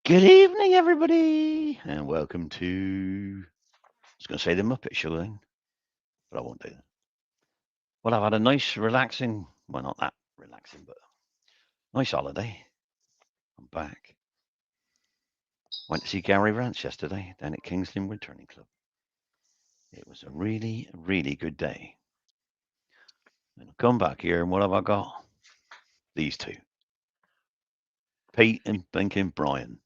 Good evening, everybody, and welcome to. I was going to say the Muppet Show then, but I won't do that. Well, I've had a nice, relaxing, well, not that relaxing, but nice holiday. I'm back. Went to see Gary Rance yesterday down at King's Lynn Wood Turning Club. It was a really, really good day. And I've come back here, and what have I got? These two, Pete and blinking Brian.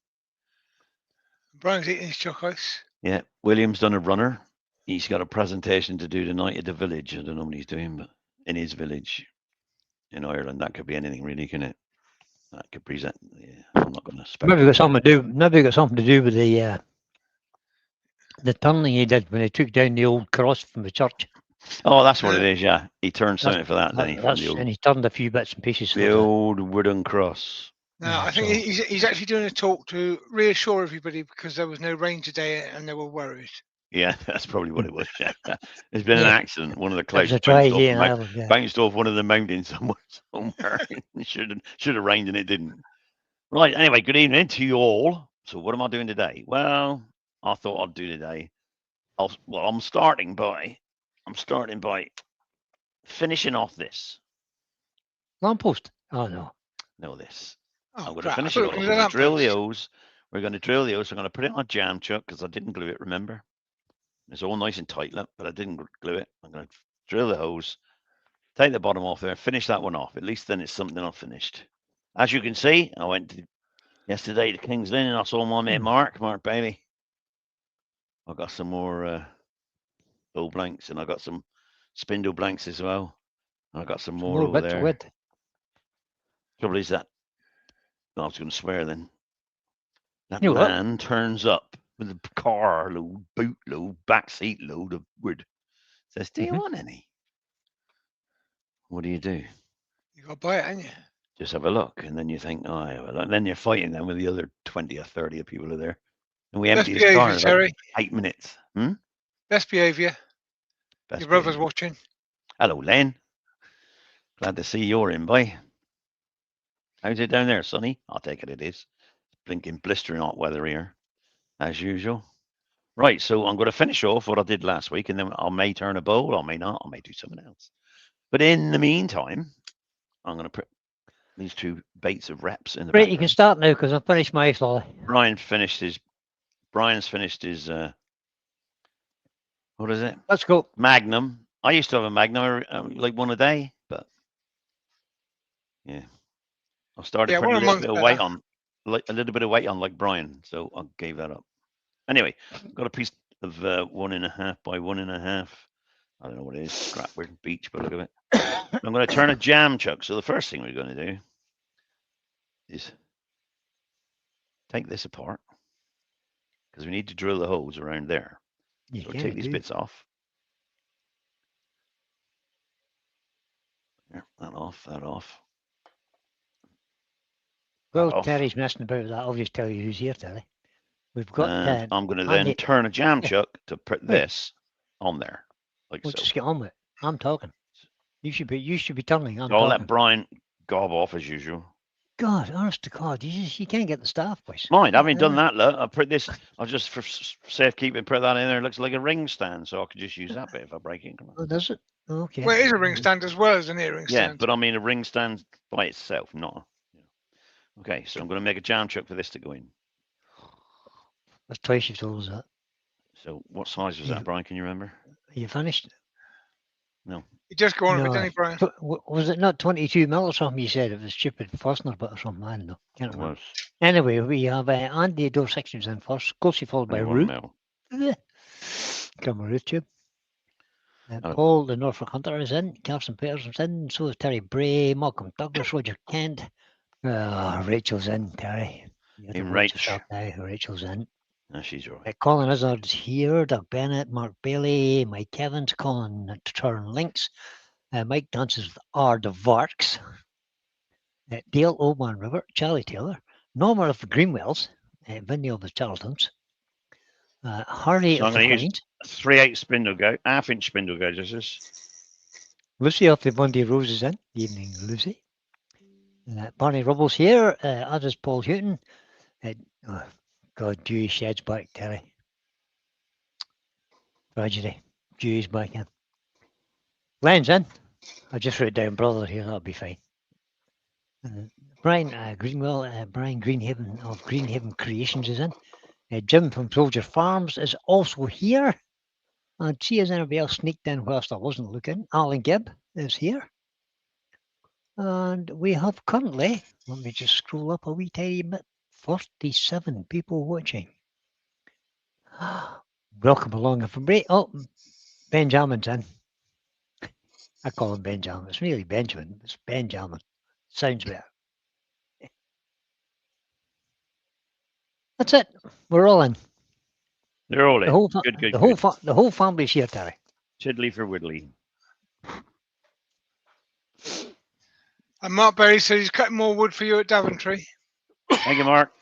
Brian's eating his choc ice. Yeah, William's done a runner. He's got a presentation to do tonight at the village. I don't know what he's doing, but in his village in Ireland, that could be anything really, can it? That could present. Yeah, I'm not going to speculate. Maybe got something to do. Maybe got something to do with the tunneling he did when he took down the old cross from the church. Oh, that's what it is. Yeah, he turned something for that, didn't he? From the And he turned a few bits and pieces. the old wooden cross. No, Yeah, I think so- he's actually doing a talk to reassure everybody because there was no rain today and they were worried. Yeah, that's probably what it was. Yeah. There's been an Yeah. accident. One of the That was clouds a try bounced off, again. the Ireland, yeah. bounced off one of the mountains somewhere. It should have rained and it didn't. Right. Anyway, good evening to you all. So, what am I doing today? Well, I thought I'd do today. I'm starting by finishing off this. Lamppost. Oh no. No, this. Oh, I'm going to crap. finish I it thought off. it We're was a going to drill the lamppost. hose. We're going to drill the hose. I'm going to put it on a jam chuck because I didn't glue it, remember? It's all nice and tight, look, but I didn't glue it. I'm going to drill the hose, take the bottom off there, finish that one off. At least then it's something I've finished. As you can see, I went yesterday to King's Lynn and I saw my mate Mark Bailey. I got some more bow blanks and I got some spindle blanks as well. And I got some more over bits of there. wood. Trouble is that I was going to swear then. That You know what? man turns up with a car load, boot load, back seat load of wood. Says, "Do you Mhm. want any?" What do? You got to buy it, ain't you? Just have a look, and then you think, "Oh, yeah, well," and then you're fighting them with the other 20 or 30 of people are there, and we Best empty his car behaviour, in about Terry. 8 minutes. Best behaviour. Best Your brother's behaviour. watching. Hello, Len. Glad to see you're in, boy. How's it down there, Sonny? I'll take it. It is blinking blistering hot weather here, as usual. Right, so I'm going to finish off what I did last week, and then I may turn a bowl, I may not, I may do something else. But in the meantime, I'm going to put these two baits of reps in the Right, you can background. start now because I've finished my slowly. Brian's finished his. What is it? Let's go. Magnum. I used to have a Magnum, like one a day, but yeah, I started Yeah, putting one a a little month bit of weight better. on, like a little bit of weight on, like Brian. So I gave that up. Anyway, got a piece of 1.5 by 1.5. I don't know what it is. Scrapwood beach, but look at it. I'm going to turn a jam chuck. So the first thing we're going to do is take this apart because we need to drill the holes around there. You So can take these do. bits off. There, that off. Well, off. Terry's messing about that. I'll just tell you who's here, Terry. We've got. And I'm going to then Andy. turn a jam Yeah. chuck to put Right. this on there, like We'll so. just get on with it. I'm talking. You should be turning. I'm So I'll talking. let Brian gob off as usual. God, honest to God, you can't get the staff, boys. Mind, I haven't done that. Look, I put this. I'll just for safekeeping put that in there. It looks like a ring stand, so I could just use that bit if I break it. Oh, does it? Okay. Well, it is a ring stand as well as an earring Yeah, stand. but I mean a ring stand by itself, not. Okay, so I'm going to make a jam chuck for this to go in. That's twice you've told us that. So what size was that, Brian? Can you remember? Are you finished? No. You just go on with it, No, didn't he, Brian? Was it not 22 mil or something? You said it was stupid Forstner bit or something. I don't know. Can't It remember. was Anyway, we have Andy door sections in first, closely followed by 21 Ruth. mil. Come on, Ruth tube. Hello. Paul, the Norfolk Hunter, is in. Carson Peterson's in. So is Terry Bray, Malcolm Douglas, Roger Kent. Rachel's in, Terry. You In watch Rach. yourself now. Rachel's in. No, she's all right. Colin Izzard's here. Doug Bennett, Mark Bailey, Mike Evans, Colin to turn links. Mike dances with R. de Varks. Dale Oman River, Charlie Taylor. Norma of the Greenwells, Vinny of the Charltons. Hardy So of I'm the going to use Hines. 3/8 spindle gauge, half-inch spindle gauges. Lucy of the Bundy Roses in. Evening, Lucy. Barney Rubble's here, as is Paul Houghton. Oh, God, Dewey sheds back, Terry. Tragedy. Dewey's back in. Glenn's in. I just wrote down brother here, that'll be fine. Brian Greenwell, Brian Greenhaven of Greenhaven Creations is in. Jim from Soldier Farms is also here. And see as anybody else sneaked in whilst I wasn't looking. Alan Gibb is here. And we have currently, let me just scroll up a wee tiny bit, 47 people watching. Welcome along, everybody. Oh, Benjamin's in. I call him Benjamin. It's really Benjamin. It's Benjamin. Sounds better. That's it. We're all in. They're all The in. whole, Good, good, the good. whole family's here, Terry. Tiddly for Woodley. And Mark Berry said he's cutting more wood for you at Daventry. Thank you, Mark.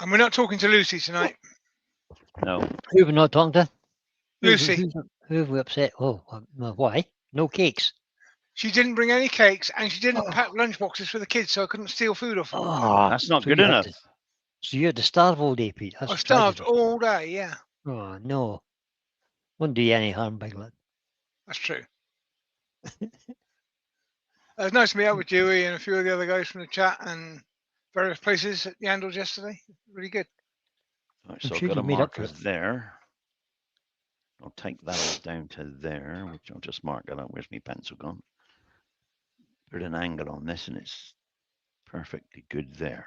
And we're not talking to Lucy tonight. No. Who have we not talking to? Lucy. Who have we upset? Oh, why? No cakes. She didn't bring any cakes and she didn't pack lunchboxes for the kids, so I couldn't steal food off her. Oh, That's not so good you had enough. So you had to starve all day, Pete. That's I a starved tragedy. all day, yeah. Oh, no. Wouldn't do you any harm, big lad. That's true. It was nice to meet up with Dewey and a few of the other guys from the chat and various places at the Andals yesterday. Really good. Right, I'm so I've sure got you a made up for marker it. there. I'll take that all down to there, which I'll just mark that up. Where's my pencil gone? Put an angle on this and it's perfectly good there.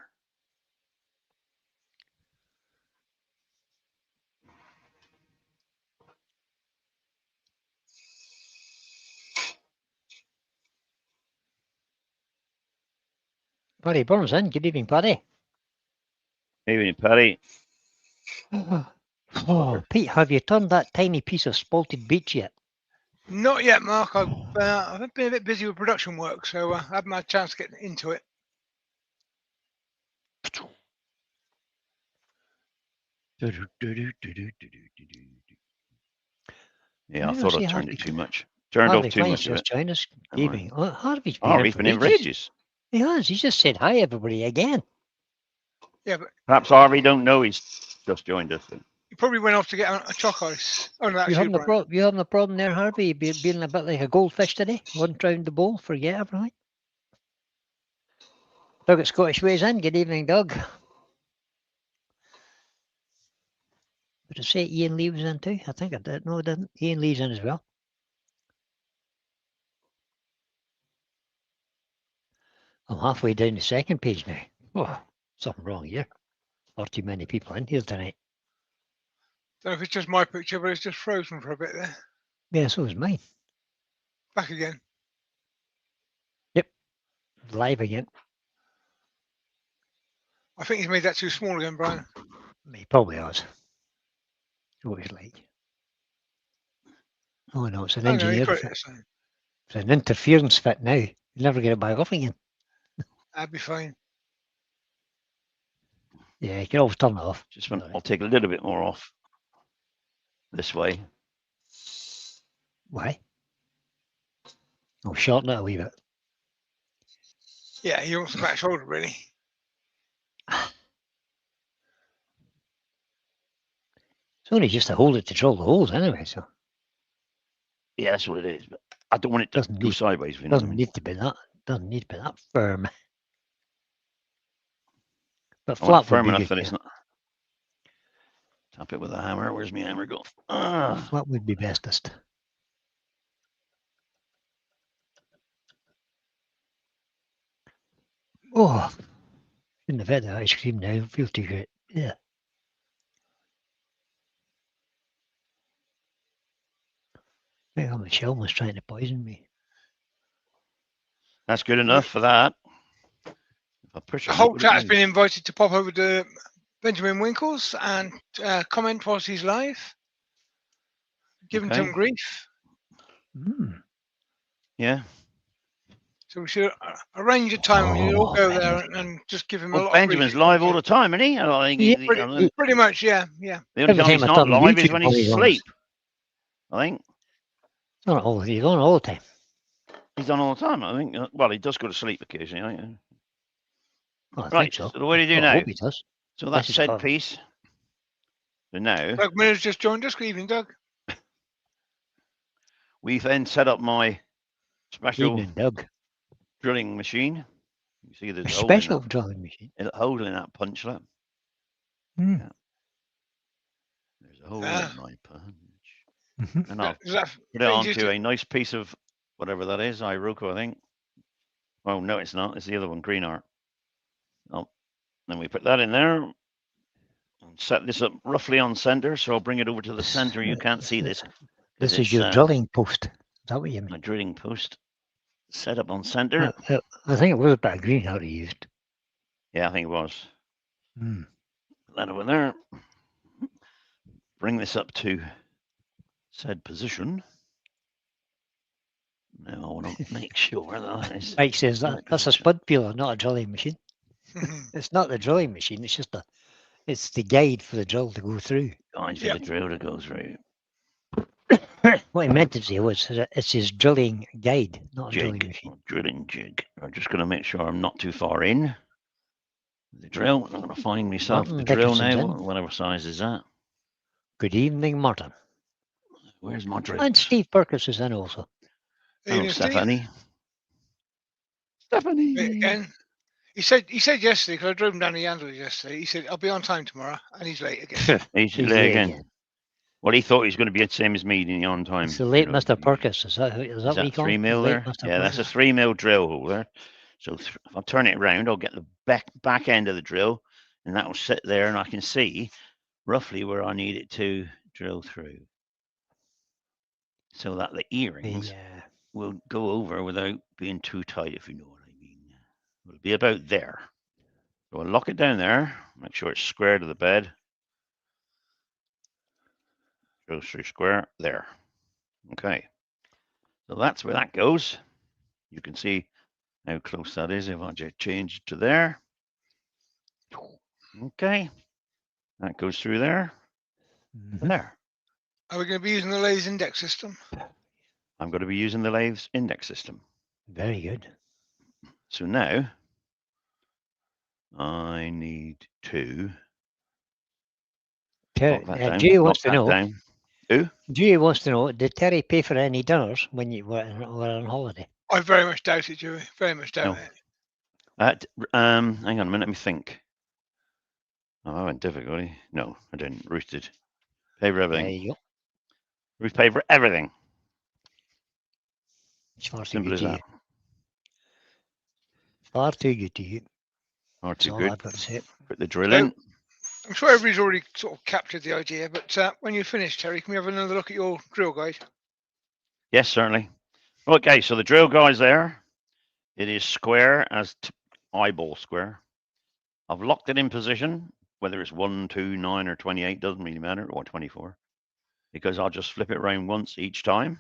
Paddy Burns in. Good evening, Paddy. Evening, Paddy. Oh, Pete, have you turned that tiny piece of spalted beach yet? Not yet, Mark. I've been a bit busy with production work, so I haven't had a chance to get into it. Yeah, I thought I turned it too much. Turned off Harvey too Klein's much of just it. joined us. Good Never evening. Oh, Harvey's been Harvey's been in for ages. ages. He has. He just said hi, everybody, again. Yeah, but Perhaps Harvey don't know he's just joined us. he probably went off to get a choc ice. Oh, no, that's You you, having, Brian. you having a problem there, Harvey? You being a bit like a goldfish today? Wasn't round the bowl, forget everything. Doug at Scottish Ways in. Good evening, Doug. Did I say Ian Lee was in too? I think I did. No, I didn't. Ian Lee's in as well. I'm halfway down the second page now. Oh, something wrong here. Far too many people in here tonight. Don't know if it's just my picture, but it's just frozen for a bit there. Yeah, so is mine. Back again. Live again. I think he's made that too small again, Brian. He probably has. What he's like. Oh no, it's an Oh, no, he engineer. got it this time. It's an interference fit now. You'll never get it back off again. That'd be fine. Yeah, you can always turn it off. Just when I'll take a little bit more off this way. Why? I'll shorten it a wee bit. Yeah, he wants the back shoulder, really. It's only just to hold it to drill the holes anyway, so Yeah, that's what it is. But I don't want it to Doesn't go need- sideways. You know what I doesn't mean? need to be that. Doesn't need to be that firm. But I want flat it firm would be enough good. that it's not. Tap it with a hammer. Where's my hammer go? Ah. Flat would be bestest. Oh, shouldn't have had the ice cream now. I feel too good. Yeah. I think Michelle was trying to poison me. That's good enough for that. If I push The it, whole what chat it has moves. been invited to pop over to Benjamin Winkles and comment whilst he's live. Give him some Okay. grief. Mm. Yeah. So we should arrange a time when you all go there and just give him a Well, lot Benjamin's of grief. live all the time, isn't he? I think Yeah, Pretty much, yeah, yeah. the only Every time he's time I not turn on live is YouTube, when all he's he's on. asleep. I think He's on all the time. he's on all the time. I think. Well, he does go to sleep occasionally. I think. I think Right. so. So what do you do Well, I now? hope he does. So that's he's said got- piece. So now Doug Miller's just joined us. Good evening, Doug. we've then set up my special Evening, Doug. drilling machine. You see A there's a hole in special that, drilling machine. a hole in that punchlet. Hmm. Yeah. There's a hole Ah. in my punch. Mhm. And I'll Is that put it things used onto to- a nice piece of whatever that is, Iroko, I think. Oh, no, it's not. It's the other one, green art. Oh, then we put that in there and set this up roughly on center. So I'll bring it over to the center. You can't see this. 'cause This is it's, your drilling post. Is that what you my mean? drilling post set up on center. I think it was a bit of green out he used. Yeah, I think it was. Hmm. Put that over there. Bring this up to said position. Now I want to make sure that is. Mike says that's a goes. spud peeler, not a drilling machine. It's not the drilling machine. It's just it's the guide for the drill to go through. Guide for Yep. the drill to go through. What he meant to say was that it's his drilling guide, not a drilling Jig, machine. drilling jig. I'm just going to make sure I'm not too far in the drill. I'm going to find myself Martin the drill Dickerson's now, in. whatever size is that. Good evening, Martin. Where's my drill? And Steve Perkins is in also. Hello, Evening, Steve. Stephanie. Stephanie. Again. He said yesterday, because I drove him down to Yandles yesterday, he said, I'll be on time tomorrow, and he's late again. He's He's late late again. again. Well, he thought he was going to be the same as me, the on time. It's the late you know, Mr. Perkins. Is that Is what you that call 3 him? mil Late there? Mr. Yeah, that's a Perkins. 3 mil drill hole there. So if I turn it around, I'll get the back end of the drill, and that will sit there, and I can see roughly where I need it to drill through, so that the earrings Yeah. will go over without being too tight, if you know what I mean. It'll be about there. So I'll lock it down there. Make sure it's square to the bed. Goes through square there. Okay. So that's where that goes. You can see how close that is if I just change it to there. Okay. That goes through there Mhm. and there. Are we going to be using the lathes index system? I'm going to be using the lathes index system. Very good. So now I need to lock that down. Jay Lock wants to that know. down. Who? Jay wants to know. Did Terry pay for any dinners when you were on holiday? I very much doubt it, Joey. Very much doubt No. it. Hang on a minute. Let me think. Oh, I went difficulty. No, I didn't. Ruth did. Pay for There everything. you go. Ruth paid for everything. It's far too Simple good as to you. that. Far too good to you. Or That's too all good. I've got to say. Put the drill So- in. I'm sure everybody's already sort of captured the idea, but when you finish, Terry, can we have another look at your drill guide? Yes, certainly. Okay, so the drill guide's there. It is square as eyeball square. I've locked it in position, whether it's 1, 2, 9, or 28, doesn't really matter, or 24, because I'll just flip it around once each time.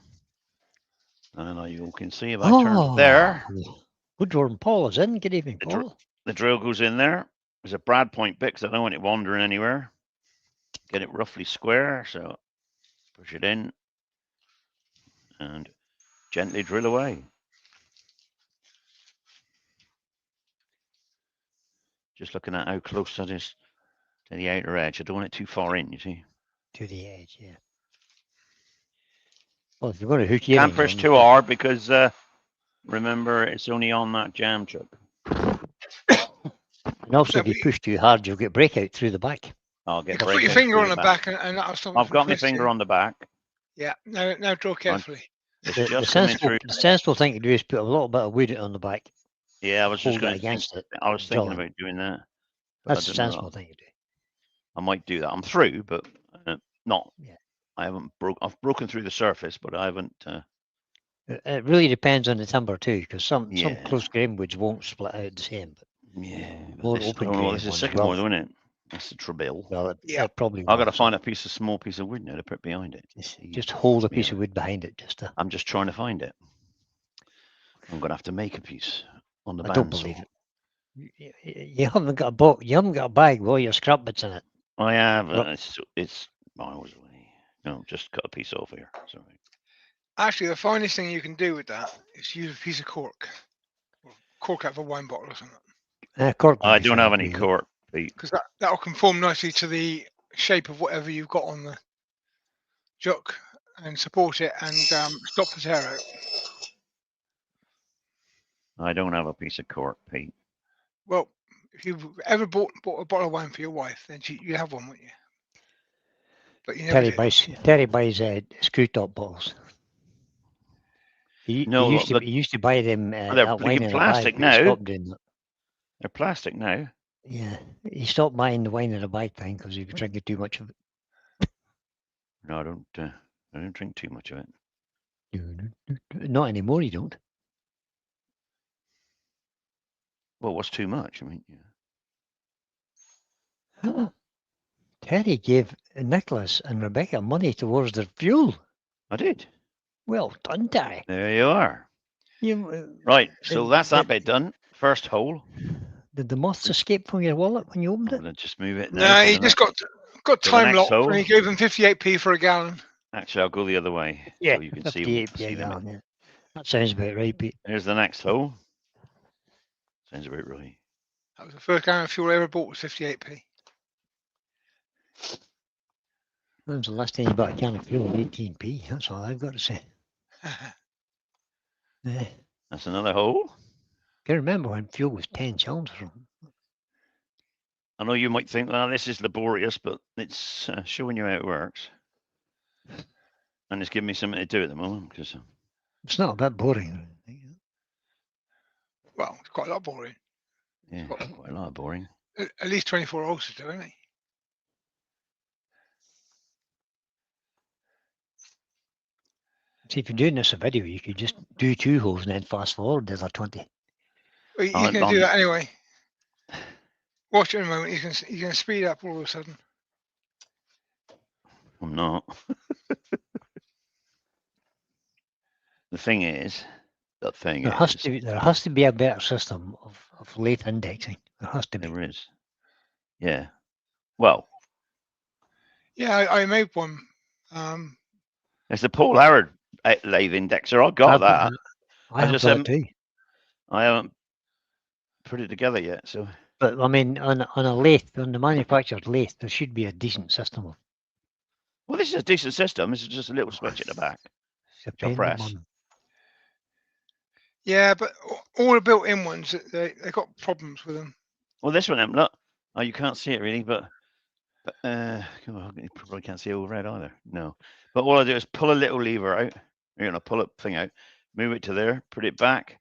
And you can see if I turn there, Woodward Paul is in. Good evening, The dr- Paul. the drill goes in there. There's a brad point bit because I don't want it wandering anywhere. Get it roughly square, so push it in and gently drill away. Just looking at how close that is to the outer edge. I don't want it too far in, you see. To the edge, yeah. Well, if you're going to hook your Can't push too hard because remember it's only on that jam chuck. And also, No, if you but- push too hard, you'll get breakout through the back. I'll You get can put your breakouts finger through on the back and that'll stop it I've from got my twisting. finger on the back. Yeah, now draw carefully. It's The just coming through. sensible thing to do is put a little bit of wood on the back, Yeah, I was just hold it going to think. against it. I was thinking drilling. about doing that. But That's I the don't know. sensible thing to do. I might do that. I'm through, but not. Yeah. I haven't I've broken through the surface, but I haven't. It really depends on the timber too, because some Yeah. close grain woods won't split out the same. But Yeah. but more this, open oh, grain this is ones sycamore, will. though, isn't it? That's the trouble. Well, Yeah. it probably. I've got to will, find a small piece of wood now to put behind it. Just hold a Yeah. piece of wood behind it, just to. I'm just trying to find it. I'm going to have to make a piece on the I don't bandsaw. believe it. You haven't got a boat. You haven't got a bag with all your scrap bits in it. I have. Well- It's miles away. No, just cut a piece off here. Sorry. Actually, the finest thing you can do with that is use a piece of cork. Or cork out of a wine bottle or something. Cork would I be don't fine have for any you. cork, Pete. because that'll conform nicely to the shape of whatever you've got on the jock and support it and stop the tear out. I don't have a piece of cork, Pete. Well, if you've ever bought a bottle of wine for your wife, then you have one, wouldn't you? But you never did. Terry buys screw top bottles. He No, used look, to buy them they're that wine blinking in a bag, plastic but he now. stopped doing that. They're plastic now. Yeah, he stopped buying the wine in a bag thing because he was drinking too much of it. No, I don't drink too much of it. Not anymore. You don't. Well, what's too much? I mean, yeah. Terry gave Nicholas and Rebecca money towards their fuel. I did. Well done, Terry. There you are. You, Right, so that's that did, bit done. First hole. Did the moths escape from your wallet when you opened I'm it? going to just move it now. No, to he the just next- got to the time next locked, hole. and he gave them 58p for a gallon. Actually, I'll go the other way. Yeah, So you can see, 58 see them. gallon, yeah. That sounds about right, Pete. Here's the next hole. Sounds about right. That was the first gallon of fuel I ever bought was 58p. When's the last time you bought a can of fuel at 18p? That's all I've got to say. Yeah. That's another hole. Can remember when fuel was 10 shillings or something. I know you might think, well, this is laborious, but it's showing you how it works. And it's giving me something to do at the moment because It's not a bit boring. Well, it's quite a lot boring. yeah, quite a lot of boring. At least 24 holes to do, isn't it? See, if you're doing this a video, you could just do 2 holes and then fast forward the other 20. Well, he's Oh, going to do that anyway. Watch it in a moment. He's going to speed up all of a sudden. I'm not. The thing is, There has to be a better system of late indexing. There has to be. There is. Yeah. Well, Yeah, I made one. it's the Paul Howard lathe indexer. I got that. I have just that haven't- too. I haven't put it together yet. So But I mean, on a lathe, on the manufactured lathe, there should be a decent system of well, this is a decent system. This is just a little switch at the back. depending press. on. Yeah, but all the built-in ones, they got problems with them. Well, this one, look. Oh, you can't see it really, but come on, you probably can't see all red either. No. But all I do is pull a little lever out. You're gonna pull a thing out, move it to there, put it back,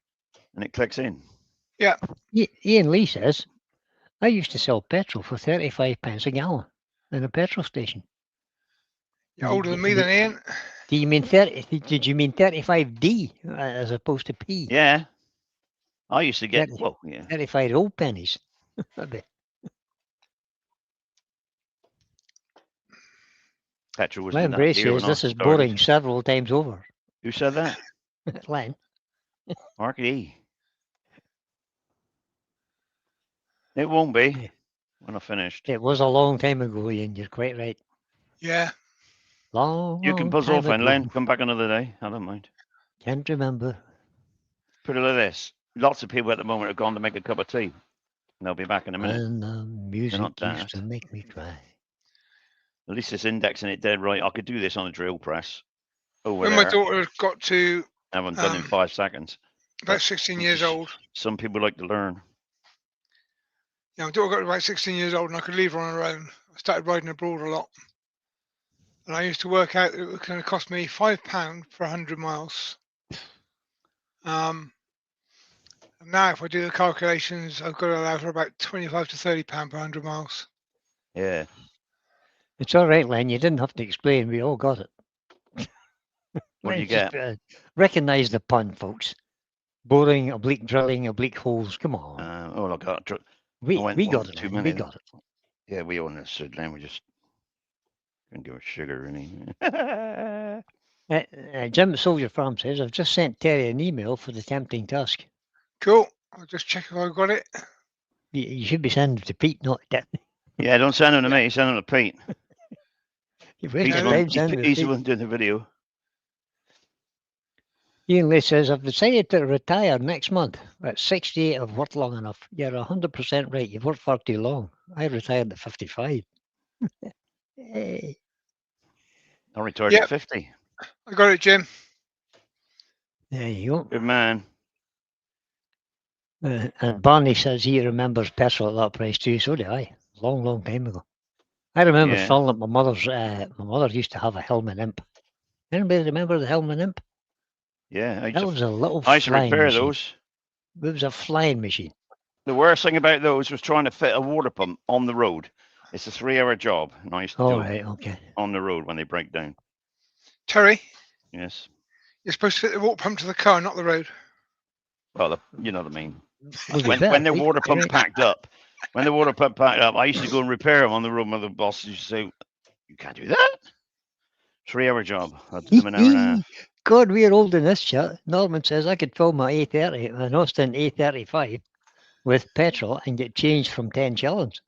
and it clicks in. Ian Lee says, I used to sell petrol for 35 pence a gallon in a petrol station. You're older than me, then, Ian. Do you mean 30? Did you mean 35D as opposed to P? Yeah. I used to get 30. well, yeah. 35 old pennies. Petrol was Len that Brace dear when says I this is started. boring several times over. Who said that? Len. Mark E. It won't be Yeah. when I finished. It was a long time ago, Ian. You're quite right. Yeah. Long, You can long buzz time off and ago. Len. Come back another day. I don't mind. Can't remember. Put it like this. Lots of people at the moment are gone to make a cup of tea. And they'll be back in a minute. And the music not used to daft. make me cry. At least it's indexing it dead right. I could do this on a drill press. Over When there. my daughter got to I haven't done in 5 seconds. about 16 years old, Some people like to learn. yeah, my daughter got to about 16 years old, and I could leave her on her own. I started riding abroad a lot, and I used to work out that it was going to cost me £5 for 100 miles. And now, if I do the calculations, I've got to allow for about £25 to £30 per 100 miles. Yeah. It's all right, Len. You didn't have to explain. We all got it. What do you Let's get? just, recognise the pun, folks. Boring, oblique drilling, oblique holes. Come on. Oh, I got we went got it. too Len, many we got it. yeah, we all understood. Then we just couldn't give a sugar really. Jim at Soldier Farm says, I've just sent Terry an email for the tempting task. Cool. I'll just check if I've got it. You should be sending it to Pete, not Terry. Yeah, don't send them to me. Send them to Pete. You've He's wasted the time one, sending it he's to the Pete. one doing the video. Ian Lee says, I've decided to retire next month. At 68, I've worked long enough. You're 100% right. You've worked far too long. I retired at 55. Hey. I retired Yep. at 50. I got it, Jim. There you go. Good man. And Barney says he remembers petrol at that price too. So do I. Long, long time ago. I remember Yeah. filling up my mother's. My mother used to have a Hellman Imp. Anybody remember the Hellman Imp? Yeah. That was a little I used to flying repair machine. those. It was a flying machine. The worst thing about those was trying to fit a water pump on the road. It's a 3-hour job, and I used to All do it right, okay. on the road when they break down. Terry, Yes. you're supposed to fit the water pump to the car, not the road. Well, you know what I mean. Well, When the water pump right. packed up, I used to go and repair them on the road. With the boss used to say, "You can't do that." 3-hour job. I did them an hour and a half. God, we're old in this chat. Norman says I could fill my A30, an Austin A35, with petrol and get changed from 10 shillings.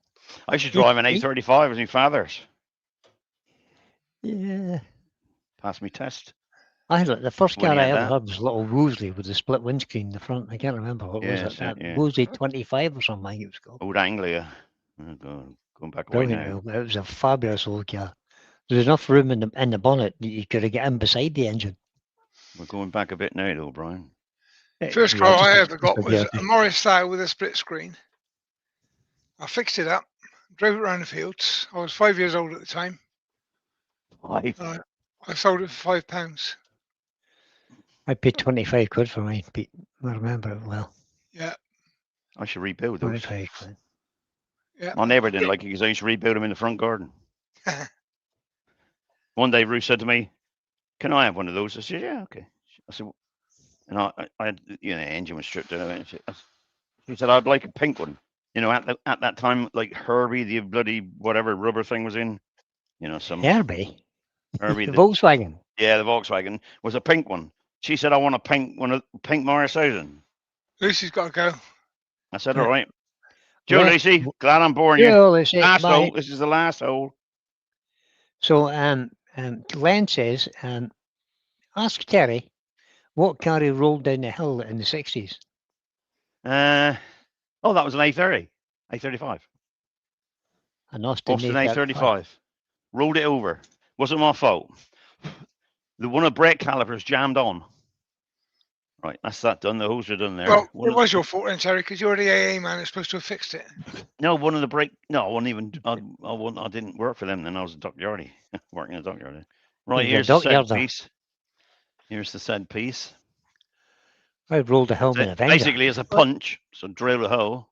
I should drive an A35 as my father's. Yeah. Pass me test. I had the first When car he I had ever that. had was a little Wolseley with the split windscreen in the front. I can't remember what was Yes, it. That yeah. Wolseley 25 or something, I think it was called. Old Anglia. Oh, God, going back away Brilliant. now. It was a fabulous old car. There was enough room in the bonnet that you could have got in beside the engine. We're going back a bit now, though, Brian. First Yeah, car just I a- ever got just a was dirty. a Morris Thau with a split screen. I fixed it up, drove it around the fields. I was 5 years old at the time. Five. And I sold it for £5. I paid 25 quid for mine, Pete. I remember it well. Yeah, I should rebuild those. 25 quid. yeah. My neighbour didn't like it because I used to rebuild them in the front garden. One day, Ruth said to me, "Can I have one of those?" I said, "Yeah, okay." I said, and I had, the engine was stripped out. And she said, "I'd like a pink one." At that time, like Herbie, the bloody whatever rubber thing was in. Some Herbie? Herbie, The Volkswagen. the Volkswagen was a pink one. She said, "I want a pink one, a pink Morris 1000." Lucy's got to go. I said, Yeah. "All right." Joe Well, Lucy, glad I'm boring you. yeah, let's say Last bye. hole. This is the last hole. So, Glenn says, ask Terry what car he rolled down the hill in the 60s. That was an A30, A35. An Austin Austin A35. A35. Rolled it over. Wasn't my fault. One of the brake calipers jammed on. Right, that's that done. The hose are done there. Well, it was your fault then, Terry, because you're the AA man that's supposed to have fixed it. No, one of the brake. No, I wasn't even. I didn't work for them then. I was a dockyardy, working in a dockyard. Right, here's the said piece. Here's the said piece. I rolled a Hellman Avenger. Basically, it's a punch. So drill a hole,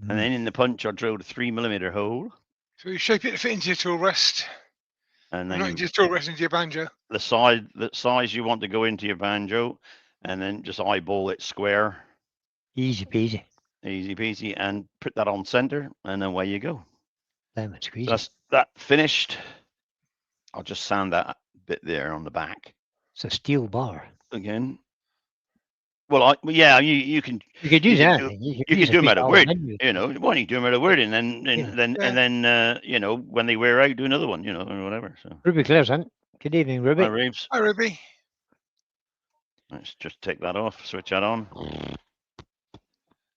and then in the punch, I drilled a 3mm hole. So you shape it to fit into your tool rest. And then not into your tool rest, into your banjo. The size you want to go into your banjo, and then just eyeball it square. Easy peasy. Easy peasy, and put that on center, and away you go. Lemon squeezy. So that's that finished. I'll just sand that bit there on the back. It's a steel bar. Again. Well, you can. You could use anything. You can do them out of wood. Why don't you do them out of wood, and then when they wear out, do another one, or whatever. So. Ruby Clarescent. Good evening, Ruby. Hi, Reeves. Hi, Ruby. Let's just take that off. Switch that on.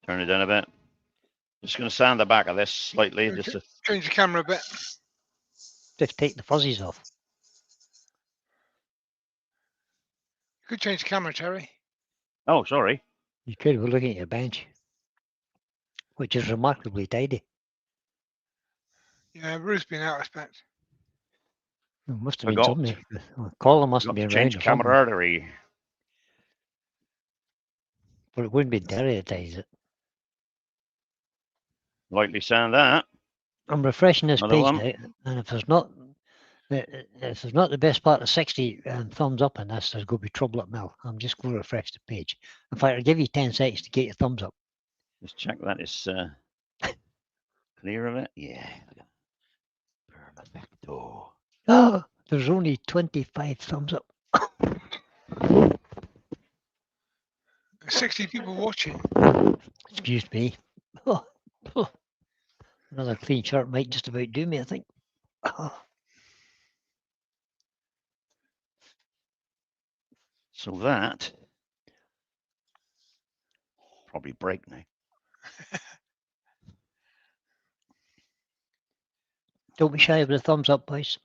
Turn it down a bit. Just going to sand the back of this slightly. Just to change the camera a bit. Just take the fuzzies off. You could change the camera, Terry. Oh, sorry. You could. We're looking at your bench, which is remarkably tidy. Yeah, Ruth's been out, I expect. It must have been somebody. Colin must have been around. Change camera artery. But it wouldn't be Terry that ties it. Lightly sand that. I'm refreshing this page now, and if there's not the best part of 60 thumbs up in this, there's going to be trouble at mill. I'm just going to refresh the page. In fact, I'll give you 10 seconds to get your thumbs up. Just check that is clear of it. Yeah. Perfecto. Oh, there's only 25 thumbs up. 60 people watching. Excuse me. Another clean shirt might just about do me, I think. So that probably break now. Don't be shy of the thumbs up, boys.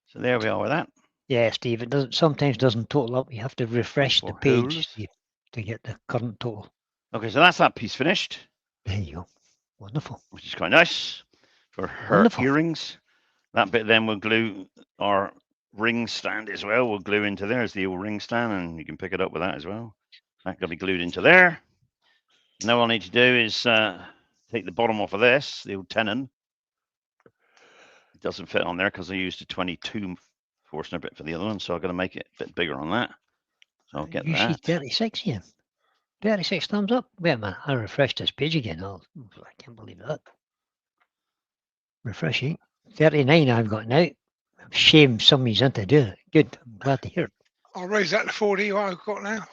So there we are with that. Yeah, Steve. It doesn't sometimes doesn't total up. You have to refresh the 24 page, holes. Steve, to get the current total. Okay, so that's that piece finished, There you go. Wonderful. which is quite nice for her Wonderful. earrings. That bit then we'll glue our ring stand as well. We'll glue into there as the old ring stand, and you can pick it up with that as well. That can be glued into there. Now all I need to do is take the bottom off of this, the old tenon. It doesn't fit on there because I used a 22 Forstner bit for the other one, so I've got to make it a bit bigger on that. So I'll get You see that. 36 here. 36 thumbs up. Wait a minute. I refreshed this page again. I can't believe that. Refreshing. 39 I've got now. Shame somebody's into doing it. Good. I'm glad to hear it. I'll raise that to 40. What I've got now.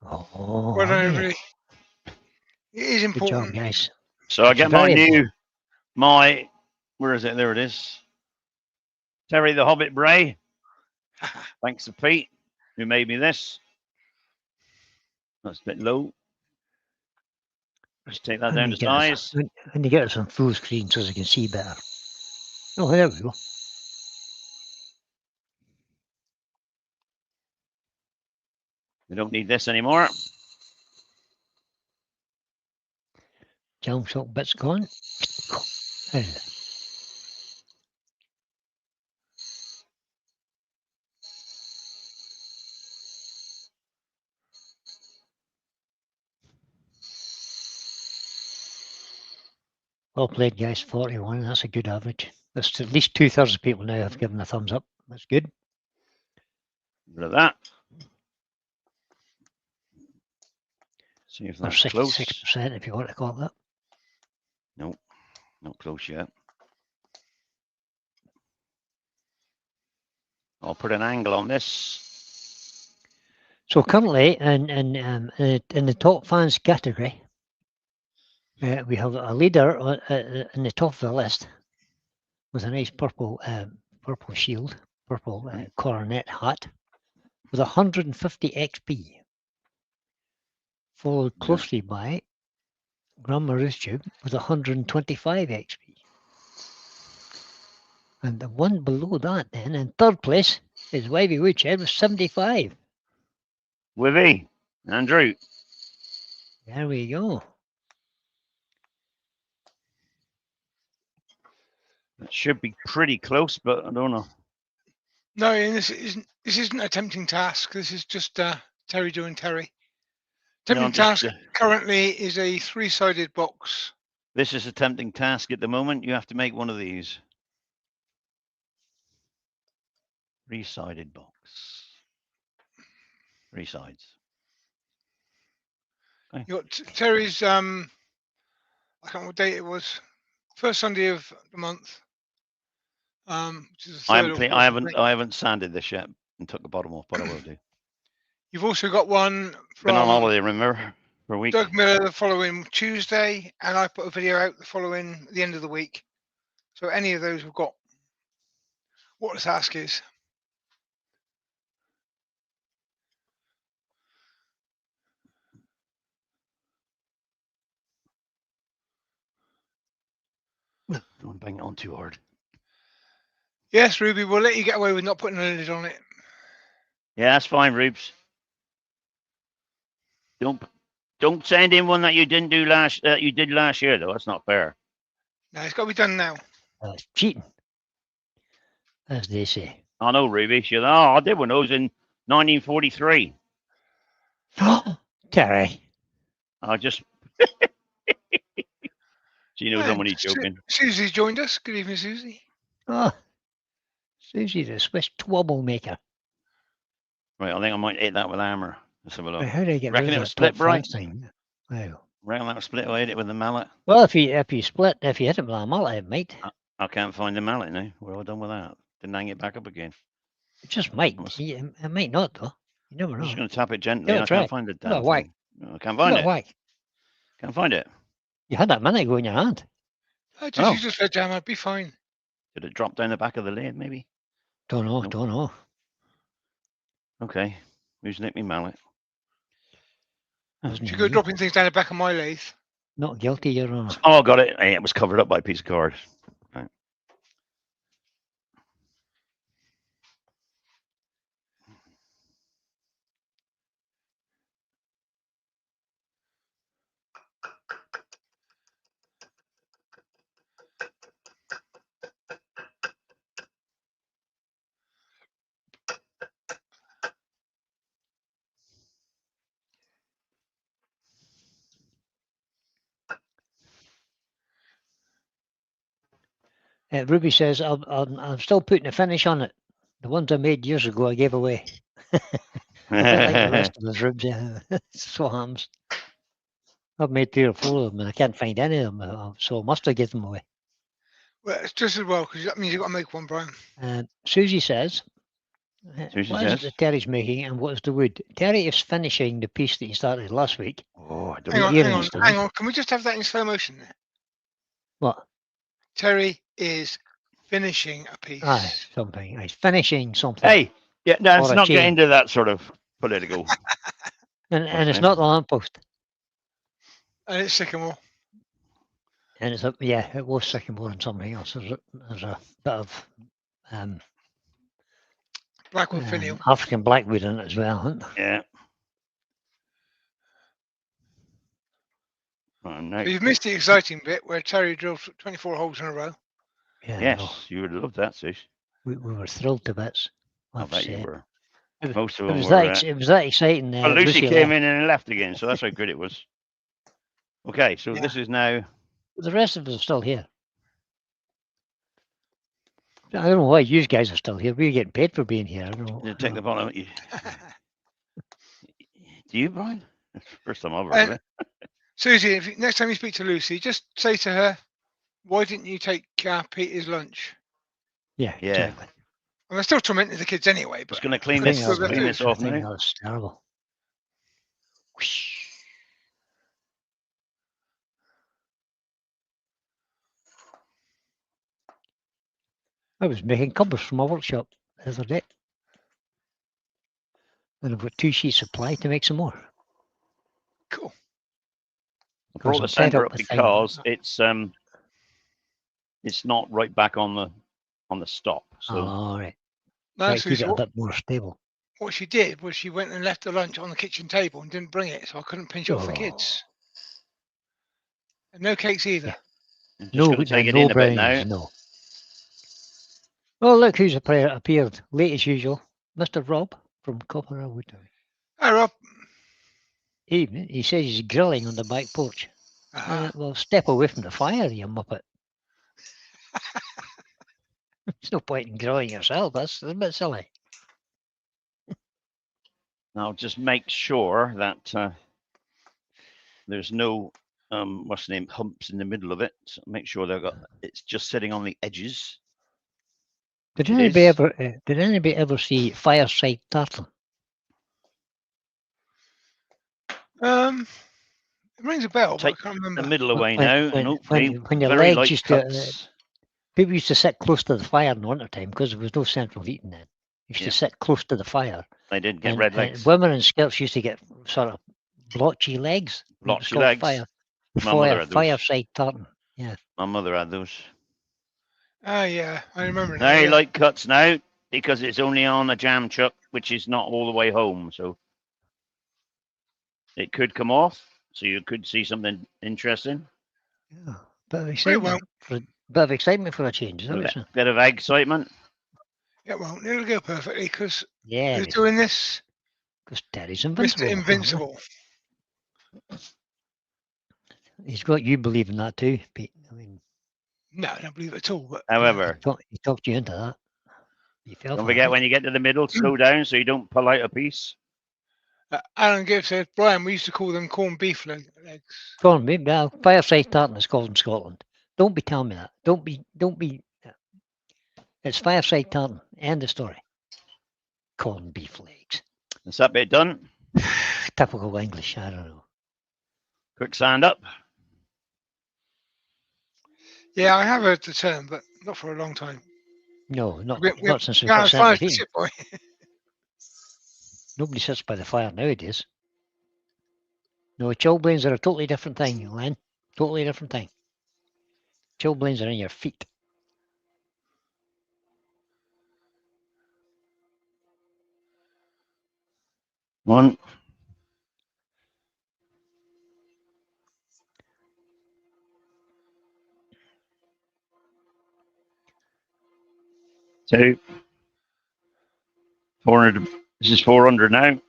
Oh, Well done, yeah. everybody. It is Good job, important. guys. So I It's get my very new, important. where is it? There it is. Terry the Hobbit Bray. Thanks to Pete, who made me this. That's a bit low. Let's take that Let down me to get us, size. let me get us on full screen so I can see better. Oh, there we go. We don't need this anymore. Jam salt bits gone. There it is. Well played, guys. 41. That's a good average. That's at least 2/3 of people now have given a thumbs up. That's good. Rid of that. See if Or that's close. 66%, if you want to call it that. Nope, not close yet. I'll put an angle on this. So currently, in the top fans category, we have a leader in the top of the list with a nice purple shield, purple coronet hat, with 150 XP, followed Yeah. closely by Grandma Tube with 125 XP. And the one below that, then, in third place, is Wavy Woodshed with 75. Wivy, Andrew. There we go. It should be pretty close, but I don't know. No, and this isn't a tempting task. This is just Terry doing Terry. No, Tempting I'm just, task currently is a 3-sided box. this is a tempting task at the moment. You have to make one of these. 3-sided box. 3 sides. Okay. You got Terry's I can't remember what date it was. First Sunday of the month. Which is the I third or fourth, I haven't sanded this yet and took the bottom off, but I will do. You've also got one Been on from holiday, remember, for a week. Doug Miller the following Tuesday, and I put a video out the end of the week. So any of those have got what the task is. Don't bang it on too hard. Yes, Ruby, we'll let you get away with not putting a lid on it. Yeah, that's fine, Rubes. Don't send in one that you didn't do you did last year though. That's not fair. No, it's got to be done now. It's cheating, as they say. I know, Ruby. She said, I did one of those in 1943. Terry. I just she knows I'm only joking. Susie's joined us. Good evening, Susie. Oh, Susie, the Swiss twobble maker. Right, I think I might hit that with a hammer. Let's have a look. How do I get Reckon rid it of was that split, top Bri? fans thing? Wow. Reckon that was split. I hit it with the mallet. Well, if you hit it with a mallet, it might. I can't find the mallet now. What have I done with that? Didn't hang it back up again. It just might. Must- It might not, though. You never I'm know. just going to tap it gently. Give it a I try. can't find the Give it a damn whack. thing. No, I can't Give find it a it. whack. Can't find it. You had that minute ago in your hand. You Oh. just let jam. I'd be fine. Did it drop down the back of the lid, maybe? Don't know. Nope. Don't know. Okay. Who's nicked me mallet? Wasn't She it go you? dropping things down the back of my lathe. Not guilty, Your Honour. Oh, got it. Hey, it was covered up by a piece of card. Right. Ruby says, I'm still putting a finish on it. The ones I made years ago, I gave away. A bit like the rest of us, Rubes. Yeah. So happens. I've made 3 or 4 of them, and I can't find any of them, so I must have given them away. Well, it's just as well because that means you've got to make one, Brian. Susie says, Susie what is it says. that Terry's making, and what is the wood? Terry is finishing the piece that he started last week. Oh, I don't Hang know. on, the hang earring on, stone. hang on. Can we just have that in slow motion there? What? Terry is finishing a piece. Aye, something. He's finishing something. Hey, yeah, no, let's Or a not get chain. into that sort of political. And it's not the lamppost. And it's sycamore. And it's a, yeah, it was sycamore and something else. There's a bit of Blackwood finial. African blackwood in it as well, isn't there? Yeah. Oh, no. So you've missed the exciting bit where Terry drilled 24 holes in a row. Yeah, Yes, no, you would love that, Sis. we were thrilled to bits. I I have to bet say you it. were. It, Most of it them was were. that it was that exciting. Well, Lucy came left. in and left again, so that's how good it was. Okay, so Yeah. this is now. The rest of us are still here. I don't know why you guys are still here. We're getting paid for being here. I don't know. You take the bottom. Do you, Brian? It's the first time I've heard of it. Susie, next time you speak to Lucy, just say to her, why didn't you take Peter's lunch? Yeah, Yeah. exactly. And I'm still tormenting the kids anyway, but Just going to clean I think this, I'll do clean it. this off I think now. that's terrible. Whoosh. I was making covers for my workshop the other day. And I've got 2 sheets of ply to make some more. Cool. I brought the I'm fed center up up with because it's not right back on the stop. So all right. No, Try to keep Susie, it a bit more stable. what she did was she went and left the lunch on the kitchen table and didn't bring it, so I couldn't pinch it off the kids. And no cakes either. I'm just No, going to take it no in a bit brownies, now. no. Oh, look who's appeared late as usual. Mr. Rob from Copper Wood. Hi, Rob. Evening. He says he's grilling on the back porch. Uh-huh. Well, step away from the fire, you muppet. There's no point in grilling yourself. That's a bit silly. I'll just make sure that there's no what's the name, humps in the middle of it. So make sure it's just sitting on the edges. Did It anybody ever see Fireside Tartan? It rings a bell, but I Take can't the remember. middle away When- now, when- and hopefully when your very legs light used to, cuts. People used to sit close to the fire in the winter time because there was no central heating then. Used Yeah. to sit close to the fire. They did get And, red legs. women in skirts used to get sort of blotchy legs. It was Blotchy called legs. My mother had those. Fireside Tartan. Yeah. My mother had those. Ah, yeah, I remember now. Very Yeah. light cuts now because it's only on a jam chuck, which is not all the way home. So it could come off. So you could see something interesting. Yeah. Bit of It excitement. won't. Bit of excitement for a change. Is that what A you're saying? bit of excitement. It won't. It'll go perfectly because Yeah. who's doing this? Because Terry's Mr. invincible. Invincible. He's got you believing that too, Pete. I mean, No, I don't believe it at all. But However, he talked you into that. You fell don't for forget it. when you get to the middle, slow down so you don't pull out a piece. Alan Gibbs said, Brian, we used to call them corned beef legs. Go on, mate. Well, Fireside Tartan is called in Scotland. Don't be telling me that. Don't be. It's Fireside Tartan. End of story. Corned beef legs. Is that bit done? Typical English. I don't know. Quick sand up. Yeah, I have heard the term, but not for a long time. No, not We- not since we've Yeah, got it's central fine to heating. sit by. Nobody sits by the fire nowadays. No, chilblains are a totally different thing, Len. Totally different thing. Chilblains are in your feet. One. Two. 400. This is 400 now.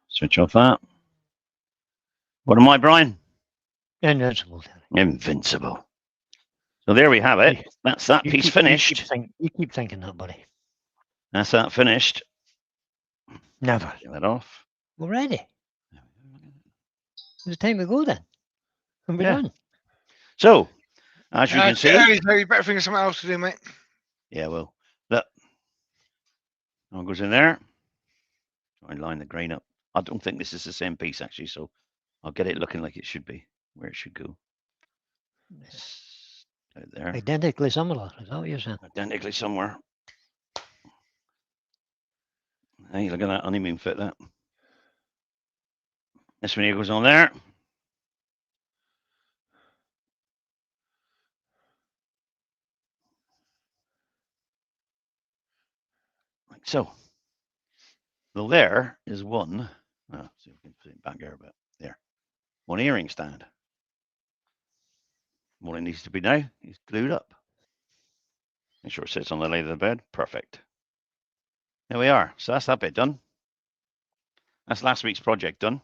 Switch off that. What am I, Brian? Invincible. Invincible. So there we have it. That's that piece finished. You keep thinking that, buddy. That's that finished. Never. Get that off. Already. It's time to go then. And we're done. So, as you can see. You better think of something else to do, mate. Yeah, well, that all goes in there. Try and line the grain up. I don't think this is the same piece actually, so I'll get it looking like it should be, where it should go. Out there. Identically similar, is that what you're saying? Identically somewhere. Hey, look at that honeymoon fit that. This one here goes on there. Like so. Well, there is one. Oh, see if we can put it back there a bit. There. One earring stand. What it needs to be now is glued up. Make sure it sits on the lid of the bed. Perfect. There we are. So that's that bit done. That's last week's project done.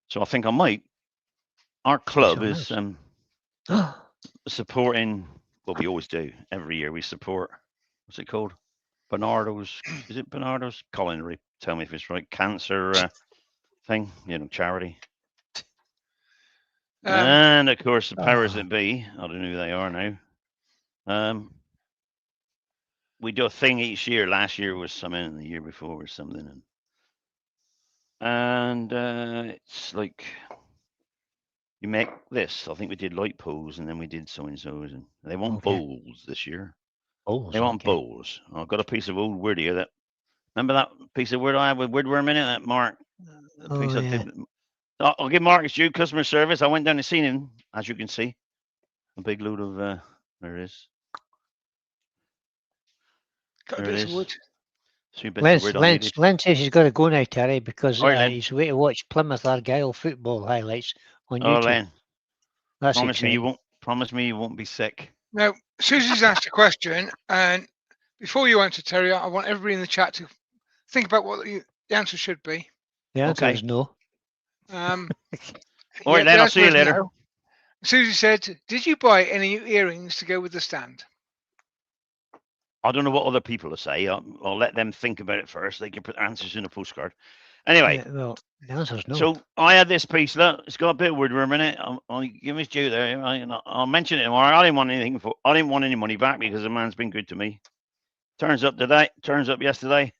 So I think I might. Our club is supporting what we always do. Every year we support, what's it called? Bernardo's, is it Bernardo's? Colin, tell me if it's right. Cancer thing, charity. And of course, the powers that be, I don't know who they are now. We do a thing each year. Last year was something, and the year before was something. And it's like, you make this. I think we did light poles, and then we did so-and-so's, and they want bowls this year. Bowls. They want bowls. I've got a piece of old wood here that, remember that piece of wood I had with woodworm in it, that Mark? Piece I did. I'll give Mark his due, customer service. I went down and seen him, as you can see. A big load of, there it is. Got a bit of wood. Len says he's got to go now, Terry, because Len. he's waiting to watch Plymouth Argyle football highlights on YouTube. Oh, Len. That's promise exciting. me you won't be sick. Now, Susie's asked a question, and before you answer, Terry, I want everybody in the chat to think about what the answer should be. The answer is no. All right, Len, I'll see you later. No. Susie said, did you buy any earrings to go with the stand? I don't know what other people will say. I'll let them think about it first. They can put their answers in a postcard. Anyway, well, the answer's no. So I had this piece. Look, it's got a bit of woodworm in it. I'll give his due there. I'll mention it tomorrow. I didn't want any money back because the man's been good to me. Turns up yesterday.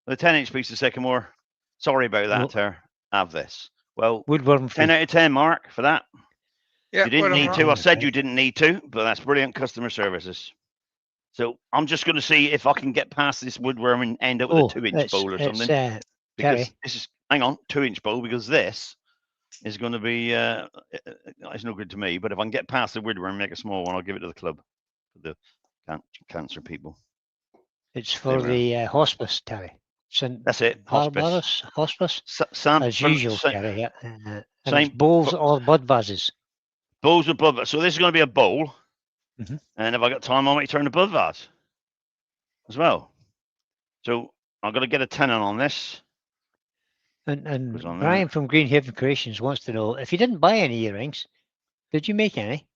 The 10-inch piece of sycamore. Sorry about that, Ter. Have this. Well, woodworm 10 out of 10, Mark, for that. Yeah, you didn't need to. I said you didn't need to, but that's brilliant customer services. So I'm just going to see if I can get past this woodworm and end up with a 2-inch bowl or something. Because this is, hang on, 2-inch bowl, because this is going to be, it's no good to me, but if I can get past the woodworm and make a small one, I'll give it to the club, for the cancer people. It's for the hospice, Terry. That's it, hospice. Hospice. As usual, Terry. And it's bowls or bud vases. Bowls with bud vases. So this is going to be a bowl. And if I got time, I might turn the bud vase as well. So I've got to get a tenant on this. And Brian from Greenhaven Creations wants to know, if you didn't buy any earrings, did you make any?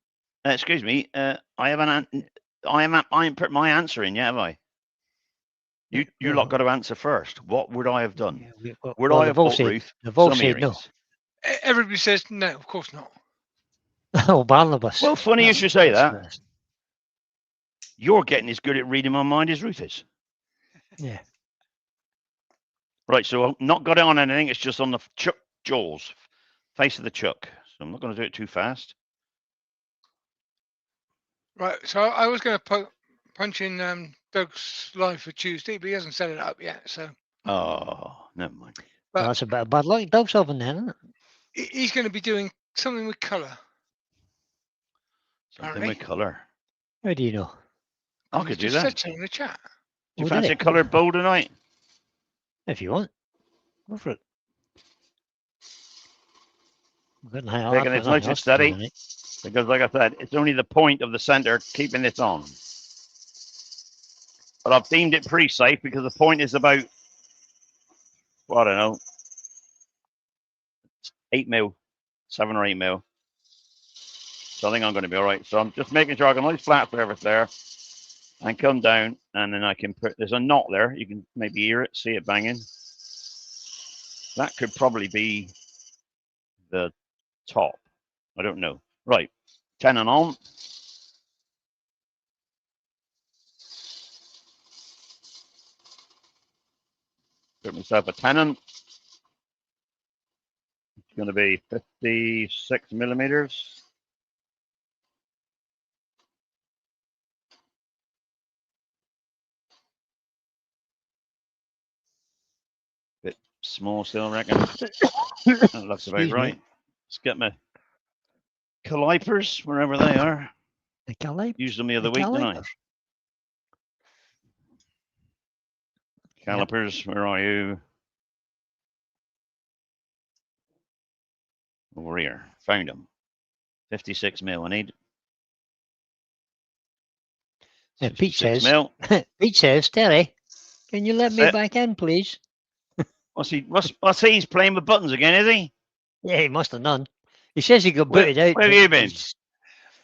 Excuse me, I ain't put my answer in yet, have I? You lot got to answer first. What would I have done? Would I have bought Ruth some earrings? No. Everybody says no, of course not. Oh, Barnabas. Well, funny you should say that. You're getting as good at reading my mind as Ruth is. Yeah. Right, so I've not got it on anything. It's just on the chuck jaws, face of the chuck. So I'm not going to do it too fast. Right, so I was going to punch in Doug's live for Tuesday, but he hasn't set it up yet. So Oh, never mind. But- Well, that's a bit of bad luck. Doug's oven then, isn't it? he's going to be doing something with colour. Something Apparently. with colour. How do you know? I He's could do just that. said so in the chat. Do you Oh, did fancy he? a coloured bowl tonight? If you want, go for it. Good night. Taking it nice and steady. Because, like I said, it's only the point of the centre keeping this on. But I've deemed it pretty safe because the point is about, well, I don't know, 8 mil, 7 or 8 mil. So I think I'm going to be all right. So I'm just making sure I can nice flat surface there and come down, and then I can put, there's a knot there. You can maybe hear it, see it banging. That could probably be the top. I don't know. Right, tenon on. Put myself a tenon. It's going to be 56 millimeters. Bit small still, I reckon. That looks about right. Let's get my calipers wherever they are. The caliper. Used them the other week, didn't I? Calipers, where are you? Over here. Found them. 56 mil. I need. Pete 56 says, mil. Pete says, Terry, can you let That's me it. back in, please? What's he? He's playing with buttons again, is he? Yeah, he must have done. He says he got Where- booted out. where have you been?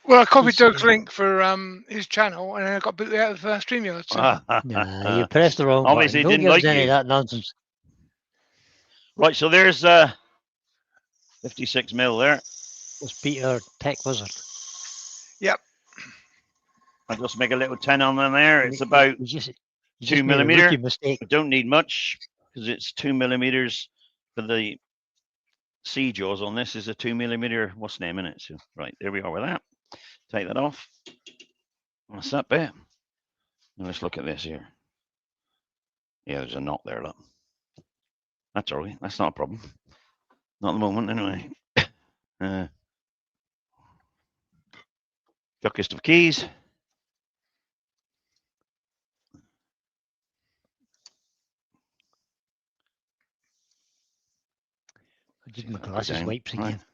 Well, I copied He's- Doug's link for his channel, and then I got booted out of StreamYard. So. Nah, you pressed the wrong Obviously button. Don't didn't give us like any you. of that nonsense. Right, so there's 56 mil there. Was Peter Tech Wizard? I'll just make a little 10 on there. It's You about just 2 made a millimeter. rookie mistake. I don't need much because it's 2 millimeters for the sea jaws on this is a 2 millimeter. What's the name in it? So right, there we are with that. Take that off. What's that bit? Now let's look at this here. Yeah, there's a knot there. Look, that's all right. That's not a problem. Not at the moment, anyway. Chuckest of keys. I did See my if I go glasses down. wipes Right. again.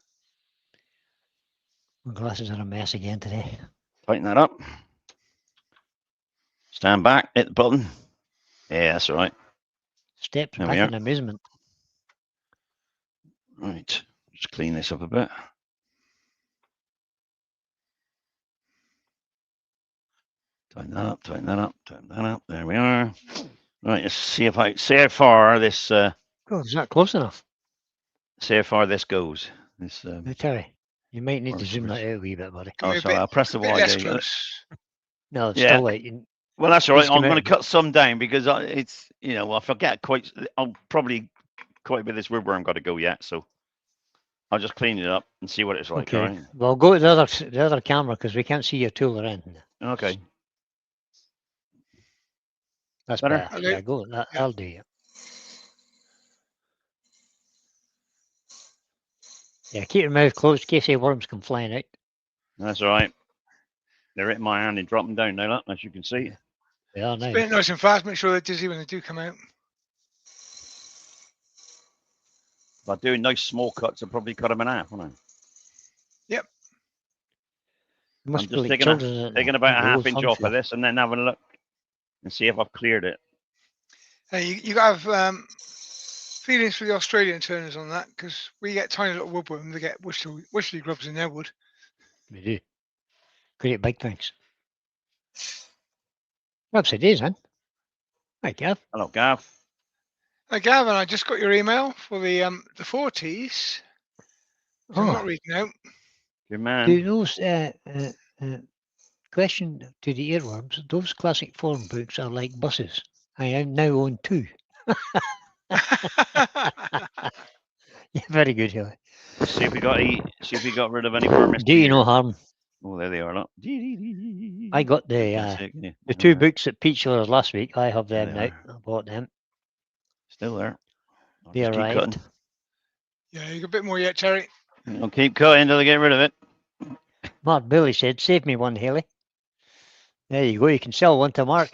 My glasses are a mess again today. Tighten that up. Stand back. Hit the button. Yeah, that's all right. Steps There we back are. in amusement. Right. Just clean this up a bit. Tighten that up. Tighten that up. Tighten that up. There we are. Right. Let's see if I see how far this. Oh, is that close enough? See how far this goes. This. Now, Terry, you might need to Or zoom that something. out a wee bit, buddy. Can Oh, we a sorry. bit- I'll press the a bit wide. less There you go. close. No, it's Yeah. still like Well, that's all right. Please I'm come going out. to cut some down because it's I'll forget quite. I'll probably quite a bit of this wood where I've got to go yet. So I'll just clean it up and see what it's like. okay. All right. Well, go to the other camera because we can't see your tool or anything. Okay. That's Better? better. Okay. Yeah, go. That'll do you. Yeah, keep your mouth closed in case any worms come flying out. That's all right. They're in my hand and dropping down now, look, as you can see. They are now. Spin it nice and fast. Make sure they're dizzy when they do come out. If I do nice small cuts, I'll probably cut them in half, won't I? It must I'm be just like taking children Taking at about a the half old inch fun off fair. of this and then having a look and see if I've cleared it. Hey, you got to have feelings for the Australian turners on that because we get tiny little woodworm. They get whistley grubs in their wood. We do. Great big things. What's it is, man? Hi, Gav. Hello, Gav. Hey, Gavin, I just got your email for the 40s. Which I'm not reading out. Good man. Do those question to the earworms? Those classic form books are like buses. I now own 2. Yeah, very good, Hilly. See if we got rid of any worm. Do you no harm? Oh, there they are. Look. I got You the can't see it, can you? the two Alright, books that Pete showed us last week. I have there them they now. are. I bought them. Still there. I'll They just keep arrived. cutting. Yeah, you got a bit more yet, Terry. I'll keep cutting until I get rid of it. Mark Billy said, "Save me one, Haley." There you go. You can sell one to Mark.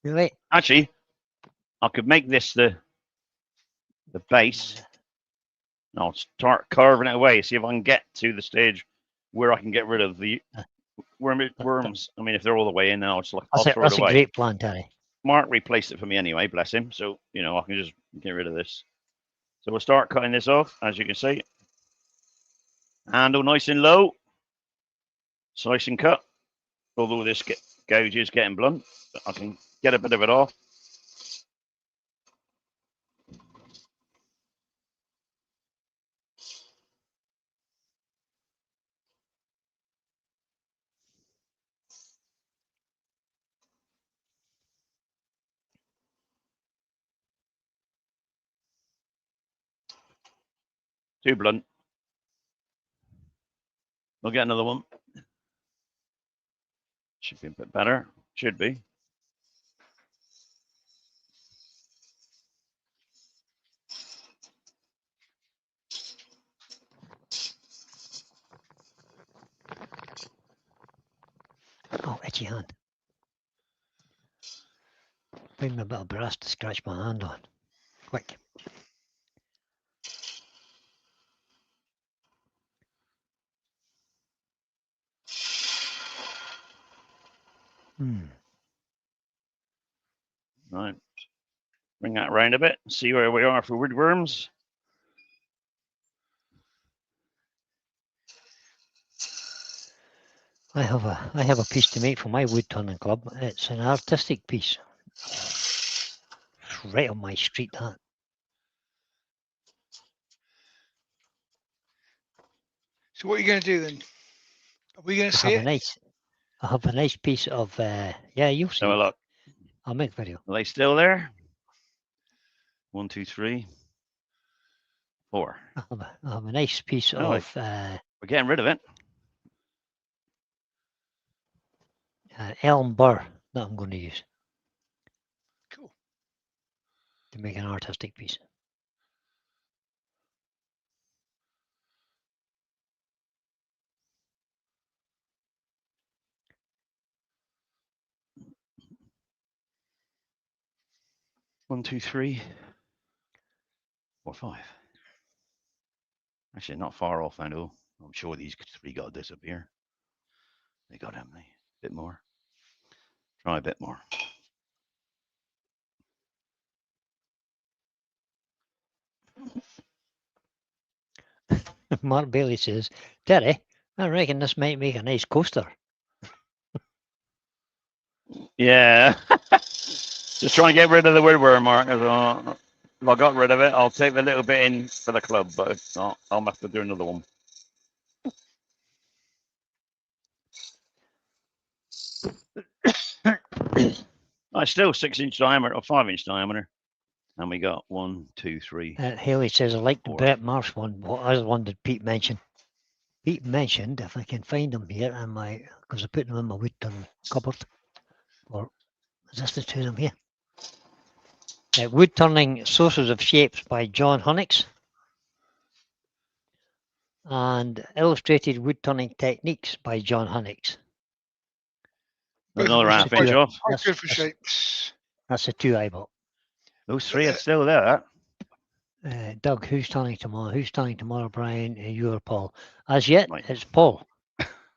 Really? Actually, I could make this the base. And I'll start carving it away. See if I can get to the stage where I can get rid of the worms. I mean, if they're all the way in, then I'll throw it That's a away. great plan, Terry. Mark replaced it for me anyway, bless him. So, you know, I can just get rid of this. So we'll start cutting this off, as you can see. Handle nice and low. Slice and cut. Although this gouge is getting blunt, but I can get a bit of it off. Too blunt. We'll get another one. Should be a bit better. Should be. Oh, itchy hand. Bring me a bit of brass to scratch my hand on. Quick. Right. Bring that round a bit. See where we are for woodworms. I have a piece to make for my wood turning club. It's an artistic piece. It's right on my street, that. So what are you going to do then? Are we going to I see have it? I have a nice piece of yeah, you'll see. So It. look, I'll make a video. are they still there? 1, 2, 3, 4. I have a nice piece Oh, of we're getting rid of it. elm burr that I'm going to use Cool. to make an artistic piece. One, 2, 3, 4, 5. Actually, not far off, I know. I'm sure these 3 got to disappear. They got, haven't they? A bit more. Try a bit more. Mark Bailey says, Terry, I reckon this might make a nice coaster. Yeah. Just try and get rid of the woodworm, Mark. If I got rid of it, I'll take the little bit in for the club, but if not, I'll have to do another one. It's still 6-inch diameter or 5-inch diameter. And we got 1, 2, 3. Haley says, I like the 4. Brett Marsh one. What other one did Pete mention? Pete mentioned, if I can find them here, because I put them in my wood turn cupboard. Or is this the two of them here? Wood Turning Sources of Shapes by John Hunnix. And Illustrated Wood Turning Techniques by John Hunnix. Both Another of us are half-inch quite, off. quite good for shapes. That's the two I bought. Those 3 are still there. Doug, who's turning tomorrow? Who's turning tomorrow, Brian? You or Paul? As yet, Right. it's Paul.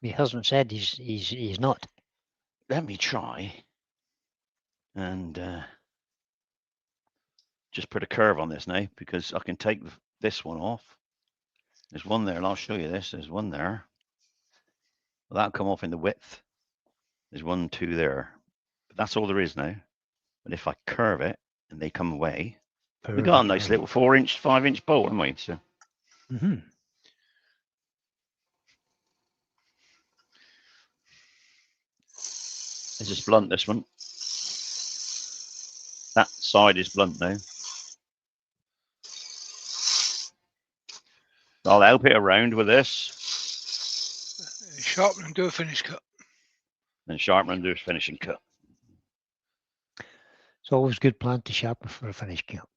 He hasn't said he's not. Let me try and just put a curve on this now, because I can take this one off. There's one there, and I'll show you this. There's one there. Well, that'll come off in the width. There's 1, 2 there. But that's all there is now. But if I curve it and they come away, we got a nice little 4-inch, 5-inch bolt, haven't we? So. This is blunt, this one. That side is blunt now. I'll help it around with this. Sharpen and do a finish cut. Then sharpen and do his finishing cut. It's always a good plan to sharpen for a finish cut.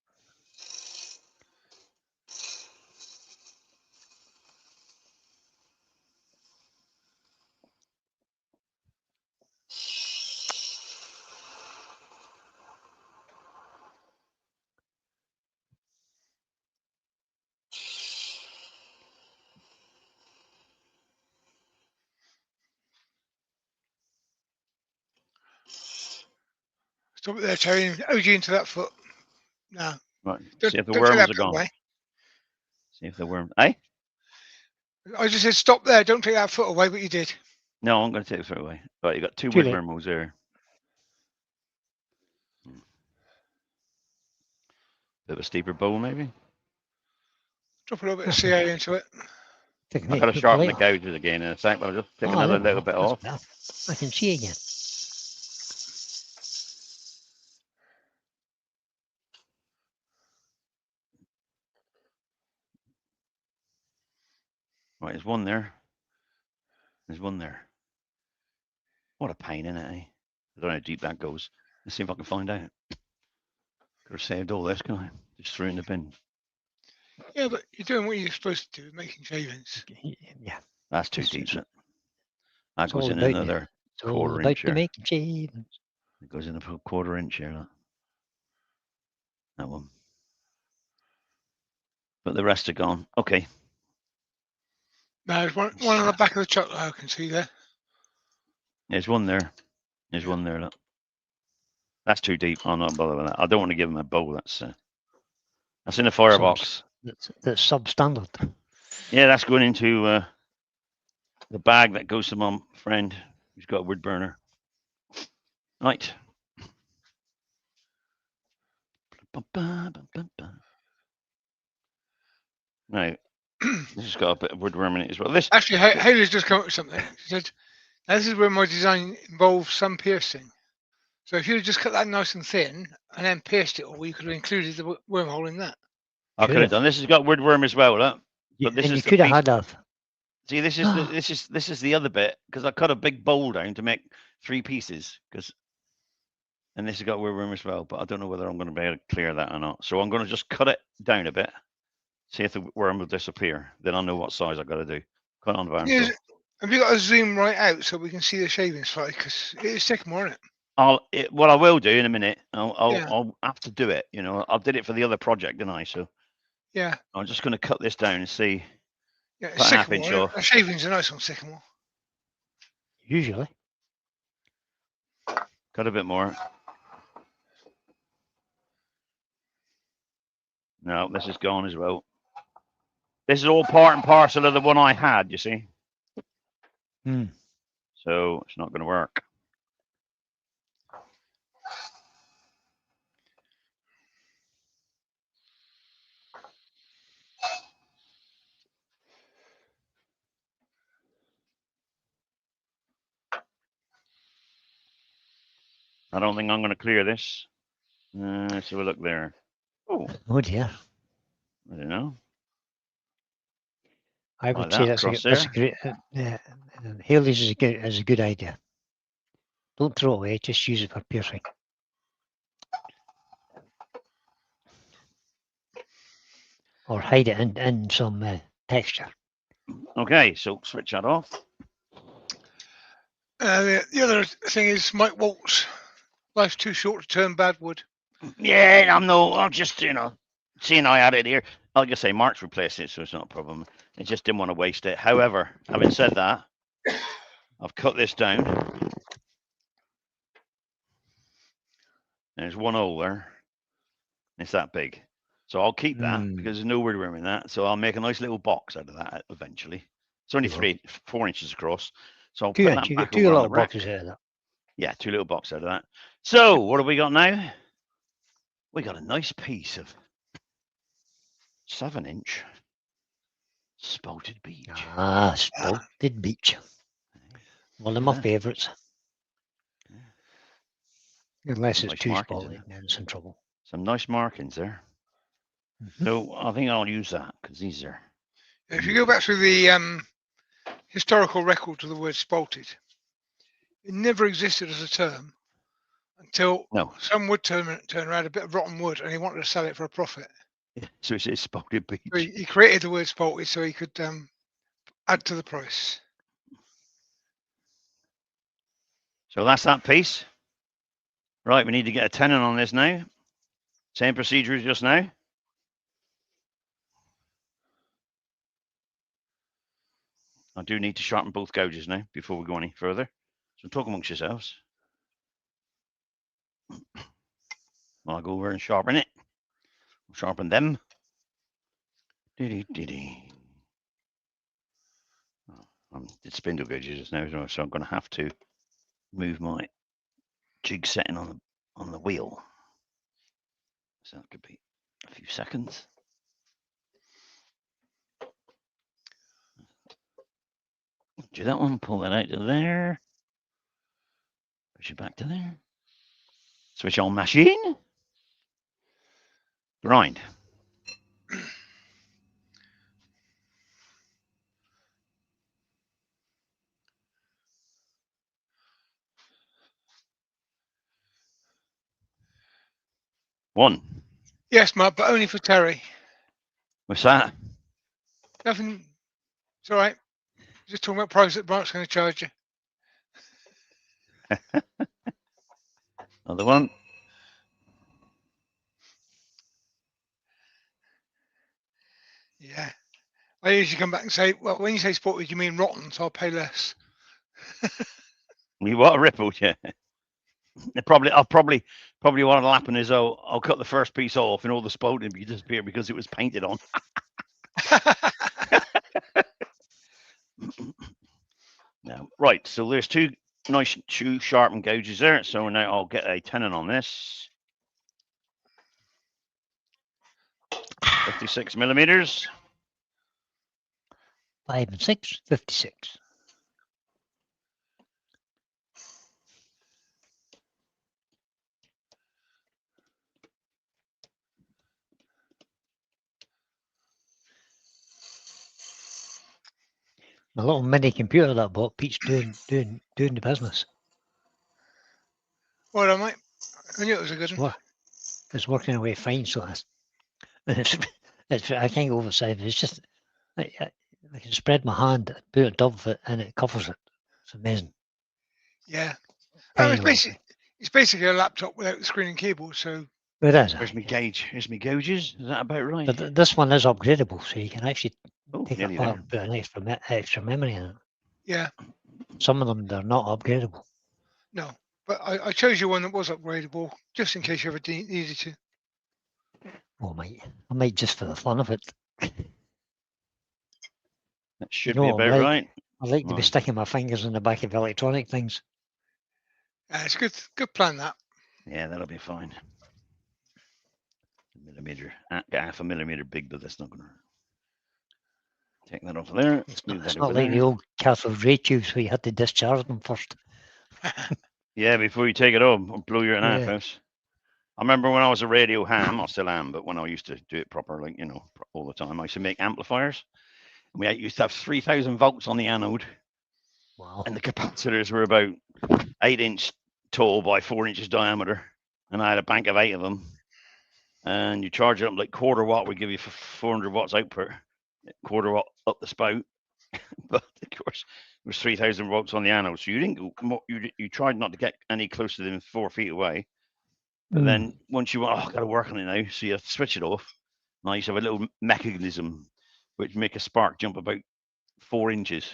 Stop it there, Terry. And OG into that foot. No. Right. Don't, See if the don't take worms that are foot gone. away. See if the worm. Eh? I just said stop there. Don't take that foot away, but you did. No, I'm going to take the foot away. Right, you got two Too wood late. wormholes there. Bit of a steeper bowl, maybe. Drop a little bit of CA into it. Take I've got to sharpen the gouges again in a sec, but I'll just take another little bit off. I can see again. Right, there's one there. There's one there. What a pain, isn't it, eh? I don't know how deep that goes. Let's see if I can find out. Could have saved all this, can I? Just threw it in the bin. Yeah, but you're doing what you're supposed to do, making shavings. Yeah. That's too It's- deep, it's- isn't it? That it's goes all in about the- another It's all quarter about inch the here. making shavings. It goes in a quarter inch here. That one. But the rest are gone. Okay. No, there's one on the back of the chocolate I can see there. There's one there. There's one there. Look. That's too deep. I'm not bothered with that. I don't want to give him a bowl. That's in the firebox. That's substandard. Yeah, that's going into the bag that goes to my friend who's got a wood burner. Right. Now, this has got a bit of woodworm in it as well. This Actually, Haley's just come up with something. She said, "This is where my design involves some piercing. So if you had just cut that nice and thin and then pierced it, or you could have included the wormhole in that." I could have done. This has got woodworm as well. Look. But this and is you the could have piece. had a. See, this is the other bit because I cut a big bowl down to make 3 pieces and this has got woodworm as well. But I don't know whether I'm going to be able to clear that or not. So I'm going to just cut it down a bit, see if the worm will disappear. Then I'll know what size I've got to do. Cut on the Yes, have you got to zoom right out so we can see the shavings slightly? Because it's sycamore, isn't it? What I will do in a minute, Yeah. I'll have to do it. You know, I did it for the other project, didn't I? So Yeah. I'm just going to cut this down and see. Yeah, Cut it's a half inch sycamore. off. The shavings are nice on sycamore. Usually. Cut a bit more. No, this is gone as well. This is all part and parcel of the one I had, you see. Hmm. So it's not going to work. I don't think I'm going to clear this. Let's have a look there. Oh dear. I don't know. I would Like say that, that's a great. Haley's is a good idea. Don't throw it away. Just use it for piercing. Or hide it in some texture. Okay, so switch that off. The other thing is Mike Waltz. Life's too short to turn bad wood. Yeah, I'm just, seeing I had it here. Like I say, Mark's replaced it, so it's not a problem. I just didn't want to waste it. However, having said that, I've cut this down. There's one hole there. It's that big. So I'll keep that because there's no wiggle room in that. So I'll make a nice little box out of that eventually. It's only 4 inches across. So I'll put that You back get 2 over on little the rack. boxes out of that. Yeah, 2 little boxes out of that. So what have we got now? We got a nice piece of 7-inch spouted beech. Ah, spouted beech. One of my favourites. Unless it's Nice too markings in spotty, it. then it's in trouble. Some nice markings there. So I think I'll use that because these are. If you go back through the historical record of the word spalted, It never existed as a term until No. some wood turner had a bit of rotten wood and he wanted to sell it for a profit. Yeah. So it's spalted beech. So he created the word spalted so he could add to the price. So that's that piece. Right, we need to get a tenon on this now. Same procedure as just now. I do need to sharpen both gouges now before we go any further. So talk amongst yourselves. I'll go over and sharpen it. Sharpen them. Diddy. It's spindle gauges now, so I'm going to have to move my jig setting on the wheel. So that could be a few seconds. Do that one, pull that out to there. Push it back to there. Switch on machine. Grind. One. Yes, Mark, but only for Terry. What's that? Nothing. It's all right. Just talking about price that Mark's going to charge you. Another one. Yeah. I usually come back and say, well, when you say spalted, you mean rotten, so I'll pay less. You what a ripple, yeah. I'll probably what'll happen is I'll cut the first piece off and all the spalting will disappear because it was painted on. Now, right, so there's two nice sharpened gauges there. So now I'll get a tenon on this. 56 millimeters. 5 and 6, 56. A little mini computer that I bought, Pete's doing the business. Well, I might. I knew it was a good one. It's working away fine, so it's I can't go overside. It's just I can spread my hand, put it above it, and it covers it. It's amazing. Yeah. Tiny It's basically a laptop without the screen and keyboard, so. It is. Here's my gauge. Here's my gauges. Is that about right? But this one is upgradable, so you can actually take it nearly apart there. and put an extra memory in it. Yeah. Some of them, they're not upgradable. No, but I chose you one that was upgradable, just in case you ever needed to. Oh, I might just for the fun of it. That should You know be what I'm about like? right. I like to be sticking my fingers in the back of electronic things. It's a good plan, that. Yeah, that'll be fine. Millimeter, half a millimeter big, but that's not going to take that off of there. It's Move that not over like there. the old cathode ray tubes where you had to discharge them first. Yeah, before you take it off, or blow your half Yeah. house. I remember when I was a radio ham, I still am, but when I used to do it proper, like, all the time, I used to make amplifiers. And we used to have 3,000 volts on the anode. Wow. And the capacitors were about 8-inch tall by 4 inches diameter. And I had a bank of 8 of them. And you charge it up like quarter watt, we give you 400 watts output, quarter watt up the spout. But of course, it was 3,000 volts on the anode. So you didn't go, you tried not to get any closer than 4 feet away. But then once you went, I've got to work on it now. So you have to switch it off. And I used to have a little mechanism which make a spark jump about 4 inches.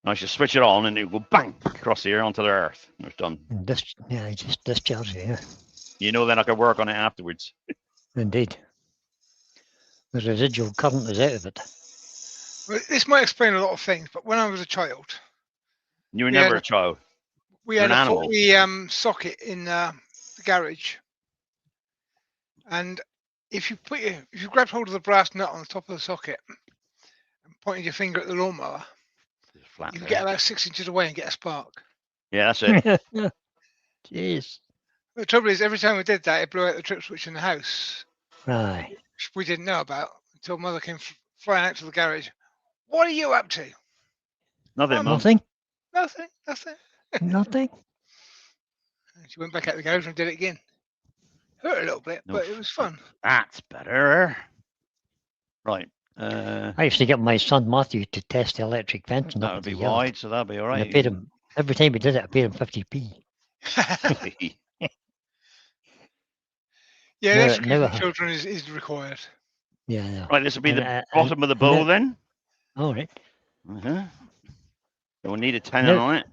And I used to switch it on and it would go bang across the air onto the earth. It was done. And just discharge it, yeah. Then I could work on it afterwards. Indeed. The residual current is out of it. Well, this might explain a lot of things, but when I was a child, You were never a child. we had a 40 socket in the garage, and if you grabbed hold of the brass nut on the top of the socket and pointed your finger at the lawnmower, you could get about 6 inches away and get a spark. Yeah, that's it. Jeez. The trouble is, every time we did that, it blew out the trip switch in the house. Right. Which we didn't know about until Mother came flying out to the garage. What are you up to? Nothing, Mum. Nothing? Nothing. Nothing. And she went back out the garage and did it again. Hurt a little bit, No, but it was fun. That's better. Right. I used to get my son Matthew to test the electric fence and That up would at the be yard. wide, so that'd be all And I right. paid him every time he did it. I paid him 50p. Yeah, Now- electrocution now I for have- children is required. Yeah, yeah. Right, this will be And, the bottom of the bowl now- then. All right. So we'll need a tenon No. on it.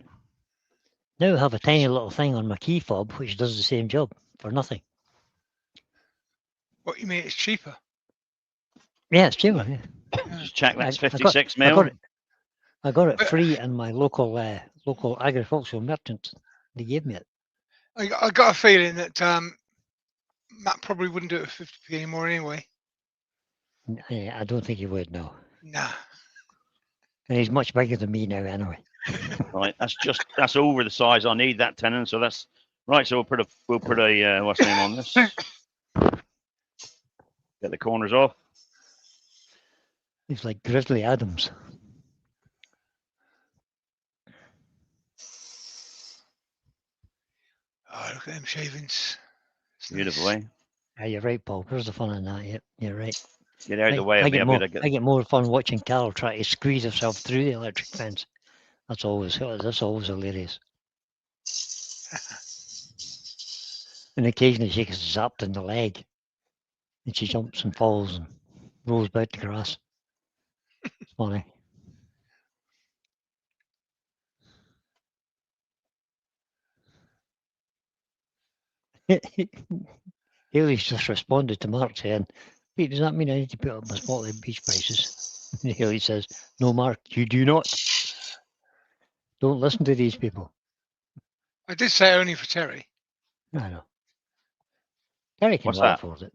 Now I have a tiny little thing on my key fob which does the same job for nothing. What you mean? It's cheaper. Yeah, it's cheaper. Yeah. Just check that's I got- 56 I mil. got it. I got it But- free in my local agricultural merchant. They gave me it. I got a feeling that Matt probably wouldn't do it for 50p anymore anyway. I don't think he would know. Nah. And he's much bigger than me now anyway. Right, that's over the size I need that tenon. So that's right. So we'll put a what's the name on this? Get the corners off. He's like Grizzly Adams. Oh, look at them shavings. It's Beautiful, nice. eh? Yeah, you're right, Paul. Where's the fun in that? Yep, you're right. Get out of the way I of me. get I more. better I get. get more fun watching Carol try to squeeze herself through the electric fence. That's always hilarious. And occasionally she gets zapped in the leg, and she jumps and falls and rolls about the grass. It's funny. Haley's just responded to Mark saying, "Pete, does that mean I need to put up my spotlight beach prices?" And Haley says, "No, Mark, you do not. Don't listen to these people." I did say only for Terry. I know. Terry can What's well that? afford it.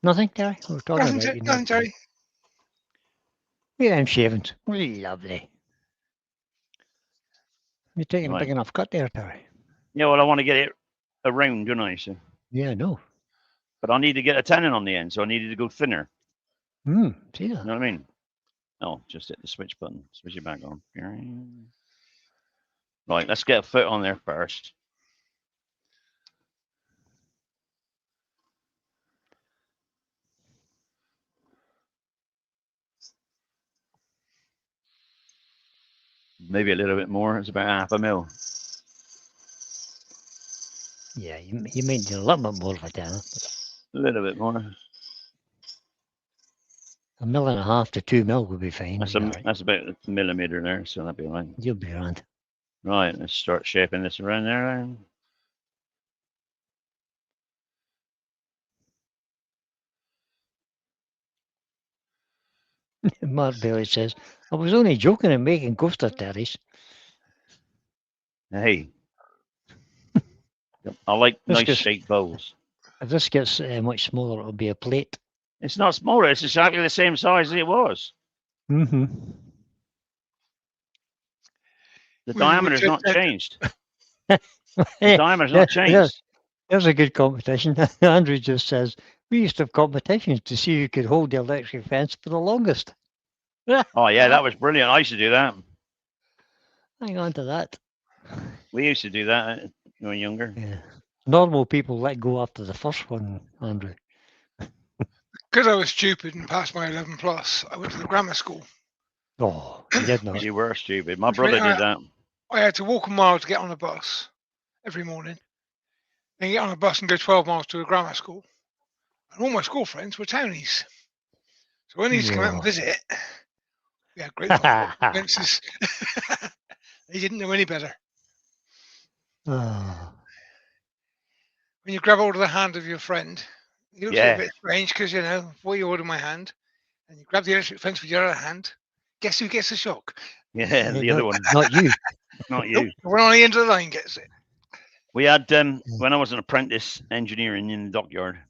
Nothing, Terry. We're talking Nothing, about you. nothing, Terry. Yeah, I'm shavings. Lovely. You're taking a Right. big enough cut there, Terry. Yeah, well, I want to get it around, don't I? So, Yeah, no. but I need to get a tenon on the end, so I needed to go thinner. See You that? know what I mean? Oh, just hit the switch button. Switch it back on. Right, let's get a foot on there first. Maybe a little bit more. It's about half a mil. Yeah, you might need a little bit more of a tenner. A little bit more. 1.5 mil to 2 mil would be fine. That's You'll be all right. that's about a millimeter there, so that'd be all right. You'll be around. Right, let's start shaping this around there. Mark Bailey says, "I was only joking and making coaster terries." Hey, I like This nice gets- shaped bowls. If this gets much smaller, it'll be a plate. It's not smaller. It's exactly the same size as it was. Mm-hmm. The We diameter's just not said- changed. The diameter's not changed. There's a good competition. Andrew just says, "We used to have competitions to see who could hold the electric fence for the longest." Oh yeah, that was brilliant. I used to do that. Hang on to that. We used to do that when we were younger. Yeah. Normal people let go after the first one, Andrew. Because I was stupid and passed my 11 plus, I went to the grammar school. Oh, you did not. You were stupid. My Which brother meant did that. I had to walk a mile to get on a bus every morning. Then get on a bus and go 12 miles to a grammar school. And all my school friends were townies. So when they used to come out and Whoa. visit, we had great consequences. They didn't know any better. Oh, When you grab hold of the hand of your friend, it looks Yeah. a bit strange because, you know, before you hold my hand and you grab the electric fence with your other hand, guess who gets the shock? Yeah, the other one, not you. not Nope, you. the one on the end of the line gets it. We had when I was an apprentice engineering in the dockyard.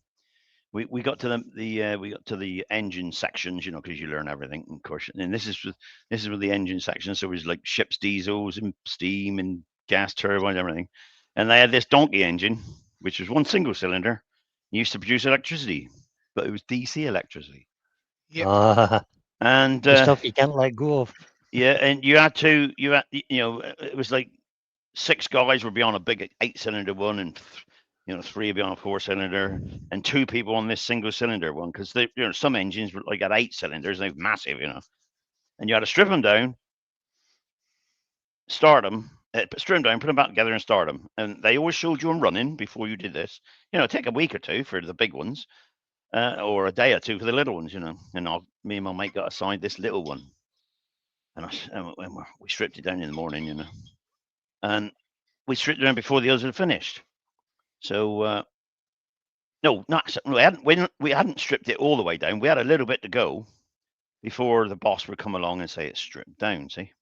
We got to the engine sections, you know, because you learn everything, of course. And this is with the engine section. So it was like ship's diesels and steam and gas turbines, everything. And they had this donkey engine, which was one single cylinder. It used to produce electricity, but it was DC electricity. Yep. And The stuff you can't let go of. yeah, and you had, it was like 6 guys would be on a big 8-cylinder one, and 3 would be on a 4-cylinder, and 2 people on this single cylinder one, because some engines were like at 8 cylinders, they're massive, and you had to strip them down, start them, strip them down, put them back together, and start them. And they always showed you them running before you did this. Take a week or two for the big ones, or a day or two for the little ones. And me and my mate got assigned this little one, and we stripped it down in the morning, and we stripped it down before the others had finished. So no, we hadn't stripped it all the way down. We had a little bit to go before the boss would come along and say it's stripped down. See.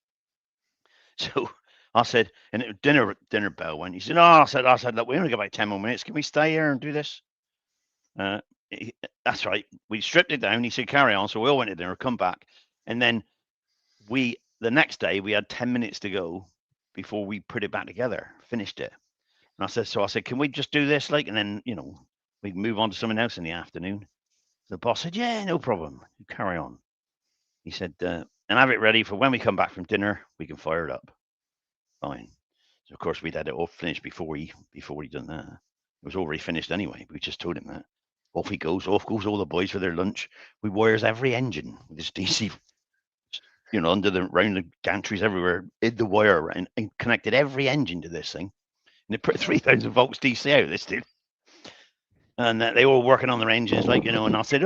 So I said, and dinner bell went. He said, "No." I said, "Look, we only got about 10 more minutes. Can we stay here and do this?" That's right. We stripped it down. He said, "Carry on." So we all went to dinner, come back, and then the next day we had 10 minutes to go before we put it back together, finished it. And I said, "Can we just do this, and then we can move on to something else in the afternoon?" The boss said, "Yeah, no problem. You carry on." He said, "And have it ready for when we come back from dinner. We can fire it up." Fine. So of course we'd had it all finished before he done that. It was already finished anyway. We just told him that. Off he goes. Off goes all the boys for their lunch. We wires every engine with this DC, round the gantries everywhere. Hid the wire and connected every engine to this thing. And they put 3,000 volts DC out of this dude. And they were working on their engines, and I said,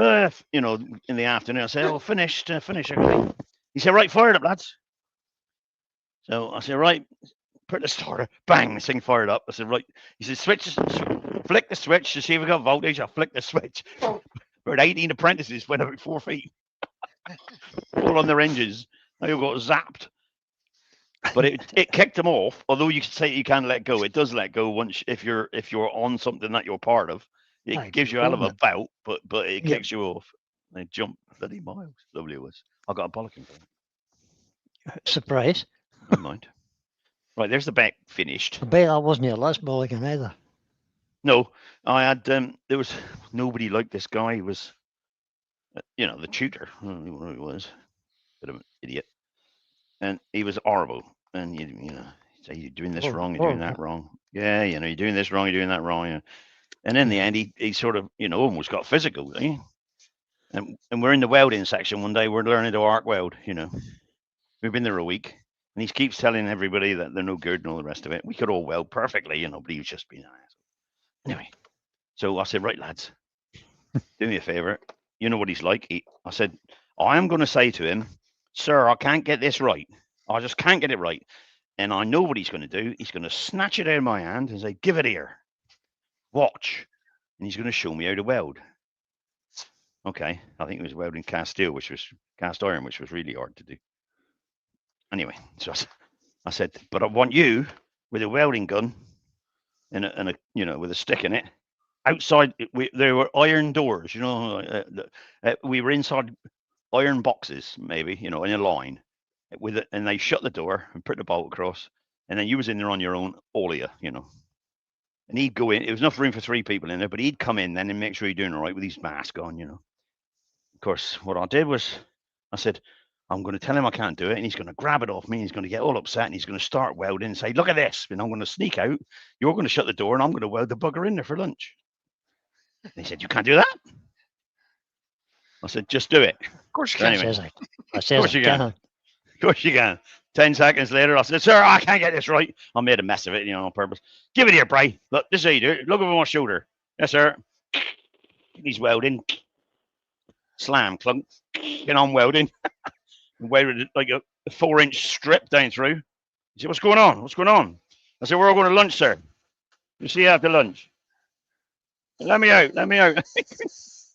in the afternoon, I said, "Oh, finished, everything." He said, "Right, fire it up, lads." So I said, "Right, put the starter, bang, this thing fired up." I said, "Right." He said, flick the switch to see if we got voltage." I flicked the switch. About 18 apprentices went about 4 feet, all on their engines. They all got zapped. But it kicked them off. Although you say you can't let go, it does let go once if you're on something that you're part of. It gives you a hell of a bout, but it kicks you off. They jump bloody miles. Lovely it was. I got a bollocking for it. Surprise. Never mind. Right, there's the back finished. I bet that wasn't your last bollocking either. No, I had. There was nobody like this guy. He was, the tutor. I don't know who he was. Bit of an idiot, and he was horrible. And you say you're doing this wrong, you're doing that wrong. Yeah, you're doing this wrong, you're doing that wrong. And in the end, he sort of, almost got physical. And we're in the welding section one day. We're learning to arc weld. We've been there a week, and he keeps telling everybody that they're no good and all the rest of it. We could all weld perfectly, but he was just being an asshole. Anyway, so I said, "Right, lads, do me a favor. You know what he's like." I said, "I am going to say to him, 'Sir, I can't get this right. I just can't get it right.' And I know what he's going to do. He's going to snatch it out of my hand and say, 'Give it here. Watch.' And he's going to show me how to weld." Okay, I think he was welding cast iron, which was really hard to do. Anyway, so I said, "But I want you with a welding gun and a with a stick in it. Outside, there were iron doors. We were inside iron boxes, maybe, in a line, and they shut the door and put the bolt across, and then you was in there on your own, all of you, And he'd go in. There was enough room for 3 people in there, but he'd come in then and make sure you're doing all right with his mask on, Of course, what I did was, I said, "I'm going to tell him I can't do it," and he's going to grab it off me. He's going to get all upset, and he's going to start welding and say, "Look at this!" And I'm going to sneak out. You're going to shut the door, and I'm going to weld the bugger in there for lunch. And he said, "You can't do that." I said, "Just do it." Of course you So can. anyway, Of course you can. Of course you can. 10 seconds later, I said, "Sir, I can't get this right." I made a mess of it, on purpose. "Give it here, Bray. Look, this is how you do it. Look over my shoulder." "Yes, sir." He's welding. Slam, clunk. And I'm welding. Welded like a 4-inch strip down through. He said, "What's going on? What's going on?" I said, "We're all going to lunch, sir. We'll see you after lunch." "Let me out. Let me out."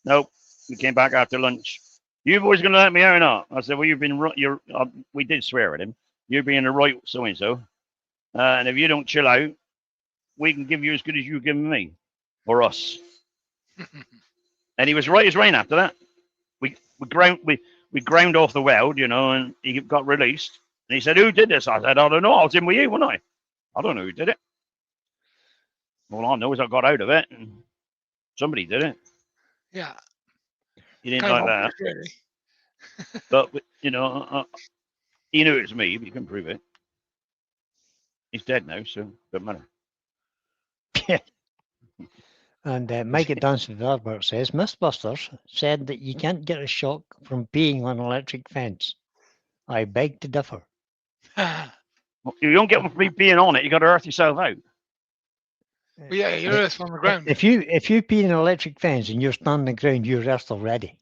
Nope. We came back after lunch. "You boys going to let me out or not?" I said, "Well, you've been we did swear at him. You're being the right so and so. And if you don't chill out, we can give you as good as you've given me or us." And he was right as rain after that. We ground off the weld, and he got released. And he said, "Who did this?" I said, "I don't know. I was in with you, wasn't I? I don't know who did it. All I know is I got out of it, and somebody did it." Yeah. He didn't Kind of like that. obvious, really. But he knew it was me, but he couldn't prove it. He's dead now, so doesn't matter. And Mike at Dance with Albert says Mythbusters said that you can't get a shock from being on an electric fence. I beg to differ. Well, Well, you don't get one for being on it. You got to earth yourself out. yeah, you're Uh, earth on the ground. If you pee in an electric fence and you're standing on the ground, you're earthed already.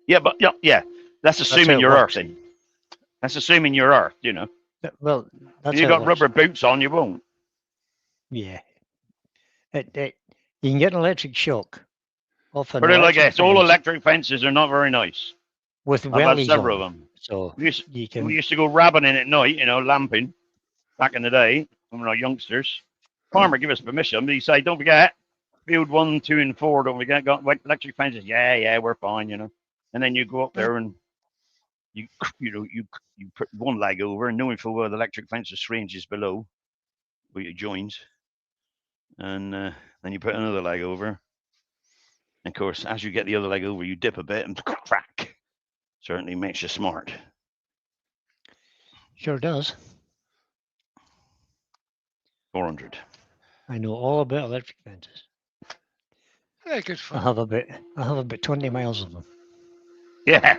Yeah, but yeah. That's how assuming it you're works. earthing. That's assuming you're earthed. You know, Well, that's if you how it got works. rubber boots on, you won't. Yeah. You can get an electric shock off an Put it like electric this: all fence electric fences are not very nice. with I've had wellies several on. of them. So We used, you we can. used to go rabbiting at night, you know, lamping back in the day when we were youngsters. Farmer give us permission, but he say, don't forget, field 1, 2, and 4, don't forget, got electric fences. Yeah, we're fine, you know. And then you go up there and you put one leg over and knowing full well the electric fence is 3 inches below where your joins. And then you put another leg over. And of course, as you get the other leg over, you dip a bit and crack. Certainly makes you smart. Sure does. 400. I know all about electric fences. Yeah, good I fun. have about 20 miles of them. Yeah.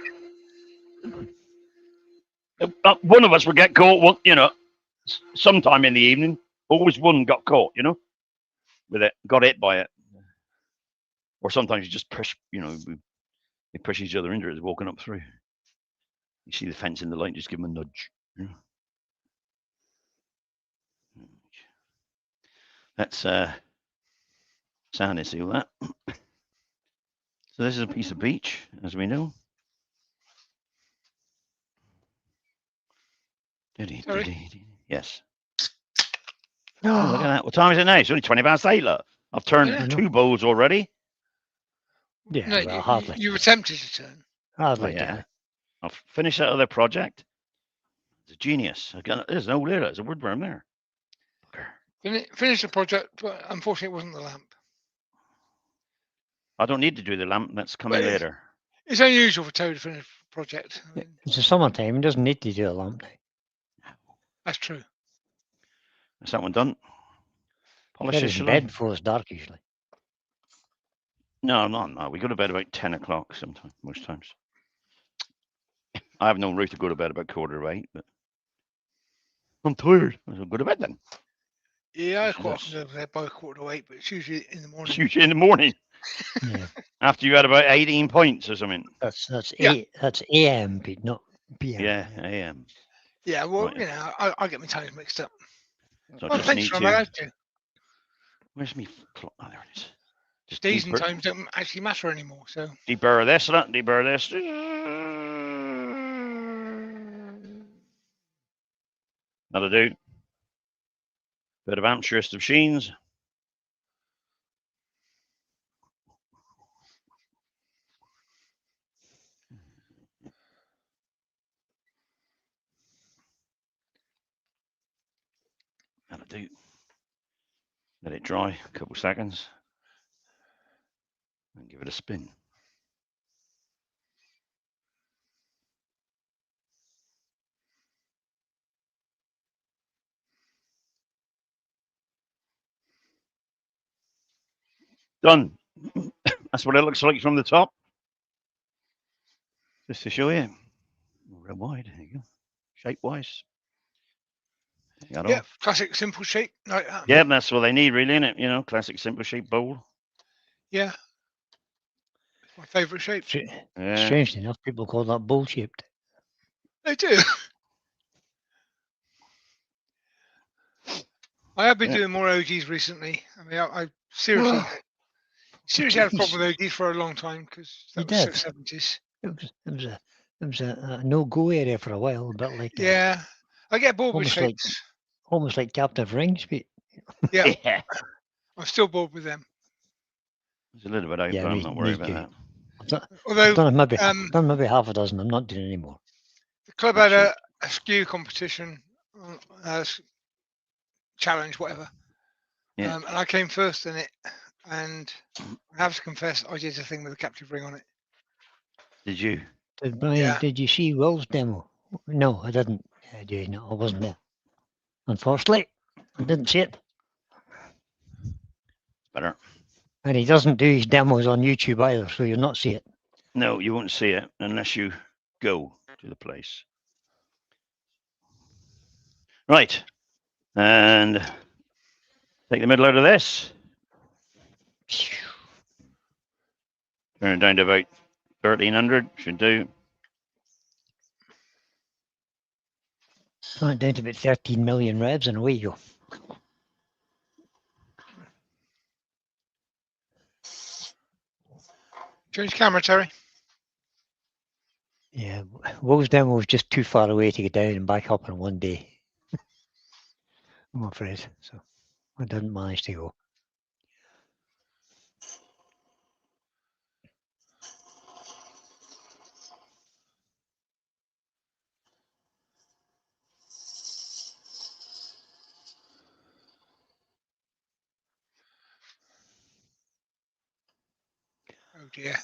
One of us would get caught, you know, sometime in the evening. Always one got caught, you know, with it, got hit by it. Or sometimes you just push, you know, they push each other into it as walking up through. You see the fence in the light, just give them a nudge. You know? Let's sound and see all that. So this is a piece of beach, as we know. Sorry? Yes. Oh, look at that. What time is it now? It's only 20 past 8, look. I've turned Yeah. 2 bowls already. Yeah, No, well, hardly. you attempted to turn. Hardly. Oh, yeah. Yeah. I'll finish that other project. It's a genius. There's no there. There's a woodworm there. Finish the project, but unfortunately, it wasn't the lamp. I don't need to do the lamp. That's coming Well, later. It's unusual for Toad to finish a project. I mean, It's the summertime. It doesn't need to do a lamp now. that's true. Is that one done? Polish Get it, us in shall bed I? before it's dark usually. No, no. We go to bed about 10 o'clock sometimes, most times. I have no right to go to bed about 7:45, but I'm tired. I'll go to bed then. Yeah, I This is quite us. often go to bed by 7:45, but it's usually in the It's morning. usually in the morning Yeah. after you had about 18 points or something. That's Yeah. that's AM, Pete, not PM. Yeah, AM. Yeah, well, Right. you know, I get my times mixed up. So I Well, just thanks need for to. allowed to. Where's me clock? Oh, there it is. Just Days and times don't actually matter anymore. So deburr this, deburr this. That'll do. Bit of Amturist of Sheens. That'll do. Let it dry a couple seconds. And give it a spin. Done. That's what it looks like from the top. Just to show you. Real wide. There you go. Shape wise. Got yeah, off. classic simple shape like that. Yeah, that's what they need, really, isn't it? You know, classic simple shape bowl. Yeah, it's my favourite shape. Yeah. Strangely enough, people call that bowl shaped. They do. I have been Yeah. doing more OGs recently. I mean, I seriously had a problem with OGs for a long time because You that was did? so 70s. It was a no-go area for a while, a bit like Yeah, I get bored with shapes. almost like Captain of Rings, Pete. Yeah, Yeah. I'm still bored with them. It's a little bit out, Yeah, but I'm me- not worried me about too. that. Although I've done maybe um, half a dozen. I'm not doing any more. the club That's had a skew competition, challenge, whatever. Yeah. And I came first in it, and I have to confess, I did a thing with a captive ring on it. Did you? Did Brian? Yeah. Did you see Will's demo? No, I didn't. No, I wasn't there. unfortunately. I didn't see it. Better. And he doesn't do his demos on YouTube either, so you'll not see it. No, you won't see it unless you go to the place. Right. And take the middle out of this. Turn it down to about 1300. Should do. Turn it down to about 13 million revs and away you go. Change camera, Terry. Yeah, Wo's demo was just too far away to get down and back up in one day. I'm afraid. So I didn't manage to go. Oh dear.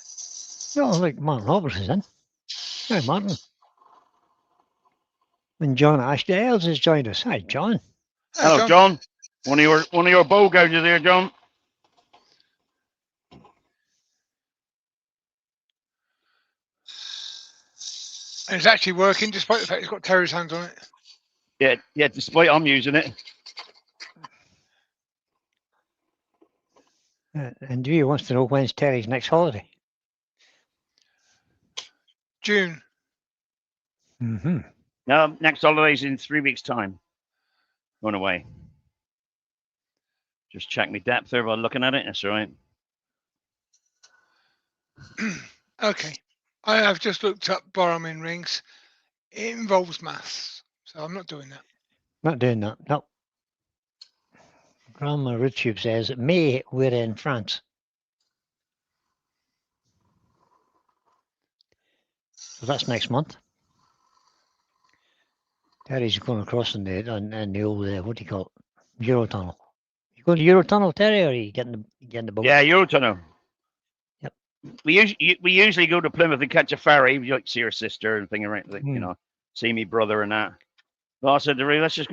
Oh, look, Martin Roberts is in. Hi, Martin. And John Ashdales has joined us. Hi, John. Hello, John. One of your bow gouges there, John. And it's actually working despite the fact it's got Terry's hands on it. Yeah. Despite I'm using it. And Dewey wants to know when's Terry's next holiday. June. Mm-hmm. No, next holiday's in 3 weeks' time. Going away. Just check my depth there while looking at it. That's all right. Okay. I have just looked up borrowing rings. It involves maths, so I'm not doing that. Not doing that. No. Grandma Richube says, May, we're in France. So that's next month. Terry's going across in the old, what do you call it? Eurotunnel. You going to Eurotunnel, Terry, or are you getting the boat? Yeah, Eurotunnel. Yep. We usually go to Plymouth and catch a ferry. We like see her sister and thing around, you know, see me brother and that. Well, I said to her, let's just.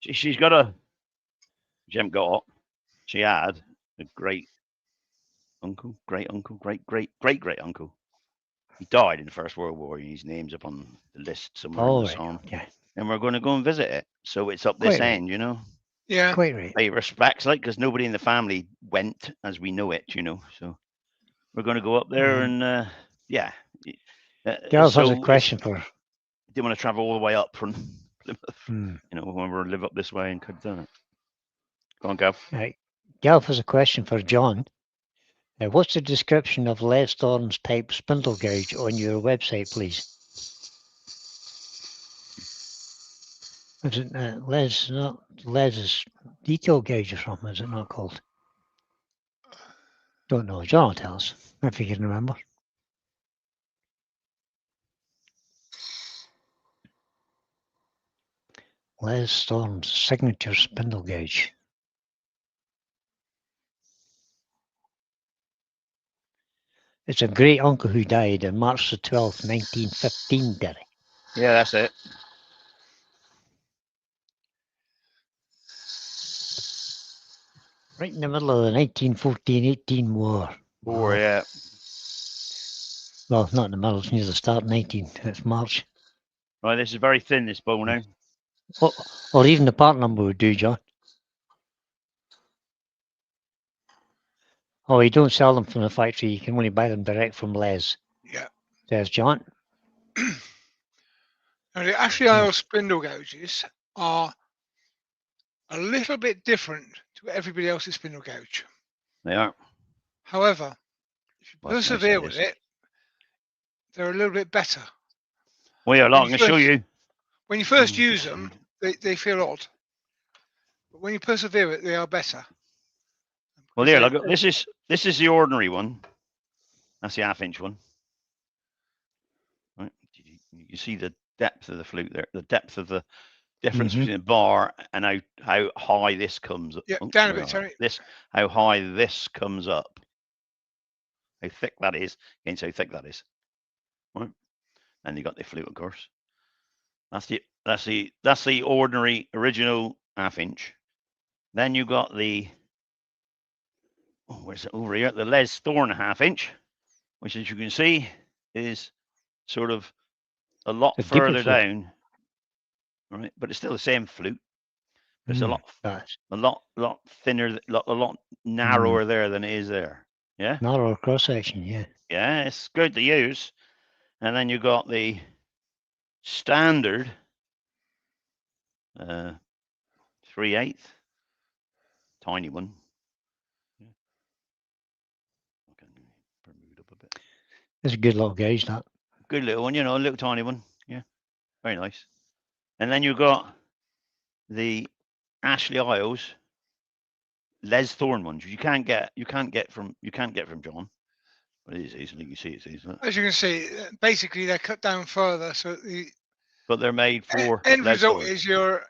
She's got a. She hadn't got. She had a great uncle, great uncle. He died in the First World War. His name's up on the list somewhere in the song. Okay. And we're going to go and visit it. So it's up this end, you know. Yeah. Quite right. Pay respects, like, because nobody in the family went as we know it, you know. So we're going to go up there and, yeah. Gareth has a question for her. Didn't want to travel all the way up from Plymouth, you know, when we live up this way and could have done it. Go on, Gav. Right. Gareth has a question for John. What's the description of Les Thorne's type spindle gauge on your website, please? Is it Les's detail gauge or something? Is it not called? Don't know. John will tell us if you can remember. Les Thorne's signature spindle gauge. It's a great uncle who died on March the 12th, 1915, Derry. Yeah, that's it. Right in the middle of the 1914-18 war. War, yeah. Well, not in the middle, it's near the start, it's March. Right, this is very thin, this bow now. Or even the part number would do, John. Oh, you don't sell them from the factory, you can only buy them direct from Les. Yeah. Says John. Now, the Ashley Isle spindle gauges are a little bit different to everybody else's spindle gauge. They are. However, if you Well, persevere with it, they're a little bit better. Well, yeah, I'm going to show you. When you first use them, they feel odd. But when you persevere it, they are better. Well, there, look, this is the ordinary one. That's the half-inch one. Right. You can see the depth of the flute there, the depth of the difference between the bar and how high this comes up. Yeah, down a bit, Terry. How high this comes up. How thick that is against how thick that is. Right. And you got the flute, of course. That's the ordinary original 1/2 inch. Then you got the where's it over here? The Les Thorn 1/2 inch, which as you can see is sort of a lot A deeper further flute. down, right? But it's still the same flute. It's a That's lot thinner, a lot narrower there than it is there. Yeah, narrower cross section. Yeah. yeah, it's good to use. And then you got the standard 3/8, tiny one. Yeah. Okay, move it up a bit. It's a good little gauge, that. Good little one, you know, a little tiny one. Yeah, very nice. And then you got the Ashley Isles Les Thorn ones. You can't get from John, but it is easily. You see, it's easy. As you can see, basically they're cut down further, so the But they're made for end Les result Thorn. is your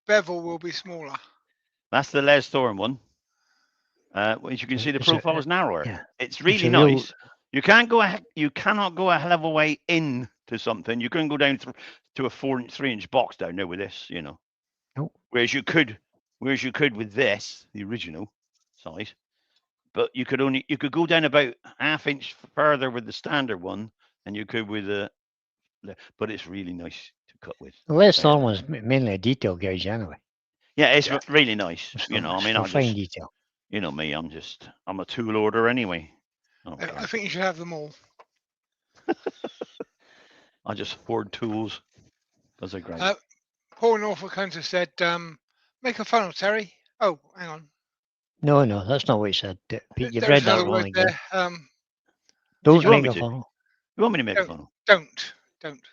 bevel will be smaller. That's the Les Thorn one. As you can see, the It's a- profile is narrower. yeah. It's It's really a real- nice. You cannot go a hell of a way in to something. You couldn't go down to a 3-inch box down there with this, you know. Nope. Whereas you could with this, the original size. But you could go down about 1/2 inch further with the standard one than you could with the. But it's really nice to cut with. The Les Thorn was mainly a detail gauge anyway. Yeah, it's Yeah. really nice. It's You for, know, I it's mean, for I fine just, detail. you know me, I'm a tool order anyway. I think you should have them all. I just hoard tools because they're great. Paul Norfolk Hunter said, make a funnel, Terry. Oh, hang on. No, that's not what he said. Pete, you've There's read that another wrong word again. there. Don't you want make me a to? funnel. You want me to make a funnel? Don't.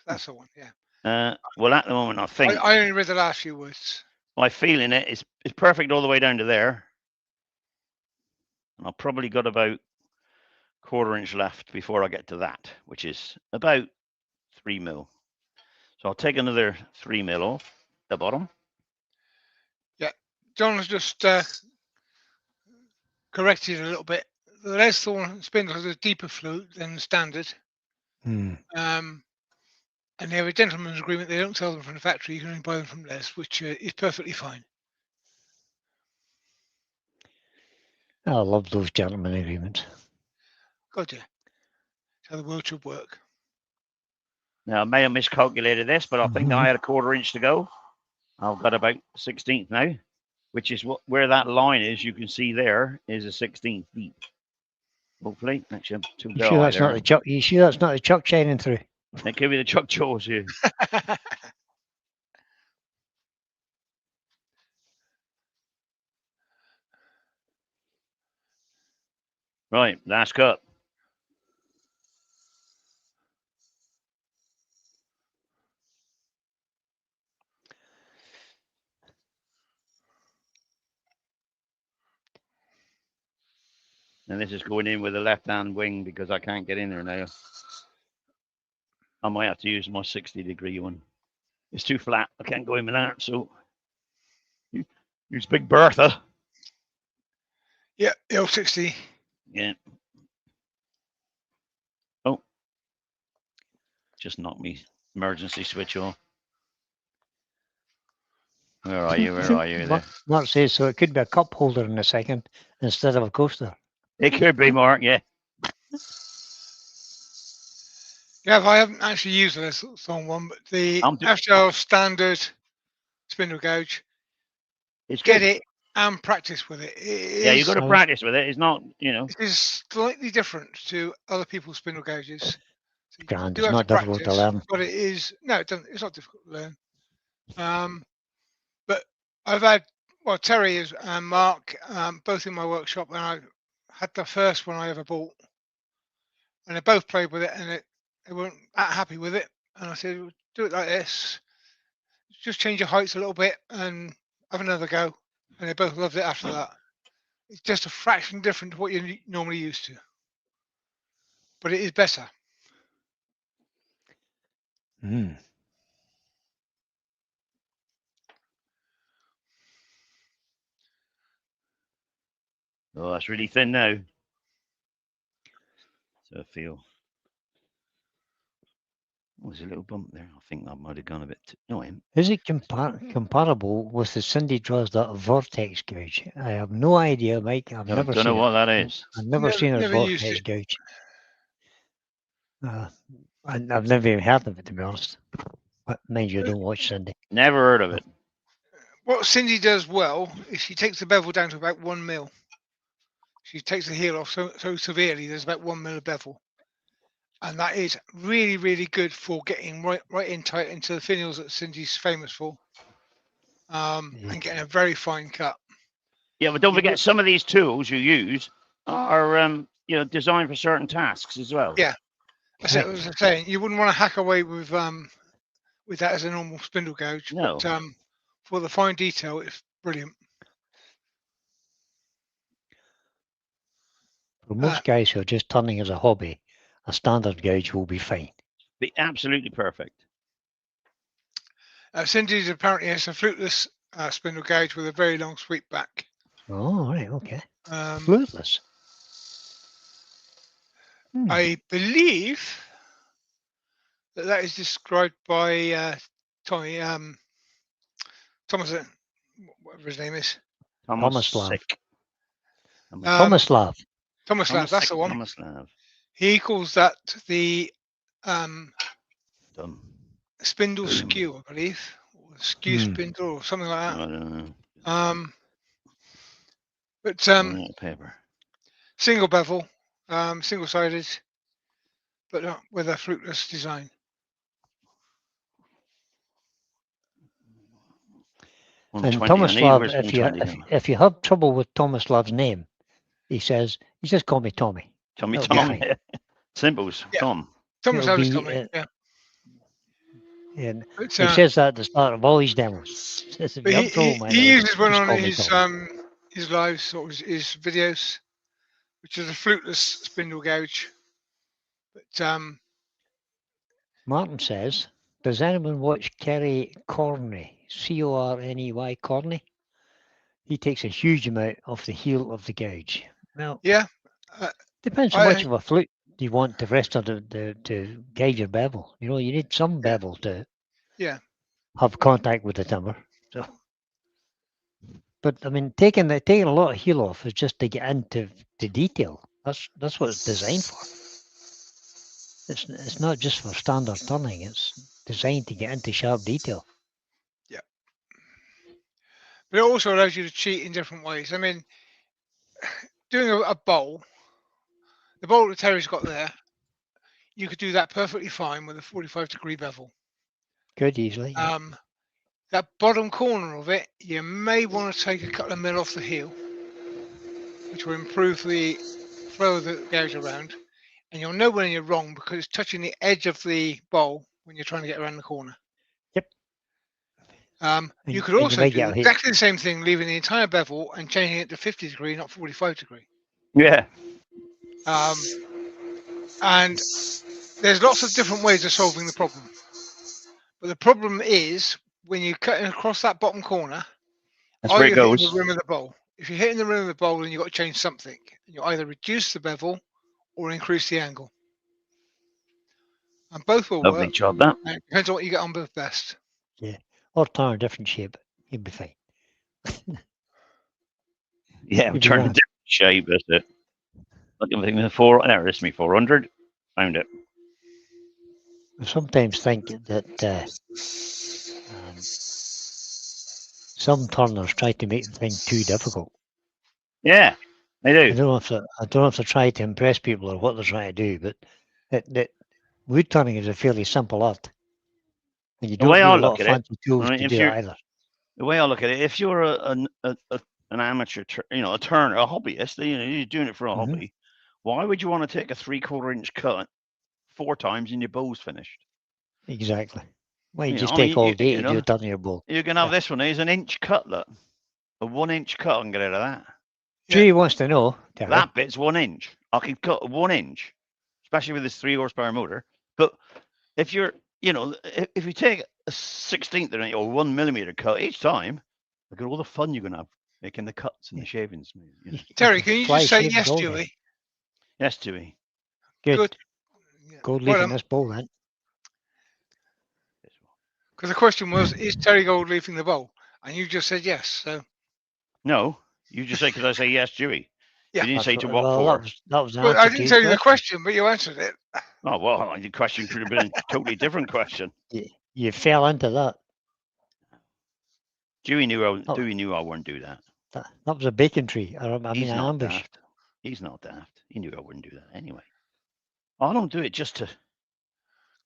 That's the one. Yeah. Well, at the moment, I think I only read the last few words. my feeling it's perfect all the way down to there. And I've probably got about 1/4 inch left before I get to that, which is about 3 mil. So I'll take another 3 mil off the bottom. Yeah. John has just corrected a little bit. The Les Thorn spindle has a deeper flute than standard. And they have a gentleman's agreement. They don't sell them from the factory. You can only buy them from Les, which is perfectly fine. I love those gentleman agreements. God, yeah. That's how the world should work. Now, I may have miscalculated this, but I think I had a 1/4 inch to go. I've got about 16th now, which is where that line is. You can see there is a 16th deep. Hopefully, actually, I'm too You sure that's not the chuck? You sure that's not the chuck shining through? It could be the Chuck Jaws here. Right, last cut. And this is going in with the left-hand wing because I can't get in there now. I might have to use my 60-degree one. It's too flat. I can't go in with that. So use Big Bertha. Yeah, L60. Yeah. Oh, just knocked me emergency switch off. Where are you? Where are you? There. Mark says so. It could be a cup holder in a second instead of a coaster. It could be, Mark. Yeah. Yeah, I haven't actually used this Thorn one, but the FL standard spindle gauge. It's get good. it and practice with it. Yeah, you've got to practice with it. It's not, you know. It is slightly different to other people's spindle gauges. So Grand. It's not difficult to learn. But it is it's not difficult to learn. But I've had Terry and Mark both in my workshop, and I had the first one I ever bought, and they both played with it, and they weren't that happy with it. And I said, well, do it like this, just change your heights a little bit, and have another go. And they both loved it after that. It's just a fraction different to what you're normally used to, but it is better. Oh, that's really thin now. So I feel. Oh, there's a little bump there. I think that might have gone a bit. No, I am. Is it comparable with the Cindy draws that vortex gauge? I have no idea, Mike. I've No, never don't seen know it. what that is. I've never seen a Never used vortex it. gauge. I've never even heard of it, to be honest. But mind you, I don't watch Cindy. Never heard of it. What Cindy does well is she takes the bevel down to about 1 mil. She takes the heel off so severely there's about 1 mil of bevel, and that is really, really good for getting right in tight into the finials that Cindy's famous for, and getting a very fine cut. Yeah, but don't You forget would- some of these tools you use are designed for certain tasks as well. Yeah. That's what I was saying. You wouldn't want to hack away with that as a normal spindle gouge, No. but for the fine detail, it's brilliant. For most guys who are just turning as a hobby, a standard gauge will be fine. Be absolutely perfect. Cindy's apparently has a fluteless spindle gouge with a very long sweep back. Oh, right, okay. Um, Fluteless. I believe that is described by Tommy Thomas, whatever his name is. Tomislav. Sick. Tomislav. Tomislav, that's the one. Tomislav. He calls that the Done. spindle Boom. skew, I believe, or skew spindle or something like I that. don't know. But Running out of paper. single bevel, single-sided, but with a fluteless design. And Tomislav, if you have trouble with Tomislav's name, he says, "You just call me Tommy." Tommy That'll Tom. be fine. Symbols. Yeah. Tom. Tomislav is be, Tommy, yeah. And But, he says that at the start of all his demos. He says, if but you have trouble, man, he uses one just on call me Tommy. his lives or his videos, which is a fluteless spindle gouge. But Martin says, does anyone watch Kerry Corney? Corney? Corney? He takes a huge amount off the heel of the gouge. Well, yeah, depends how much of a flute you want the rest of to gauge your bevel. You know, you need some bevel to have contact with the timber. So, but I mean, taking a lot of heel off is just to get into the detail. That's what it's designed for. It's not just for standard turning. It's designed to get into sharp detail. Yeah. But it also allows you to cheat in different ways. I mean, doing a bowl, the bowl that Terry's got there, you could do that perfectly fine with a 45-degree bevel. Good, easily. Yeah. That bottom corner of it, you may want to take a couple of mil off the heel, which will improve the flow of the gouge around. And you'll know when you're wrong because it's touching the edge of the bowl when you're trying to get around the corner. Yep. You could also do exactly the same thing, leaving the entire bevel and changing it to 50 degree, not 45 degree. Yeah. And there's lots of different ways of solving the problem. But the problem is when you're cutting across that bottom corner, that's where it goes. Hitting the rim of the bowl. If you're hitting the rim of the bowl, then you've got to change something. You either reduce the bevel or increase the angle. And both will Lovely work. job, that. And it depends on what you get on both best. Yeah. Or turn a different shape. You'll be fine. Yeah, we turned a different shape, that's it. Looking for the there, it's me 400. Found it. I sometimes think that some turners try to make the thing too difficult. Yeah, they do. I don't know if they try to impress people or what they're trying to do, but wood turning is a fairly simple art, and you don't need a lot of fancy tools to do it either. The way I look at it, if you're an amateur, a turner, a hobbyist, you're doing it for a hobby. Why would you want to take a 3/4 inch cut 4 times and your bow's finished? Exactly. Well, you just take all day to do a turn of your bow. You can have this one. There's an inch cut, look. A 1 inch cut, I can get out of that. Jay wants to know. That bit's 1 inch. I can cut 1 inch, especially with this 3 horsepower motor. But if you're, if you take a 1/16 or 1 millimeter cut each time, look at all the fun you're going to have making the cuts and the shavings. Terry, can you just say yes, Dewey? Yes, Dewey. Good. Go leaving this bowl then. Because the question was, is Terry Gold leaving the bowl? And you just said yes. So No, you just say because I say yes, Dewey. Yeah. You didn't say to what well, for. that was the well, answer I to didn't his tell you the question. question, but you answered it. Oh well, the question could have been a totally different question. You fell into that. Dewey knew Oh. I wouldn't do that. That was a bacon tree. I mean, He's an not ambush. daft. He's not daft. He knew I wouldn't do that anyway. I don't do it just to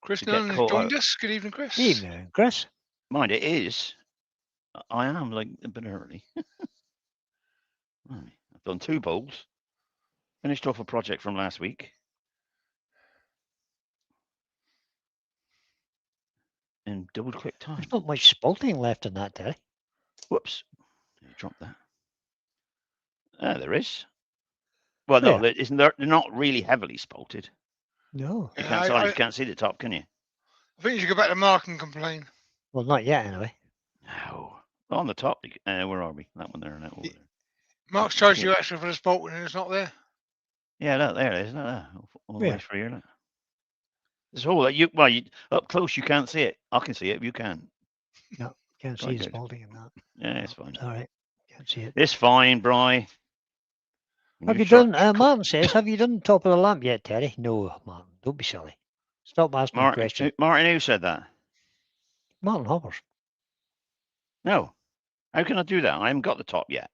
Chris get Nunn has caught joined out. us. Good evening, Chris. Evening, Chris. Mind it is. I am like a bit early. Right, I've done 2 bowls. Finished off a project from last week. In double quick time. There's not much spalting left in that, Terry. Whoops. You dropped that. Ah, there is. Well, no, they're not really heavily spalted. No. You Yeah, you can't see the top, can you? I think you should go back to Mark and complain. Well, not yet, anyway. No. On the top. Where are we? That one there and that over there. Mark's charged you extra for the spot when it's not there. Yeah, look, there it is. Look there. All the Yeah. way through here. Look. It's all that you up close you can't see it. I can see it, you can. No, can't see Quite the good. spalting in that. Yeah, it's fine. It's all right. Can't see it. It's fine, Bry. Have you done, Martin says, have you done the top of the lamp yet, Terry? No, Martin, don't be silly. Stop asking the question. Martin, who said that? Martin Hoppers. No. How can I do that? I haven't got the top yet.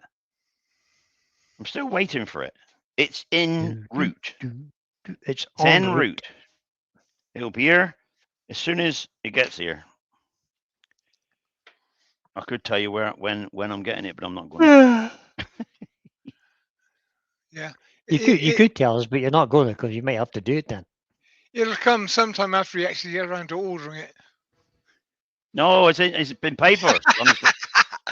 I'm still waiting for it. It's en route. It's en route. It'll be here as soon as it gets here. I could tell you when I'm getting it, but I'm not going to. Yeah. You could tell us, but you're not going to because you might have to do it then. It'll come sometime after you actually get around to ordering it. No, it's been paid for.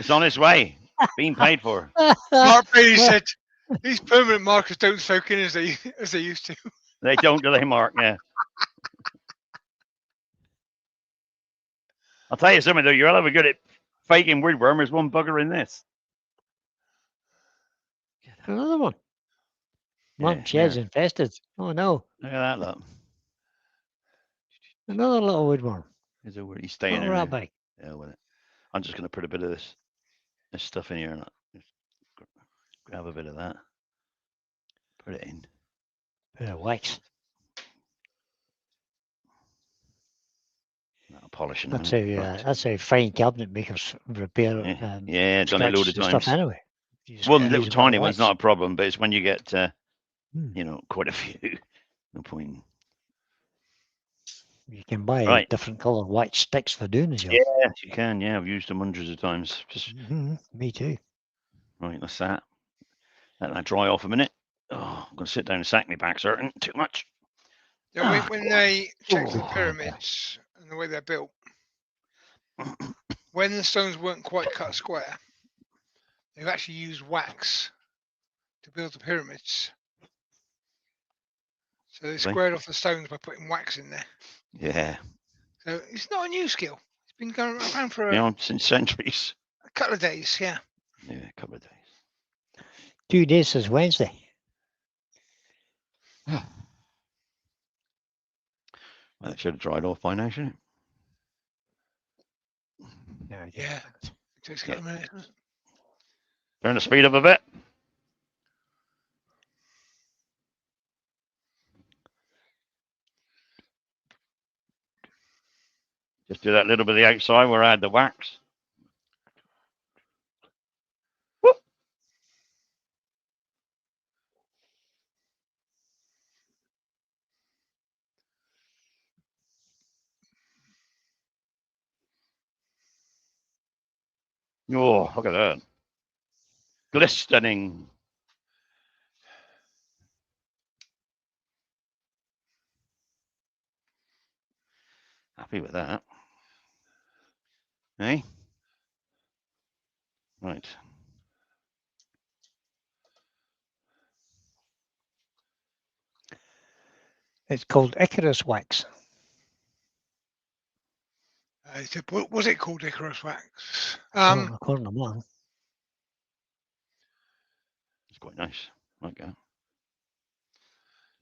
It's on its way. Being paid for. Mark Bailey said these permanent markers don't soak in as they used to. They don't, do they, Mark? Yeah. I'll tell you something though. You're all over good at faking woodworm. There's one bugger in this. Another one. Martin shed's infested. Oh no. Look at that, look. Another little woodworm. He's already staying Oh, there. right back. Yeah, with it. I'm just going to put a bit of this stuff in here and grab a bit of that. Put it in. Bit of wax. Polishing. That's how fine cabinet makers repair. Yeah, done it a load of times. Stuff anyway. One little tiny one's not a problem, but it's when you get, quite a few. No point. You can buy different coloured white sticks for doing the job. Yes, you can. Yeah, I've used them hundreds of times. Just me too. Right, that's that. Let that dry off a minute. Oh, I'm going to sit down and sack me back, certain. Too much. Yeah, when they check the pyramids and the way they're built, when the stones weren't quite cut square, they've actually used wax to build the pyramids. So they squared off the stones by putting wax in there. Yeah. So it's not a new skill. It's been going around for since centuries. A couple of days, yeah. Yeah, a couple of days. 2 days since Wednesday. Well, it should have dried off by now, shouldn't it? Yeah. It takes a couple of minutes. Turn the speed up a bit. Just do that little bit of the outside where I had the wax. Whoop. Oh, look at that. Glistening. Happy with that. Eh? Right. It's called Icarus wax. What was it called, Icarus wax? According to mine. It's quite nice. Okay. Let's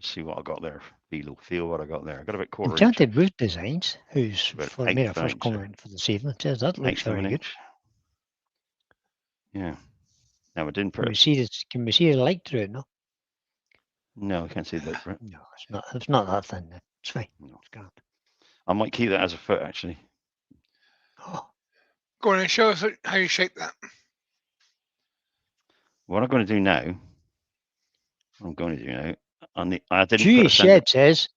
see what I got there feel what I got there. I got about quarter inch. Enchanted Wood Designs, who's About for made a 1/8 first inch, comment for this evening, says that looks 1/8 of very an good. inch. Yeah. Now I didn't put Can it. we see this? Can we see the light through it? No, No, I can't see that. no, it's not. It's not that thin. Then. It's fine. No. It's grand. I might keep that as a foot actually. Oh, Go on and show us how you shape that. What I'm going to do now. I didn't G put a center. Shed says,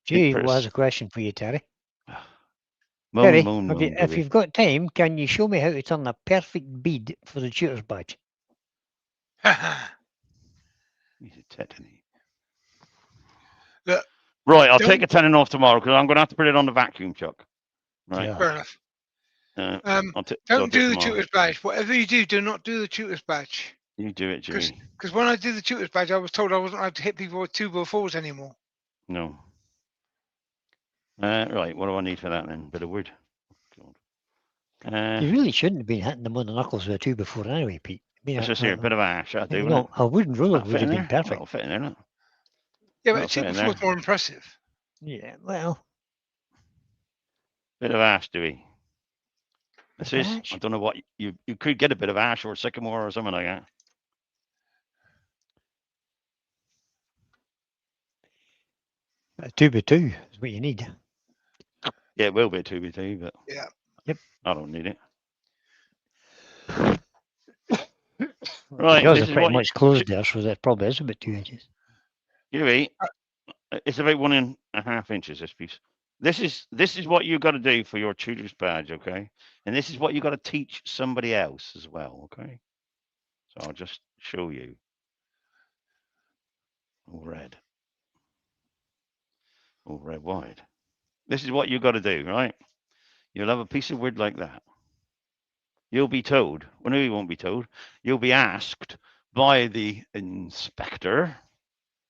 G put a has a question for you, Terry. Moan, Terry, moan, moan, if Dewey. you've got time, can you show me how to turn a perfect bead for the tutor's badge? He's a tetany. Look, Right, I'll don't- take a tenon off tomorrow because I'm going to have to put it on the vacuum chuck. Right. Yeah. fair enough. I'll Don't do it do the tomorrow. tutor's badge. Whatever you do not do the tutor's badge. You do it, Jimmy. Because when I did the tutor's badge, I was told I wasn't allowed to hit people with 2x4s anymore. No. Right, what do I need for that then? Bit of wood. You really shouldn't have been hitting them on the knuckles with a 2x4 anyway, Pete. I mean, Let's just hear a bit of ash. I'll do no, a wooden ruler That'll would fit in have been there. perfect. That'll fit in there, look. Yeah, That'll but fit in 2x4 there. is more impressive. Yeah, well, Bit of ash, Dewey. Bit This of is, ash? I don't know what, you could get a bit of ash or sycamore or something like that. a 2x2 is what you need. Yeah, it will be a 2x2, but Yeah. Yep. I don't need it. Right, Yours this are is pretty what much closed there, so that probably is about 2 inches. Dewey, it's about 1.5 inches, this piece. This is what you got to do for your tutor's badge, okay? And this is what you got to teach somebody else as well, okay? So I'll just show you. All red wide. This is what you got to do, right? You'll have a piece of wood like that. You'll be told, well, no, you won't be told. You'll be asked by the inspector,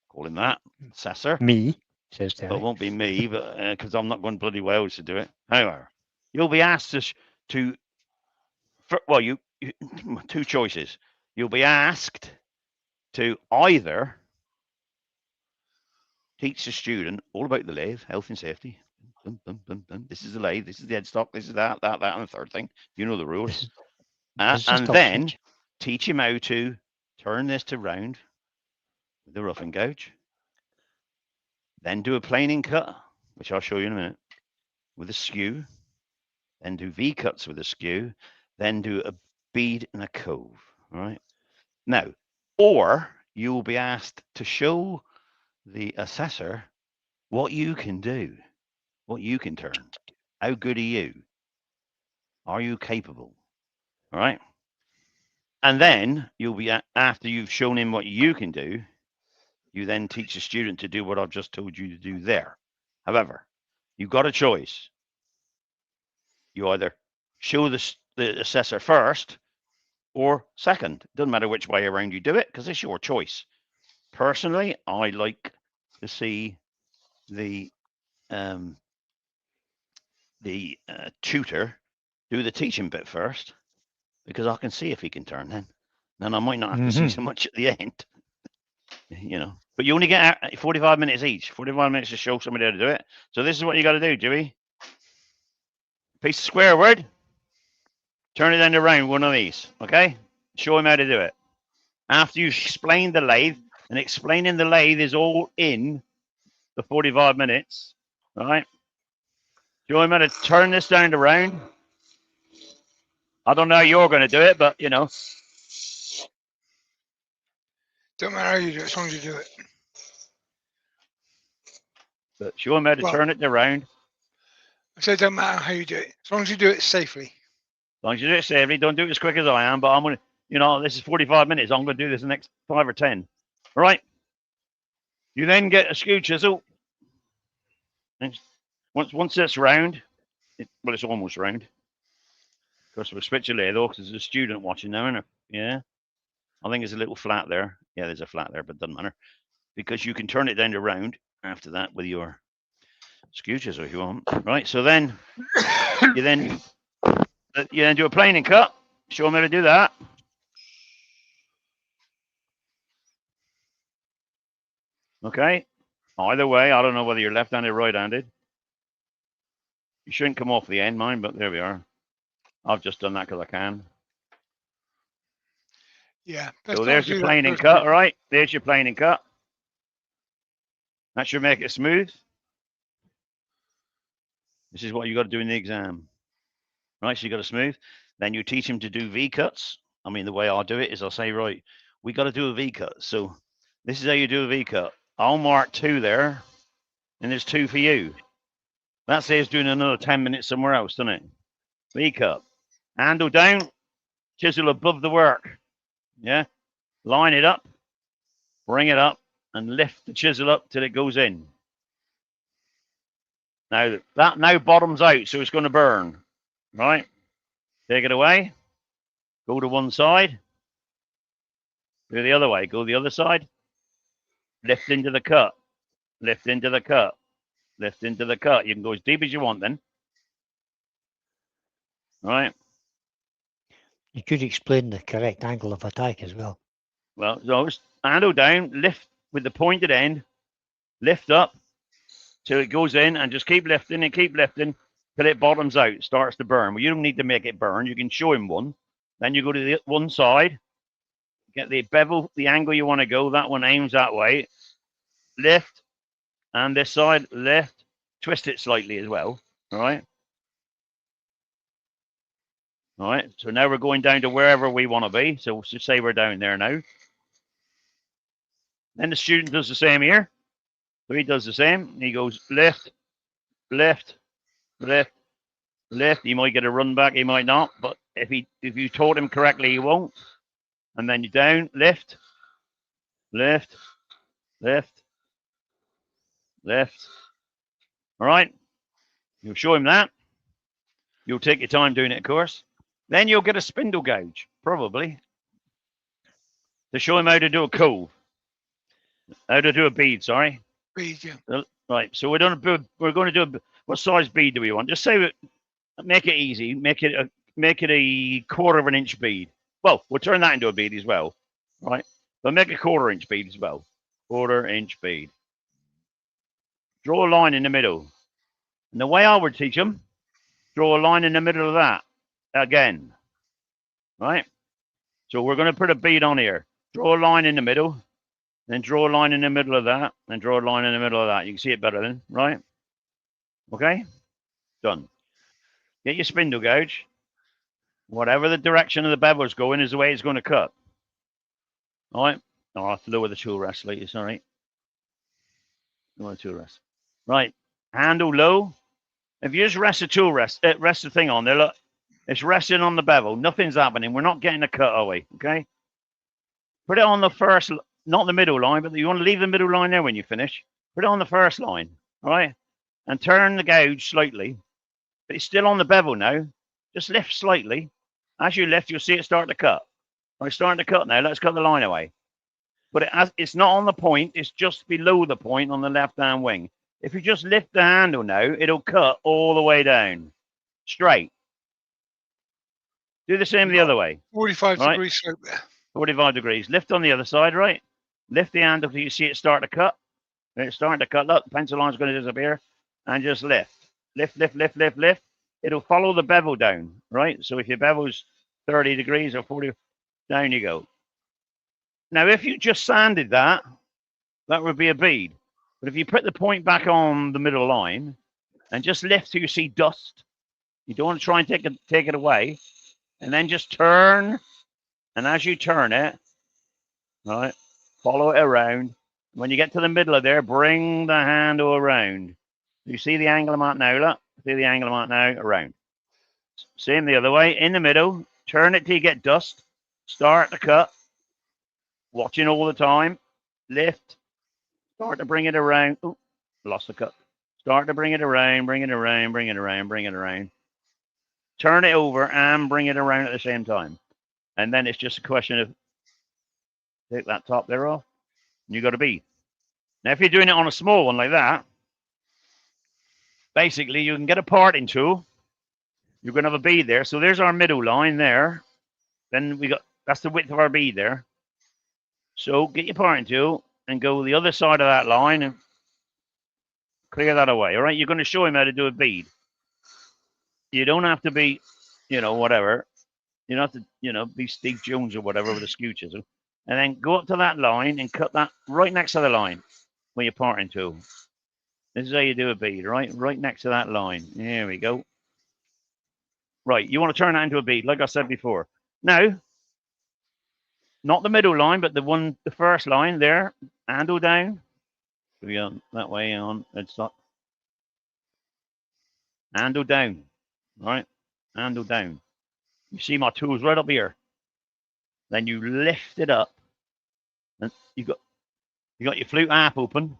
call him that, assessor. Me, says But it Terry. won't be me, but because I'm not going bloody Wales to do it. However, you'll be asked to well, you two choices. You'll be asked to either teach the student all about the lathe, health and safety. This is the lathe, this is the headstock, this is that, and the third thing. You know the rules. This is a And stop then switch. teach him how to turn this to round with the roughing gouge. Then do a planing cut, which I'll show you in a minute, with a skew. Then do V cuts with a skew. Then do a bead and a cove. All right. Now, or you will be asked to show the assessor what you can do, what you can turn. How good are you? Are you capable? All right. And then you'll be, after you've shown him what you can do, you then teach the student to do what I've just told you to do there. However, you've got a choice. You either show the assessor first or second. Doesn't matter which way around you do it because it's your choice. Personally, I like to see the tutor do the teaching bit first because I can see if he can turn then I might not have to see so much at the end. You know, but you only get 45 minutes each. 45 minutes to show somebody how to do it. So this is what you got to do, Dewey. Piece of square wood. Turn it end around one of these. Okay. Show him how to do it. After you explain the lathe, and explaining the lathe is all in the 45 minutes. All right. Show him how to turn this down around. I don't know how you're going to do it, but you know. Don't matter how you do it, as long as you do it. But show him how to turn it around. I said, don't matter how you do it, as long as you do it safely. As long as you do it safely, don't do it as quick as I am. But I'm going to, you know, this is 45 minutes. I'm going to do this the next 5 or 10. All right. You then get a skew chisel. And once it's round, well, it's almost round. Of course, we'll switch it later though, because there's a student watching now, isn't there? Yeah. I think there's a little flat there. Yeah, there's a flat there, but it doesn't matter. Because you can turn it down to round after that with your skew chisel if you want. Right. So then you then do a planing cut. Show them how to do that. Okay. Either way, I don't know whether you're left-handed or right-handed. You shouldn't come off the end, mine, but there we are. I've just done that because I can. Yeah. So there's your planing cut, all right? There's your planing cut. That should make it smooth. This is what you got to do in the exam. Right, so you got to smooth. Then you teach him to do V-cuts. I mean, the way I'll do it is I'll say, right, we got to do a V-cut. So this is how you do a V-cut. I'll mark 2 there, and there's 2 for you. That saves doing another 10 minutes somewhere else, doesn't it? V-cut. Handle down, chisel above the work. Yeah? Line it up, bring it up, and lift the chisel up till it goes in. Now, that now bottoms out, so it's going to burn. Right? Take it away. Go to one side. Go the other way. Go the other side. Lift into the cut. Lift into the cut. Lift into the cut. You can go as deep as you want then. Right? You could explain the correct angle of attack as well. Well, so handle down, lift with the pointed end, lift up till it goes in, and just keep lifting and keep lifting till it bottoms out, starts to burn. Well, you don't need to make it burn. You can show him one. Then you go to the one side, get the bevel, the angle you want to go. That one aims that way. Lift, and this side, lift. Twist it slightly as well. All right. All right. So now we're going down to wherever we want to be. So we'll just say we're down there now. Then the student does the same here. So he does the same. He goes lift, lift, lift, lift. He might get a run back, he might not. But if you taught him correctly, he won't. And then you down, lift, lift, lift, lift. All right. You'll show him that. You'll take your time doing it, of course. Then you'll get a spindle gouge, probably, to show him how to do a cove. How to do a bead, sorry. Bead, yeah. Right. So we're going to do what size bead do we want? Just say make it easy. Make it a quarter of an inch bead. Well, we'll turn that into a bead as well, right? But make a quarter-inch bead as well. Quarter-inch bead. Draw a line in the middle. And the way I would teach them, draw a line in the middle of that again, right? So we're going to put a bead on here. Draw a line in the middle, then draw a line in the middle of that, and draw a line in the middle of that. You can see it better then, right? Okay? Done. Get your spindle gouge. Whatever the direction of the bevel's going is the way it's going to cut. All right? Oh, I have to lower the tool rest later, sorry. Lower the tool rest. Right. Handle low. If you just rest the tool rest the thing on there, look, it's resting on the bevel. Nothing's happening. We're not getting a cut, are we? Okay? Put it on the first, not the middle line, but you want to leave the middle line there when you finish. Put it on the first line, all right? And turn the gouge slightly. But it's still on the bevel now. Just lift slightly. As you lift, you'll see it start to cut. Well, it's starting to cut now. Let's cut the line away. But it's not on the point. It's just below the point on the left-hand wing. If you just lift the handle now, it'll cut all the way down. Straight. Do the same the other way. 45 degrees slope there. 45 degrees. Lift on the other side, right? Lift the handle till you see it start to cut. It's starting to cut. Look, the pencil line's going to disappear. And just lift. Lift, lift, lift, lift, lift. It'll follow the bevel down, right? So if your bevel's 30 degrees or 40, down you go. Now, if you just sanded that, that would be a bead. But if you put the point back on the middle line and just lift till you see dust, you don't want to try and take it away, and then just turn. And as you turn it, right, follow it around. When you get to the middle of there, bring the handle around. You see the angle I'm at now, look. See the angle I'm at now, around. Same the other way, in the middle. Turn it till you get dust. Start to cut. Watching all the time. Lift. Start to bring it around. Ooh, lost the cut. Start to bring it around, bring it around, bring it around, bring it around. Turn it over and bring it around at the same time. And then it's just a question of take that top there off. And you got a bead. Now, if you're doing it on a small one like that, basically you can get a parting tool. You're going to have a bead there. So there's our middle line there. Then that's the width of our bead there. So get your parting tool and go the other side of that line and Clear that away. All right. You're going to show him how to do a bead. You don't have to be, whatever. You don't have to, be Steve Jones or whatever with a skew chisel. And then go up to that line and cut that right next to the line when you're parting tool. This is how you do a bead, right? Right next to that line. Here we go. Right. You want to turn that into a bead, like I said before. Now, not the middle line, but the first line there. Handle down. On that way on. It's not. Handle down. Right? Handle down. You see my tools right up here. Then you lift it up. And you got your flute half open.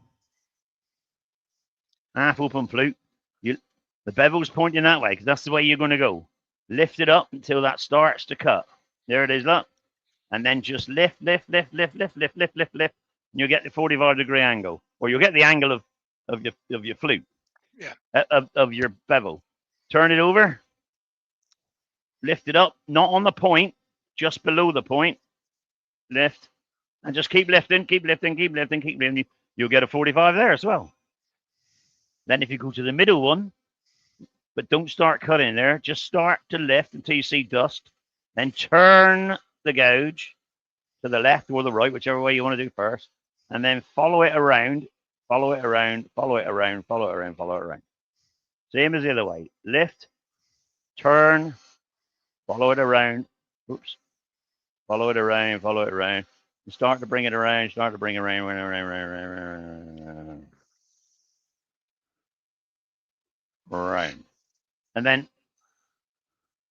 Half open flute. The bevel's pointing that way because that's the way you're going to go. Lift it up until that starts to cut. There it is, look. And then just lift, lift, lift, lift, lift, lift, lift, lift, lift. And you'll get the 45-degree angle. Or you'll get the angle of your flute. Yeah. Of your bevel. Turn it over. Lift it up. Not on the point. Just below the point. Lift. And just keep lifting, keep lifting, keep lifting, keep lifting. You'll get a 45 there as well. Then if you go to the middle one, but don't start cutting there, just start to lift until you see dust. Then turn the gouge to the left or the right, whichever way you want to do first. And then follow it around, follow it around, follow it around, follow it around, follow it around. Same as the other way. Lift, turn, follow it around. Oops. Follow it around, follow it around. And start to bring it around, start to bring it around. Right. And then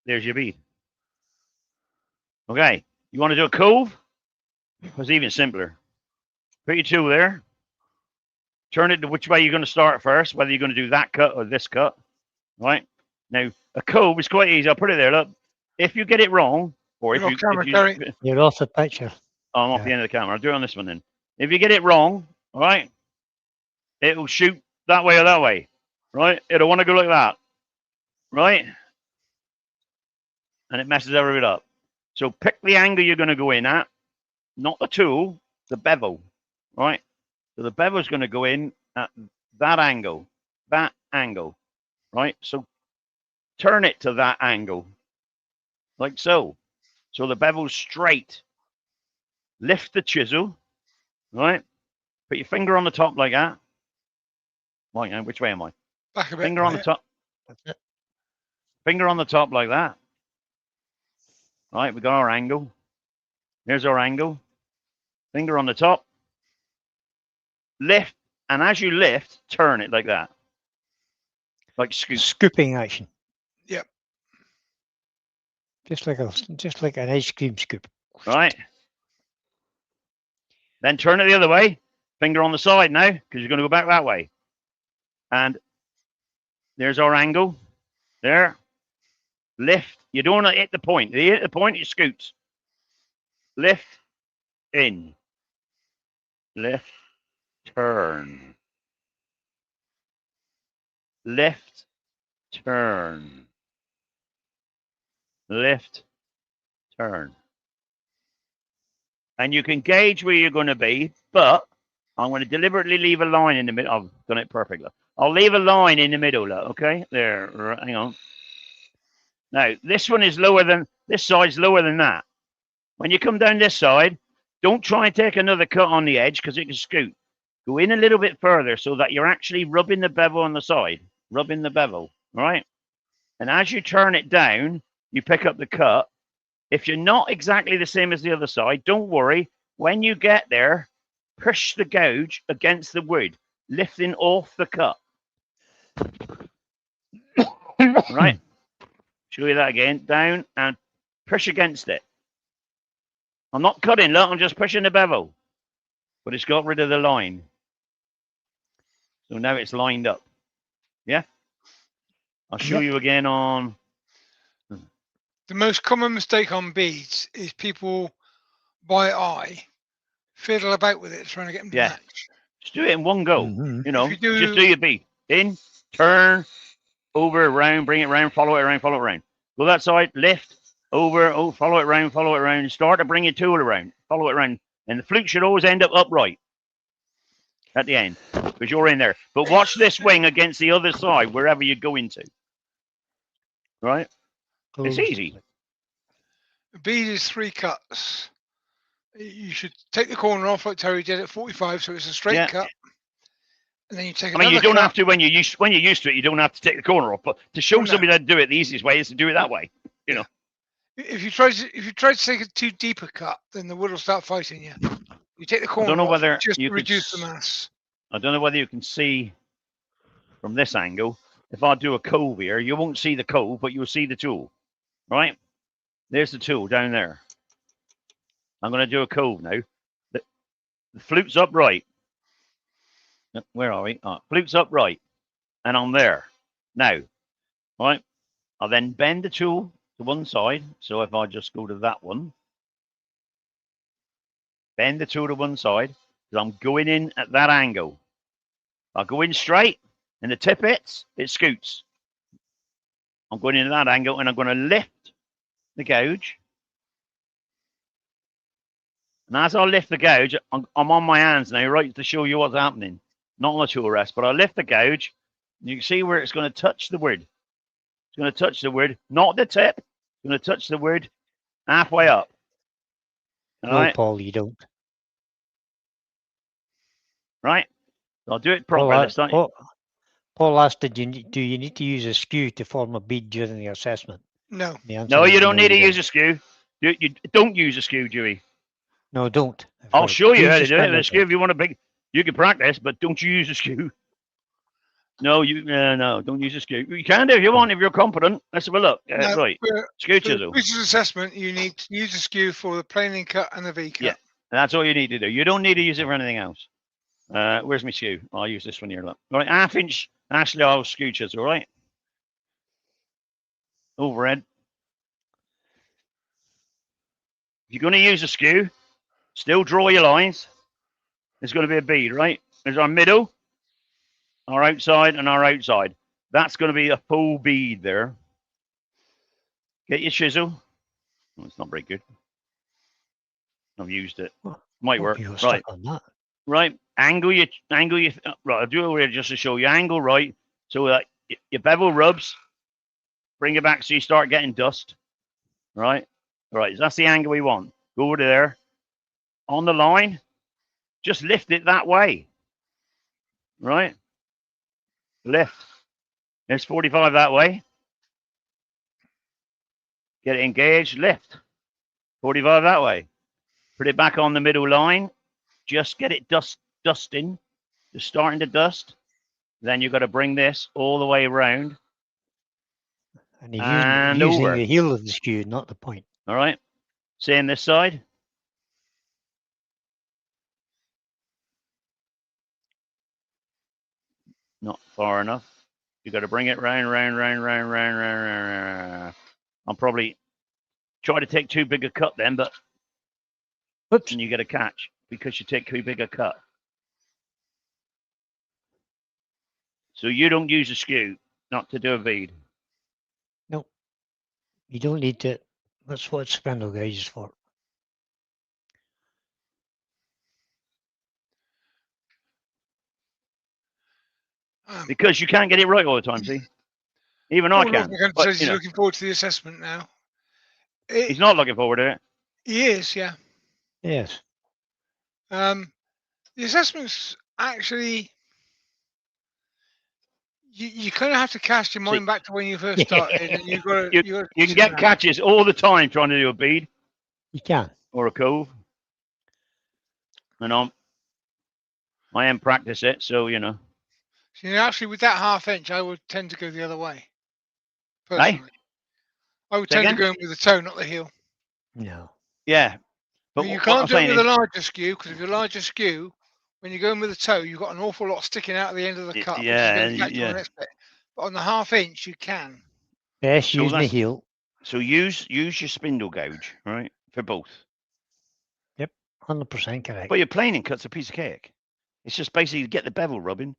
there's your bead. Okay. You want to do a cove? It's even simpler. Put your tool there. Turn it to which way you're going to start first, whether you're going to do that cut or this cut. Right? Now, a cove is quite easy. I'll put it there. Look. If you get it wrong, or if you're off the picture. Oh, I'm off the end of the camera. I'll do it on this one then. If you get it wrong, all right, it'll shoot that way or that way. Right? It'll want to go like that. Right? And it messes everything up. So pick the angle you're going to go in at, not the tool, the bevel. Right? So the bevel's going to go in at that angle. Right? So turn it to that angle. Like so. So the bevel's straight. Lift the chisel. Right? Put your finger on the top like that. Right, which way am I? Back a bit. Finger on the top. Finger on the top like that. Right, we got our angle. There's our angle. Finger on the top. Lift, and as you lift, turn it like that. Like scoop. Scooping action. Yep. Just like an ice cream scoop. Right. Then turn it the other way. Finger on the side now, because you're going to go back that way. And there's our angle. There. Lift. You don't want to hit the point. You hit the point, it scoots. Lift. In. Lift. Turn. Lift. Turn. Lift. Turn. And you can gauge where you're going to be, but I'm going to deliberately leave a line in the middle. I've done it perfectly. I'll leave a line in the middle, okay? There, right, hang on. Now, this one is lower than, this side's lower than that. When you come down this side, don't try and take another cut on the edge because it can scoot. Go in a little bit further so that you're actually rubbing the bevel on the side. Rubbing the bevel, right? And as you turn it down, you pick up the cut. If you're not exactly the same as the other side, don't worry. When you get there, push the gouge against the wood, lifting off the cut. Right? Show you that again. Down and push against it. I'm not cutting, look, I'm just pushing the bevel. But it's got rid of the line. So now it's lined up. Yeah? I'll show you again on... The most common mistake on beads is people, by eye, fiddle about with it, trying to get them to match. Just do it in one go. You know, just do your bead. In, turn, over, around, bring it around, follow it around, follow it around. Go that side, lift, over, follow it around, start to bring your tool around, follow it around. And the flute should always end up upright at the end. because you're in there. But watch this wing against the other side, wherever you go into. Right? It's easy. A bead is 3 cuts. You should take the corner off like Terry did at 45, so it's a straight cut. And then you take I mean, another you don't cut. have to when you're used to it. You don't have to take the corner off. But to show somebody how to do it, the easiest way is to do it that way. You know. If you try to take a too deep a cut, then the wood will start fighting you. You take the corner I don't know off whether just you to reduce the mass. I don't know whether you can see from this angle. If I do a cove here, you won't see the cove, but you'll see the tool. Right? There's the tool down there. I'm going to do a cove now. The flute's upright. Where are we? Oh, flute's upright. And I'm there. Now, right? I'll then bend the tool to one side. So if I just go to that one, bend the tool to one side, because I'm going in at that angle. I'll go in straight, and the tip hits, it scoots. I'm going in at that angle, and I'm going to lift the gouge. And as I lift the gouge, I'm on my hands now, right, to show you what's happening. Not on the tool rest, but I lift the gouge. You can see where it's going to touch the wood. It's going to touch the wood, not the tip. It's going to touch the wood halfway up. No, right? Paul, you don't. Right? So I'll do it proper this time. Paul asked, do you need to use a skew to form a bead during the assessment? No. No, you don't need to use a skew. You don't use a skew, Dewey. No, don't. I'll show you how to do it with a skew if you want a big. You can practice, but don't you use a skew. No, no, don't use a skew. You can do if you want, if you're confident. Let's have a look. No, right. Skew for the chisel. Features assessment, you need to use a skew for the planing cut and the V cut. Yeah, that's all you need to do. You don't need to use it for anything else. Where's my skew? I'll use this one here. Look. All right, 1/2 inch Ashley Isle skew chisel, all right? Overhead. If you're going to use a skew, still draw your lines. There's going to be a bead, right? There's our middle, our outside, and our outside. That's going to be a full bead there. Get your chisel. Oh, it's not very good. I've used it. Might work. Right. Right. Angle your. Right. I'll do it over here just to show you. Angle right. So that your bevel rubs. Bring it back so you start getting dust. Right. Right. So that's the angle we want. Go over there. On the line. Just lift it that way. Right. Lift. There's 45 that way. Get it engaged. Lift. 45 that way. Put it back on the middle line. Just get it dusting. Just starting to dust. Then you've got to bring this all the way around. And you're using over. The heel of the skew, not the point. All right. Same this side. Not far enough. You got to bring it round. I'll probably try to take too big a cut then, but Oops. And you get a catch because you take too big a cut. So you don't use a skew not to do a bead. No, you don't need to. That's what spindle gauge is for. Because you can't get it right all the time, see? Even I can. But, says he's looking forward to the assessment now. He's not looking forward to it. He is, yeah. Yes. The assessment's actually, you kind of have to cast your mind back to when you first started. And you've got to, you can get catches all the time trying to do a bead. You can. Or a cove. And I am practice it, so you know. So, actually, with that 1/2 inch, I would tend to go the other way. Personally. Hey? I would tend to go in with the toe, not the heel. No. Yeah. But you can't do it with a larger skew, because if you're a larger skew, when you go in with the toe, you've got an awful lot sticking out at the end of the cut. Yeah, which is going to catch on the next bit. But on the 1/2 inch, you can. Yes, use my heel. So use your spindle gouge, right, for both. Yep, 100% correct. But your planing cut's a piece of cake. It's just basically get the bevel rubbing,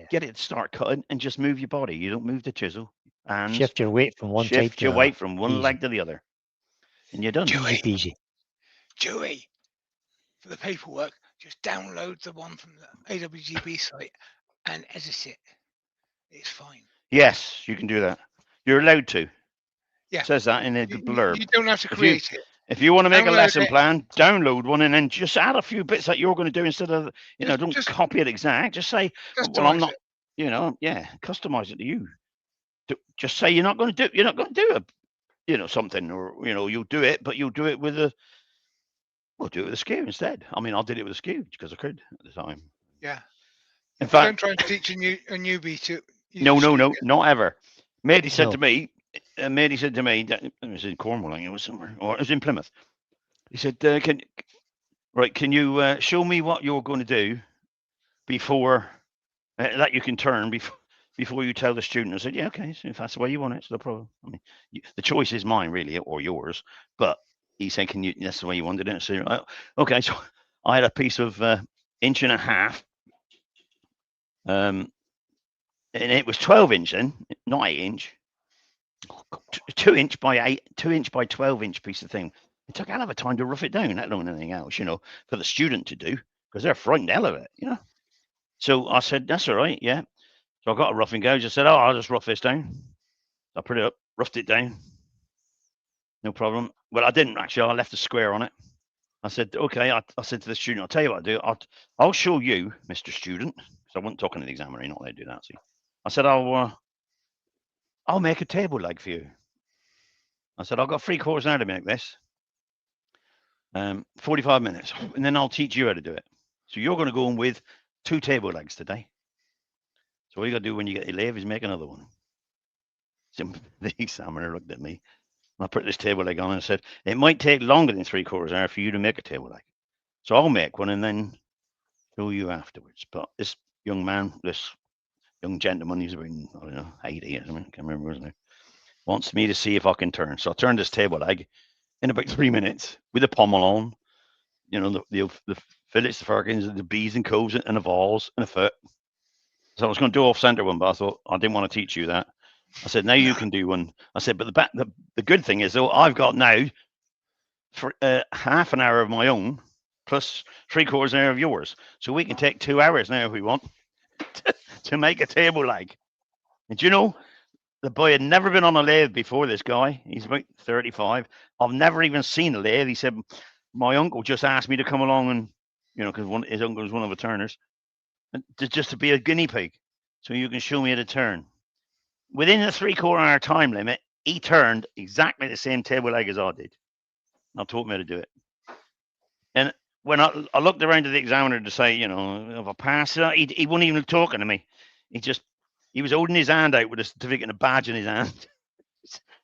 get it to start cutting, and just move your body. You don't move the chisel. And shift your weight from one side to the other. Shift your weight from one leg to the other. And you're done. Joey, easy. Joey, for the paperwork, just download the one from the AWGB site and edit it. It's fine. Yes, you can do that. You're allowed to. Yeah. It says that in the blurb. You don't have to If you- create it. If you want to make a Download lesson it. plan, download one and then just add a few bits that you're going to do instead of, don't Just copy it exact. Just say, well, I'm customize not, it. customize it to you. Just say you're not going to do something, or, you'll do it, but you'll do it with we'll do it with a skew instead. I mean, I did it with a skew because I could at the time. Yeah. In But fact, don't try and teach a newbie to use no, a skew yet. not ever. Matey said No. to me, that it was in Cornwall, I think it was somewhere, or it was in Plymouth. He said, can you show me what you're going to do before that you can turn before you tell the student? I said, yeah, okay, so if that's the way you want it, it's no problem. I mean, the choice is mine, really, or yours. But he said, that's the way you wanted it. So, okay, so I had a piece of 1.5 inches. And it was 12 inch then, not 8 inch. 2 inch by 12 inch piece of thing. It took a hell of a time to rough it down, let alone anything else, for the student to do, because they're frightened hell of it, So I said, that's all right, yeah. So I got a roughing gauge. I said, I'll just rough this down. I put it up, roughed it down. No problem. Well, I didn't actually. I left a square on it. I said, okay. I said to the student, I'll tell you what I'll do. I'll show you, Mr. Student, because I wasn't talking to the examiner. You're not allowed to do that. See, I said, I'll make a table leg for you. I said, I've got 3/4 an hour to make this. 45 minutes, and then I'll teach you how to do it. So you're going to go in with 2 table legs today. So all you got to do when you get your lathe is make another one. So the examiner looked at me. I put this table leg on and said, it might take longer than 3/4 hour for you to make a table leg. So I'll make one and then show you afterwards. But this young gentleman, he's about, I don't know, 80 or something, I can't remember his name, wants me to see if I can turn. So I turned this table leg in about 3 minutes with the pommel on, the fillets, the firkins, the B's and coves and the balls and the foot. So I was going to do off center one, but I thought I didn't want to teach you that. I said, now you can do one. I said, but the good thing is, though, I've got now for half an hour of my own plus 3/4 an hour of yours. So we can take 2 hours now if we want to make a table leg. And the boy had never been on a lathe before, this guy. He's about 35. I've never even seen a lathe. He said, my uncle just asked me to come along and, because his uncle was one of the turners, and just to be a guinea pig. So you can show me how to turn. Within the 3/4 hour time limit, he turned exactly the same table leg as I did. I taught me how to do it. And when I looked around to the examiner to say, if I passed it, he wasn't even talking to me. He was holding his hand out with a certificate and a badge in his hand.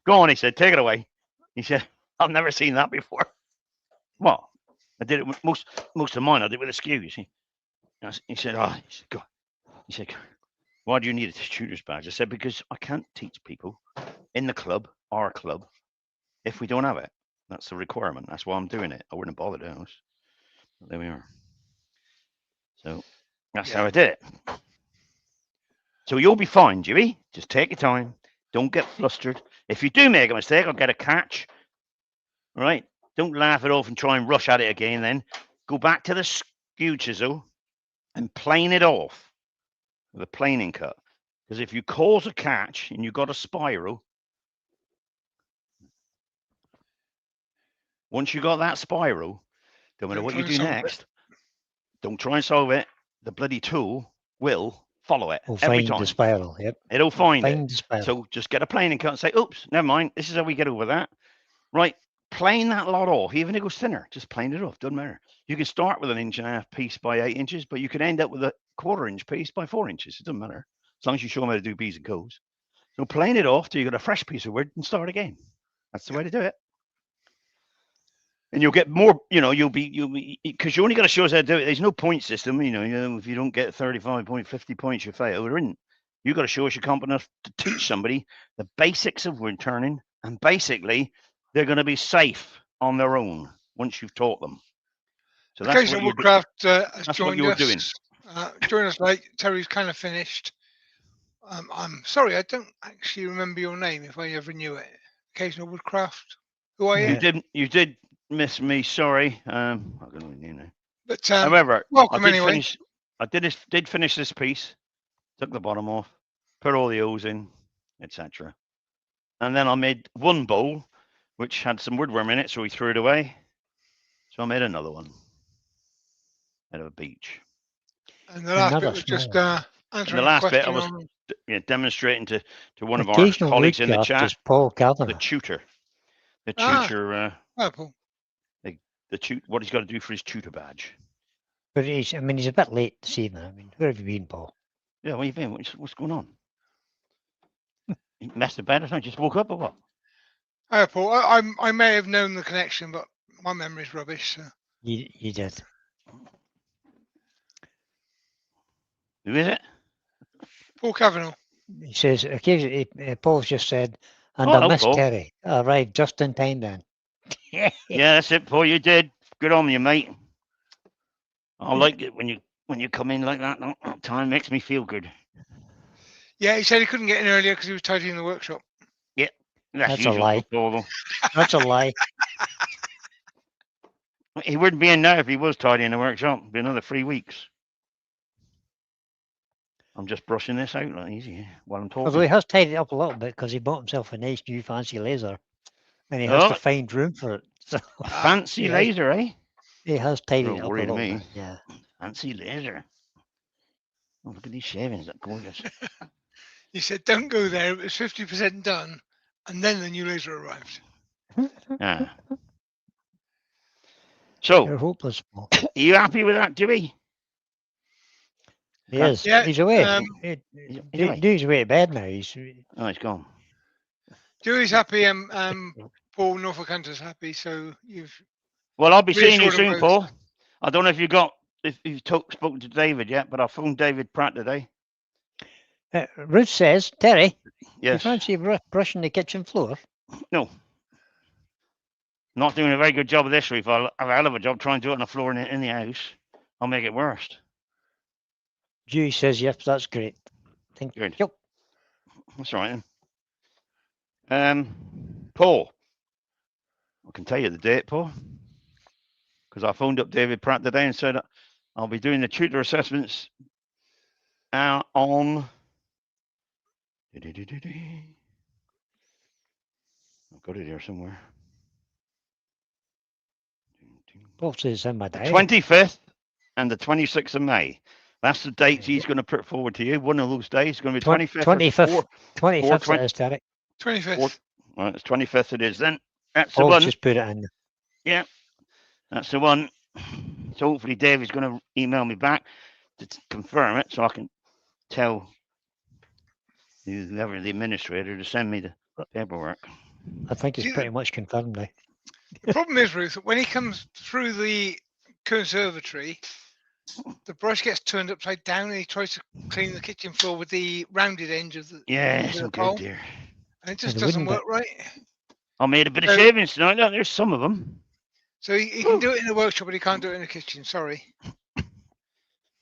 Go on, he said, take it away. He said, I've never seen that before. Well, I did it with most of mine. I did it with a skew, you see. He said, God. He said, why do you need a tutor's badge? I said, because I can't teach people in the club, our club, if we don't have it. That's the requirement. That's why I'm doing it. I wouldn't have bothered else. But there we are. So that's how I did it. So you'll be fine, Jimmy. Just take your time. Don't get flustered. If you do make a mistake or get a catch, all right, don't laugh it off and try and rush at it again then. Go back to the skew chisel and plane it off with a planing cut. Because if you cause a catch and you've got a spiral, once you got that spiral, no matter what you do next, don't try and solve it. The bloody tool will follow it every time. The spiral. Yep. It'll find Find it. the spiral. So just get a planing cut and say, oops, never mind. This is how we get over that. Right. Plane that lot off. Even if it goes thinner, just plane it off. Doesn't matter. You can start with an 1.5 inch piece by 8 inches, but you can end up with a 1/4 inch piece by 4 inches. It doesn't matter. As long as you show them how to do B's and Co's. So plane it off till you got a fresh piece of wood and start again. That's the way to do it. And you'll get more, you'll be, because you only got to show us how to do it. There's no point system, if you don't get 35 points, 50 points, you fail. There isn't. You got to show us you're competent enough to teach somebody the basics of wood turning, and basically they're going to be safe on their own once you've taught them. So that's Occasional Woodcraft has joined us. Doing. Join us late. Terry's kind of finished. I'm sorry, I don't actually remember your name if I ever knew it. Occasional Woodcraft. Who are you? You did miss me. Sorry. I don't know your name. But However, I welcome did anyway. finish. I did finish this piece. Took the bottom off, put all the O's in, etc. And then I made one bowl, which had some woodworm in it, so we threw it away. So I made another one out of a beach. And the last Another bit was just small one. And the answering a last bit I question was on. demonstrating to one of our Occasional colleagues in the woodcraft chat, is Paul the Kavanagh. tutor, the Ah. tutor, Purple. what he's got to do for his tutor badge. But he's, I mean, he's a bit late this evening. I mean, where have you been, Paul? Yeah, where you been? What's going on? You messed about it? I just woke up or what? Hi, Paul. I may have known the connection, but my memory's rubbish. So. You did. Who is it? Paul Kavanagh. He says, occasionally, Paul's just said, and Oh, I hello, miss Paul. Terry. Arrived just in time then. Yeah, that's it, Paul. You did. Good on you, mate. I like it when you come in like that. That time makes me feel good. Yeah, he said he couldn't get in earlier because he was tidying the workshop. Yeah, that's That's a usual lie. for Paul, though. That's a lie. He wouldn't be in now if he was tidying the workshop. It'd be another 3 weeks. I'm just brushing this out like easy while I'm talking. Although he has tidied it up a little bit because he bought himself a nice new fancy laser, and he has to find room for it. So a fancy laser, eh? he has tidied Don't it up a worry to little me. bit. Yeah. Fancy laser. Oh, look at these shavings. They're gorgeous. He said, "Don't go there. It was 50% done, and then the new laser arrived." Ah. You're So, hopeless, Paul. are you happy with that, Dewey? He is. Yeah, He's away. He's away. He's away to bed now. He's Oh, he's gone. Dewey's happy, Paul Norfolk Hunter's happy. So you've Well, I'll be seeing you reassured them soon, both. Paul. I don't know if you've spoken to David yet, but I phoned David Pratt today. Ruth says, Terry, you Yes. fancy brushing the kitchen floor? No. Not doing a very good job of this, Ruth. I'll have a hell of a job trying to do it on the floor in the house. I'll make it worse. Dewey says, yes, that's great. Thank Good. you. That's all right then. Paul, I can tell you the date, Paul, because I phoned up David Pratt today and said I'll be doing the tutor assessments on. I've got it here somewhere. Paul says in my The diary. 25th and the 26th of May. That's the dates he's going to put forward to you. One of those days is going to be 25th. 25th it is, Terry. 25th. Right, it's 25th it is then. That's the Paul one. just put it in. Yeah, that's the one. So hopefully Dave is going to email me back to confirm it so I can tell whoever the administrator to send me the paperwork. I think it's pretty much confirmed now. The problem is, Ruth, when he comes through the conservatory, the brush gets turned upside down and he tries to clean the kitchen floor with the rounded edge of the it's no good, dear. And it just doesn't work right. I made a bit of shavings tonight. There's some of them. So he can do it in the workshop, but he can't do it in the kitchen. Sorry.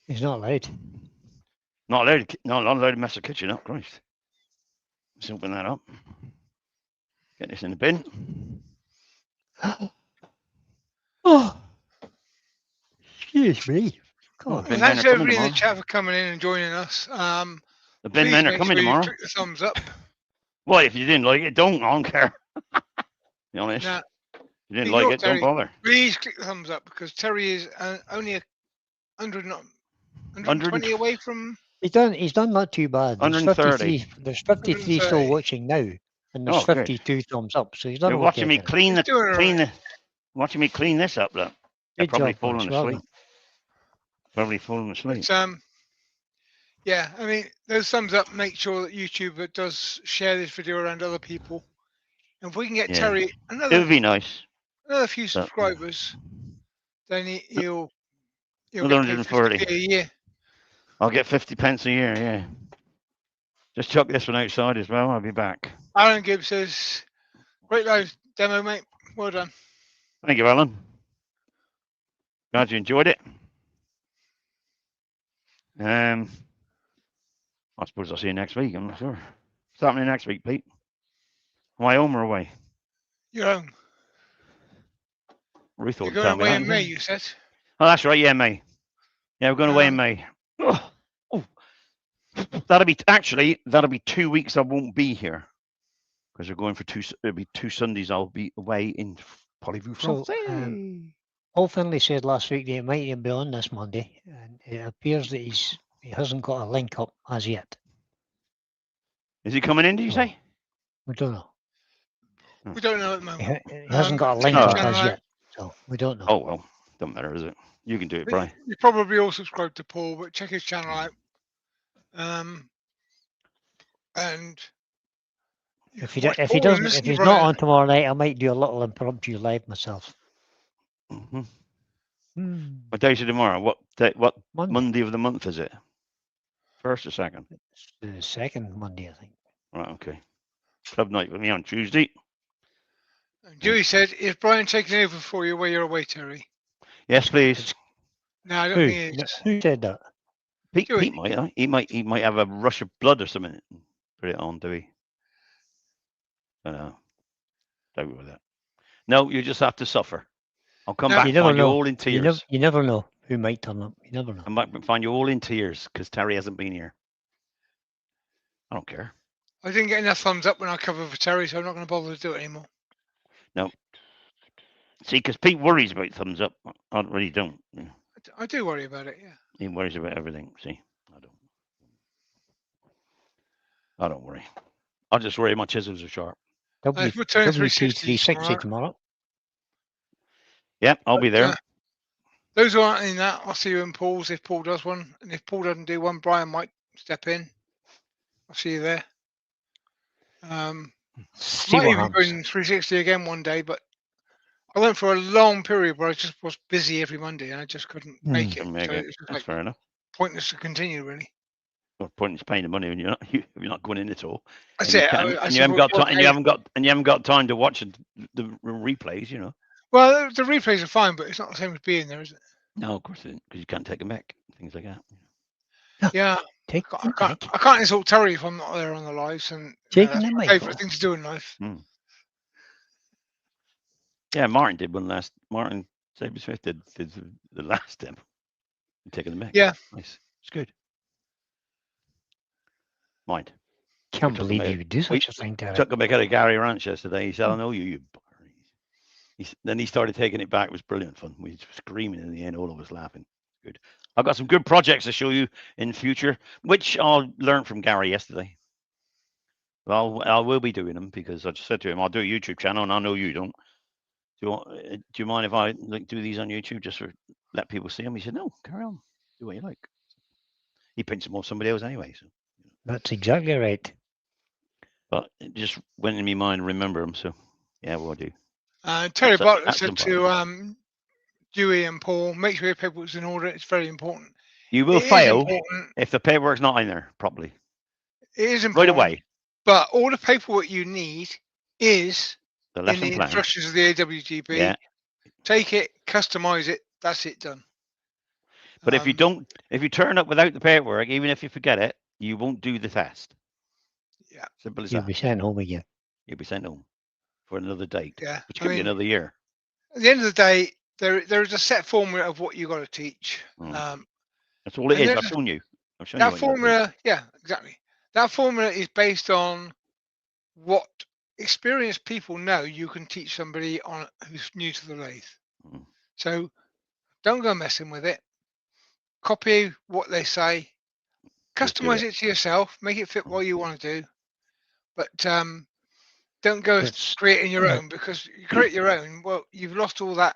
He's not allowed. Not allowed to mess the kitchen up, Christ. Let's open that up. Get this in the bin. Oh, excuse me. Well, thanks to everybody in the chat for coming in and joining us. The bin men are coming tomorrow. Click the thumbs up. Well, if you didn't like it, don't. I don't care. Be honest. Nah, if you didn't like it, Terry, don't bother. Please click the thumbs up because Terry is only 120 away from. He's done not too bad. There's 130. There's 53 still watching now, and there's 52 thumbs up. So he's done. You're watching me watching me clean this up. Look, they're probably falling asleep. Probably falling asleep. Yeah, I mean, those thumbs up make sure that YouTube does share this video around other people. And if we can get Terry it would be nice. Another few subscribers, then he'll get 140 a year. I'll get 50 pence a year. Yeah. Just chuck this one outside as well. I'll be back. Alan Gibbs says, "Great live demo, mate. Well done." Thank you, Alan. Glad you enjoyed it. I suppose I'll see you next week. I'm not sure. What's happening next week, Pete? Am I home or away? You're home. Ruth You're going away in May, you said. Oh, that's right. Yeah, May. Yeah, we're going away in May. Oh, oh. That'll be 2 weeks I won't be here because we're going for it'll be 2 Sundays I'll be away in Parlez-vous So, Français. Paul Finlay said last week that he might even be on this Monday, and it appears that he hasn't got a link up as yet. Is he coming in, did you So, say? we don't know. We don't know at the He, moment. he hasn't got a link check up his as channel yet, so we don't know. Oh, well, don't matter, is it? You can do it, But Brian. you probably all subscribe to Paul, but check his channel out. And you If can he watch if he Paul and doesn't listen if to he's not Brian. on tomorrow night, I might do a little impromptu live myself. Mm-hmm. Hmm. What day is it tomorrow? What Monday. Monday of the month is it? First or second? It's the second Monday, I think. Right, okay. Club night with me on Tuesday. And Dewey said, "Is Brian taking over for you while you're away, Terry?" Yes, please. No, I don't Who? think he is. Who said that? Pete might. Huh? He might have a rush of blood or something. Put it on, do he? I know. Don't with that. No, you just have to suffer. I'll come No. back You and never find you know. all in tears. You never know who might turn up. You never know. Come back and find you all in tears because Terry hasn't been here. I don't care. I didn't get enough thumbs up when I covered for Terry, so I'm not going to bother to do it anymore. No. See, because Pete worries about thumbs up. I really don't. I do worry about it, yeah. He worries about everything. See, I don't worry. I just worry my chisels are sharp. If we're turning 360 WT360 tomorrow. Yep, I'll be there. Those who aren't in that, I'll see you in Paul's if Paul does one. And if Paul doesn't do one, Brian might step in. I'll see you there. See Might what even go happens. in 360 again one day, but I went for a long period where I just was busy every Monday and I just couldn't make it. So it was just That's like fair enough. pointless to continue, really. No point in paying the money when you're not going in at all. That's and it. And you haven't got time. And you haven't got time to watch the replays. You know. Well, the replays are fine, but it's not the same as being there, is it? No, of course it isn't, because you can't take them back. Things like that. Yeah. I can't insult Terry if I'm not there on the lives, and that's my favourite thing to do in life. Yeah, Martin did one last. Martin Saber Smith did the last demo. Taking them back. Yeah. Nice. It's good. Mind. Can't believe you would do such a thing, Terry. Took him back out of Gary Ranch yesterday. He said, "I know you." Then he started taking it back. It was brilliant fun. We were screaming in the end, all of us laughing. Good. I've got some good projects to show you in future, which I'll learn from Gary yesterday. Well, I will be doing them because I just said to him, "I'll do a YouTube channel," and I know you don't. Do you mind if I do these on YouTube just for let people see them? He said, "No, carry on. Do what you like." He prints them off somebody else anyway. So. That's exactly right. But it just went in my mind, remember them. So yeah, we'll do. Terry Bartlett said to Dewey and Paul, make sure your paperwork's in order. It's very important. You will fail if the paperwork's not in there properly. It is important. Right away. But all the paperwork you need is the lesson in the plan. instructions of the AWGB. Yeah. Take it, customize it. That's it done. But if you turn up without the paperwork, even if you forget it, you won't do the test. Yeah. Simple as You'll that. be sent home again. You'll be sent home for another date. Yeah. Which could be another year. At the end of the day, there is a set formula of what you got to teach. That's all it is. I've shown you. That formula, yeah, exactly. That formula is based on what experienced people know you can teach somebody on who's new to the lathe. So don't go messing with it. Copy what they say. Customize it to yourself. Make it fit what you want to do. But don't go creating your own, because you create your own. Well, you've lost all that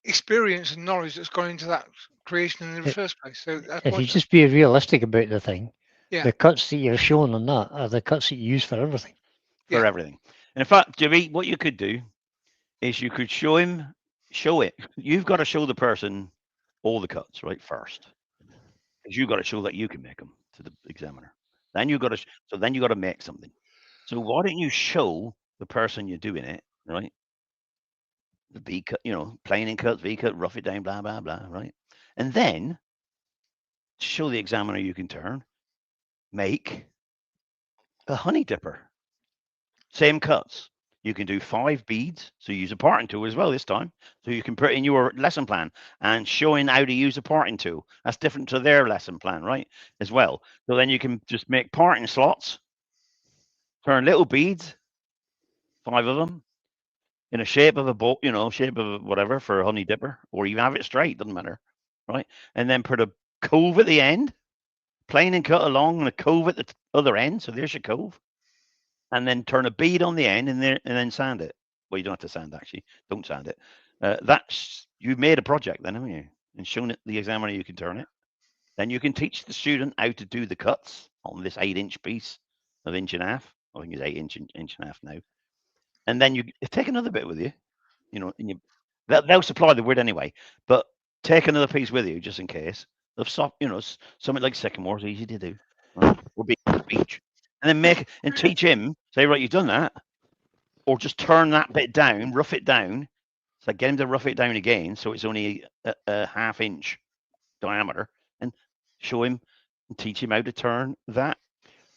experience and knowledge that's gone into that creation in the first place. So that's if you just be realistic about the thing, yeah. The cuts that you're showing on that are the cuts that you use for everything. For everything. And in fact, Jimmy, what you could do is you could show it. You've got to show the person all the cuts right first, because you've got to show that you can make them to the examiner. Then you got to make something. So why don't you show the person you're doing it, right? The V cut, planing cuts, V cut, rough it down, blah blah blah, right? And then show the examiner you can make a honey dipper. Same cuts. You can do 5 beads. So you use a parting tool as well this time. So you can put in your lesson plan and showing how to use a parting tool. That's different to their lesson plan, right? As well. So then you can just make parting slots, turn little beads, 5 of them, in a shape of a bowl, shape of whatever for a honey dipper, or you have it straight, doesn't matter, right? And then put a cove at the end, plain and cut along, and a cove at the other end. So there's your cove. And then turn a bead on the end, and then sand it. Well, you don't have to sand actually. Don't sand it. That's you've made a project then, haven't you? And shown it the examiner you can turn it. Then you can teach the student how to do the cuts on this 8-inch piece of 1.5 inch. I think it's 8 inch now. And then you take another bit with you, and they'll supply the wood anyway. But take another piece with you just in case of something like sycamore is easy to do, right? Or beech, and then teach him. Say, right, you've done that, or just turn that bit down, rough it down. So get him to rough it down again, so it's only a 1/2 inch diameter, and show him and teach him how to turn that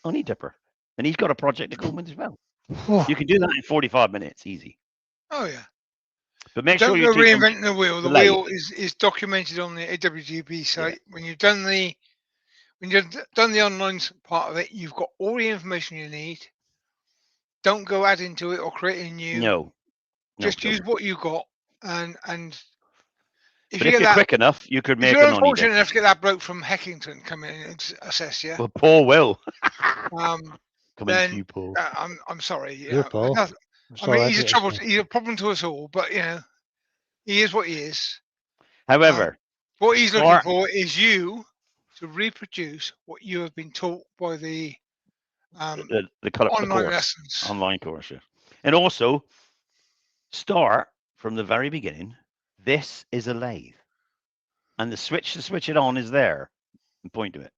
honey dipper. And he's got a project at home as well. You can do that in 45 minutes, easy. Oh yeah. But make Don't sure go you teach them reinventing the wheel. The lathe. wheel is documented on the AWGB site. When you've done the online part of it, you've got all the information you need. Don't go adding to it or creating new. No, Just use don't. what you got, and if But you if get you're that, quick enough, you could if make you're an honey unfortunate dipper. enough to get that bloke from Heckington come in and assess you, Well, Paul will. um, Coming to then you, Paul. I'm sorry. Here, Paul. I That's mean, all I've he's a got to trouble. say. He's a problem to us all. But he is what he is. However, What he's looking start for is you to reproduce what you have been taught by the the online course, lessons. online course, yeah. And also start from the very beginning. This is a lathe, and the switch to switch it on is there. And point to it,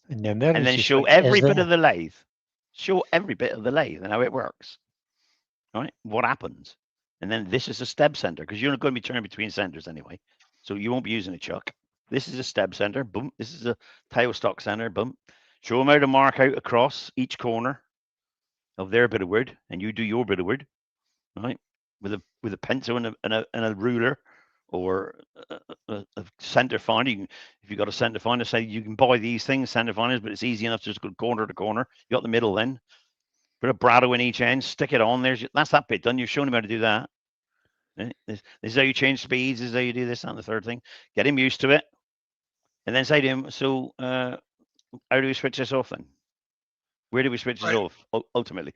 And the and then emergency show switch every is bit there. of the lathe. Show every bit of the lathe and how it works. Right? What happens? And then this is a step center because you're not going to be turning between centers anyway, so you won't be using a chuck. This is a step center. Boom. This is a tailstock center. Boom. Show them how to mark out across each corner of their bit of wood, and you do your bit of wood, right? With a pencil and a ruler, or a center finder. If you've got a center finder, say you can buy these things, center finders, but it's easy enough to just go corner to corner. You got the middle then. Put a brado in each end, stick it on. That's that bit done. You've shown him how to do that. This is how you change speeds. This is how you do this and the third thing. Get him used to it, and then say to him, "So, how do we switch this off then? Where do we switch this off ultimately?"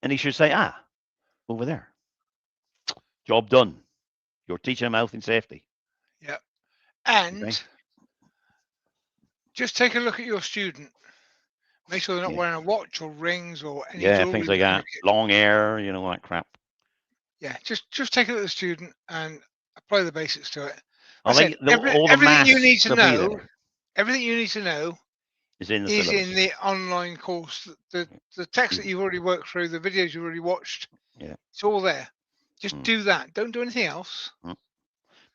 And he should say, over there. Job done. You're teaching him health and safety. Yeah. And Okay. just take a look at your student. Make sure they're not wearing a watch or rings or any jewelry. Things like that. Long hair, that crap. Yeah, just take a look at the student and apply the basics to it. I think all the everything you need to will be know, there. everything you need to know is in the is syllabus. in the online course. The text that you've already worked through, the videos you've already watched, it's all there. Just do that. Don't do anything else.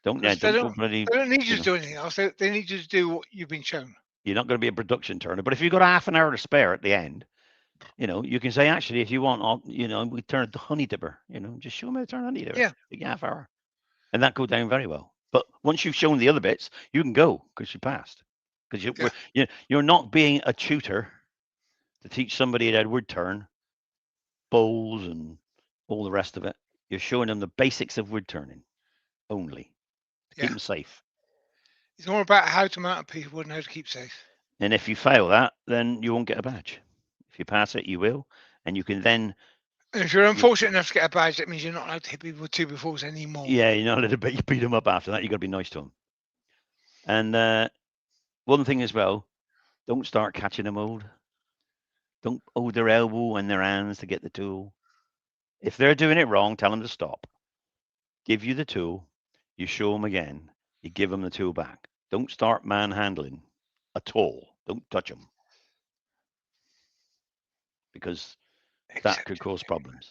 Don't they don't need you to do anything else. They need you to do what you've been shown. You're not going to be a production turner, but if you've got half an hour to spare at the end, you can say, actually, if you want, we turn it to honey dipper, just show them how to turn honey dipper. Yeah. Take half hour. And that go down very well. But once you've shown the other bits, you can go because you passed. Because you're not being a tutor to teach somebody how to wood turn, bowls, and all the rest of it. You're showing them the basics of wood turning only to keep them safe. It's more about how to mount a piece of wood and how to keep safe. And if you fail that, then you won't get a badge. If you pass it, you will. And you can then... And if you're unfortunate enough to get a badge, that means you're not allowed to hit people with 2x4s anymore. Yeah, you're not allowed to beat them up after that. You've got to be nice to them. And one thing as well, don't start catching them old. Don't hold their elbow and their hands to get the tool. If they're doing it wrong, tell them to stop. Give you the tool. You show them again. You give them the tool back. Don't start manhandling at all. Don't touch them. Because that could cause problems.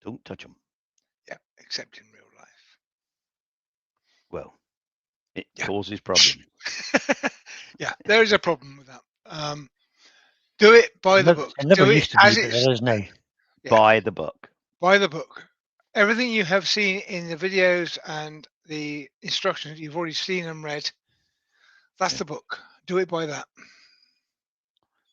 Don't touch them. Yeah, except in real life. Well, it causes problems. Yeah, there is a problem with that. Do it by the book. It never do used it to as be, but it's there is now. Yeah. Buy the book. Buy the book. Everything you have seen in the videos and the instructions you've already seen and read, that's Yeah. the book. Do it by that.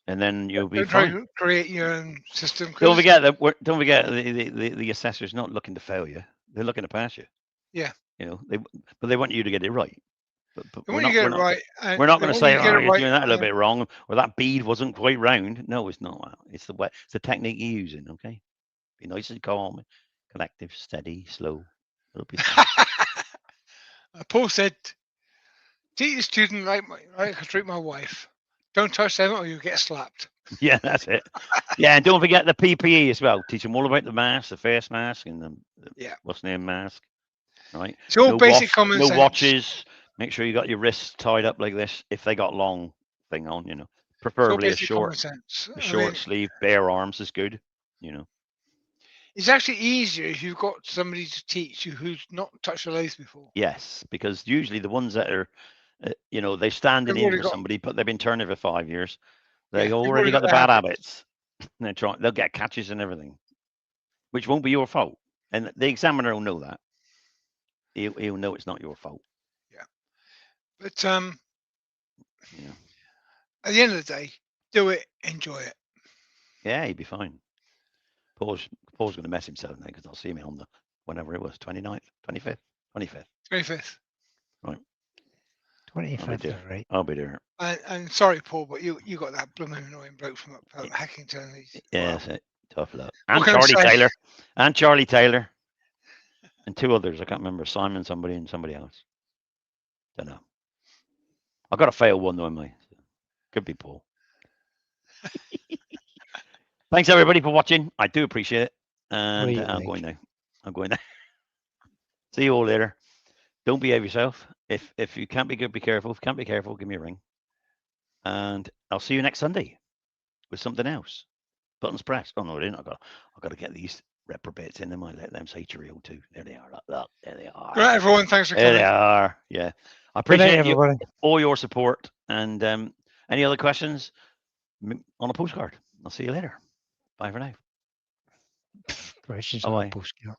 And then you'll be Don't try fine. to create your own system. Don't 'cause- forget that. Don't forget the assessor's not looking to fail you. They're looking to pass you. Yeah. You know, but they want you to get it right. But And we're when you not. get We're it not. right, and We're not the going to more say, you get "Oh, it you're right, doing that a little and bit wrong," or that bead wasn't quite round. No, it's not that. It's the technique you're using. Okay, be nice and calm, collective, steady, slow. It'll be fine. Paul said, "Treat your student like I treat my wife. Don't touch them or you get slapped." Yeah, that's it. Yeah, and don't forget the PPE as well. Teach them all about the mask, the face mask, and the Yeah. what's the name mask, right? It's all No basic common no sense. watches. Make sure you got your wrists tied up like this if they got long thing on. You know, It's all preferably a basic common short sense. I short mean, sleeve, bare arms is good. You know. it's actually easier if you've got somebody to teach you who's not touched a lathe before. Yes, because usually the ones that are, you know, they standing They've in already with got, somebody, but they've been turning for 5 years. yeah, They they've already got the the bad habits. habits. They'll get catches and everything, which won't be your fault. And the examiner will know that. He'll know it's not your fault. Yeah. But Yeah. at the end of the day, do it, enjoy it. Yeah, he'd be fine. Paul's going to mess himself now because I'll see him on the whenever it was 29th, 25th, 25th. 25th. Right. 25th is right. I'll be there. And sorry, Paul, but you got that blooming annoying bloke from Hackington. Yeah, Well, tough luck. what And can I Charlie say? Taylor. And Charlie Taylor. And two others. I can't remember. Simon, somebody, and somebody else. Don't know. I got a fail one though, mate. Could be Paul. Thanks everybody for watching. I do appreciate it. And Wait, I'm Mike. going now. I'm going now. See you all later. Don't behave yourself. If you can't be good, be careful. If you can't be careful, give me a ring. And I'll see you next Sunday with something else. Buttons pressed. Oh no, I got to get these reprobates in them. I let them say cheerio too. There they are. Look, there they are. Good night, everyone. Thanks for There coming. they are. Yeah. I Good night, appreciate everybody. all your support. And any other questions on a postcard? I'll see you later. Bye for now. Questions Bye-bye. on a postcard.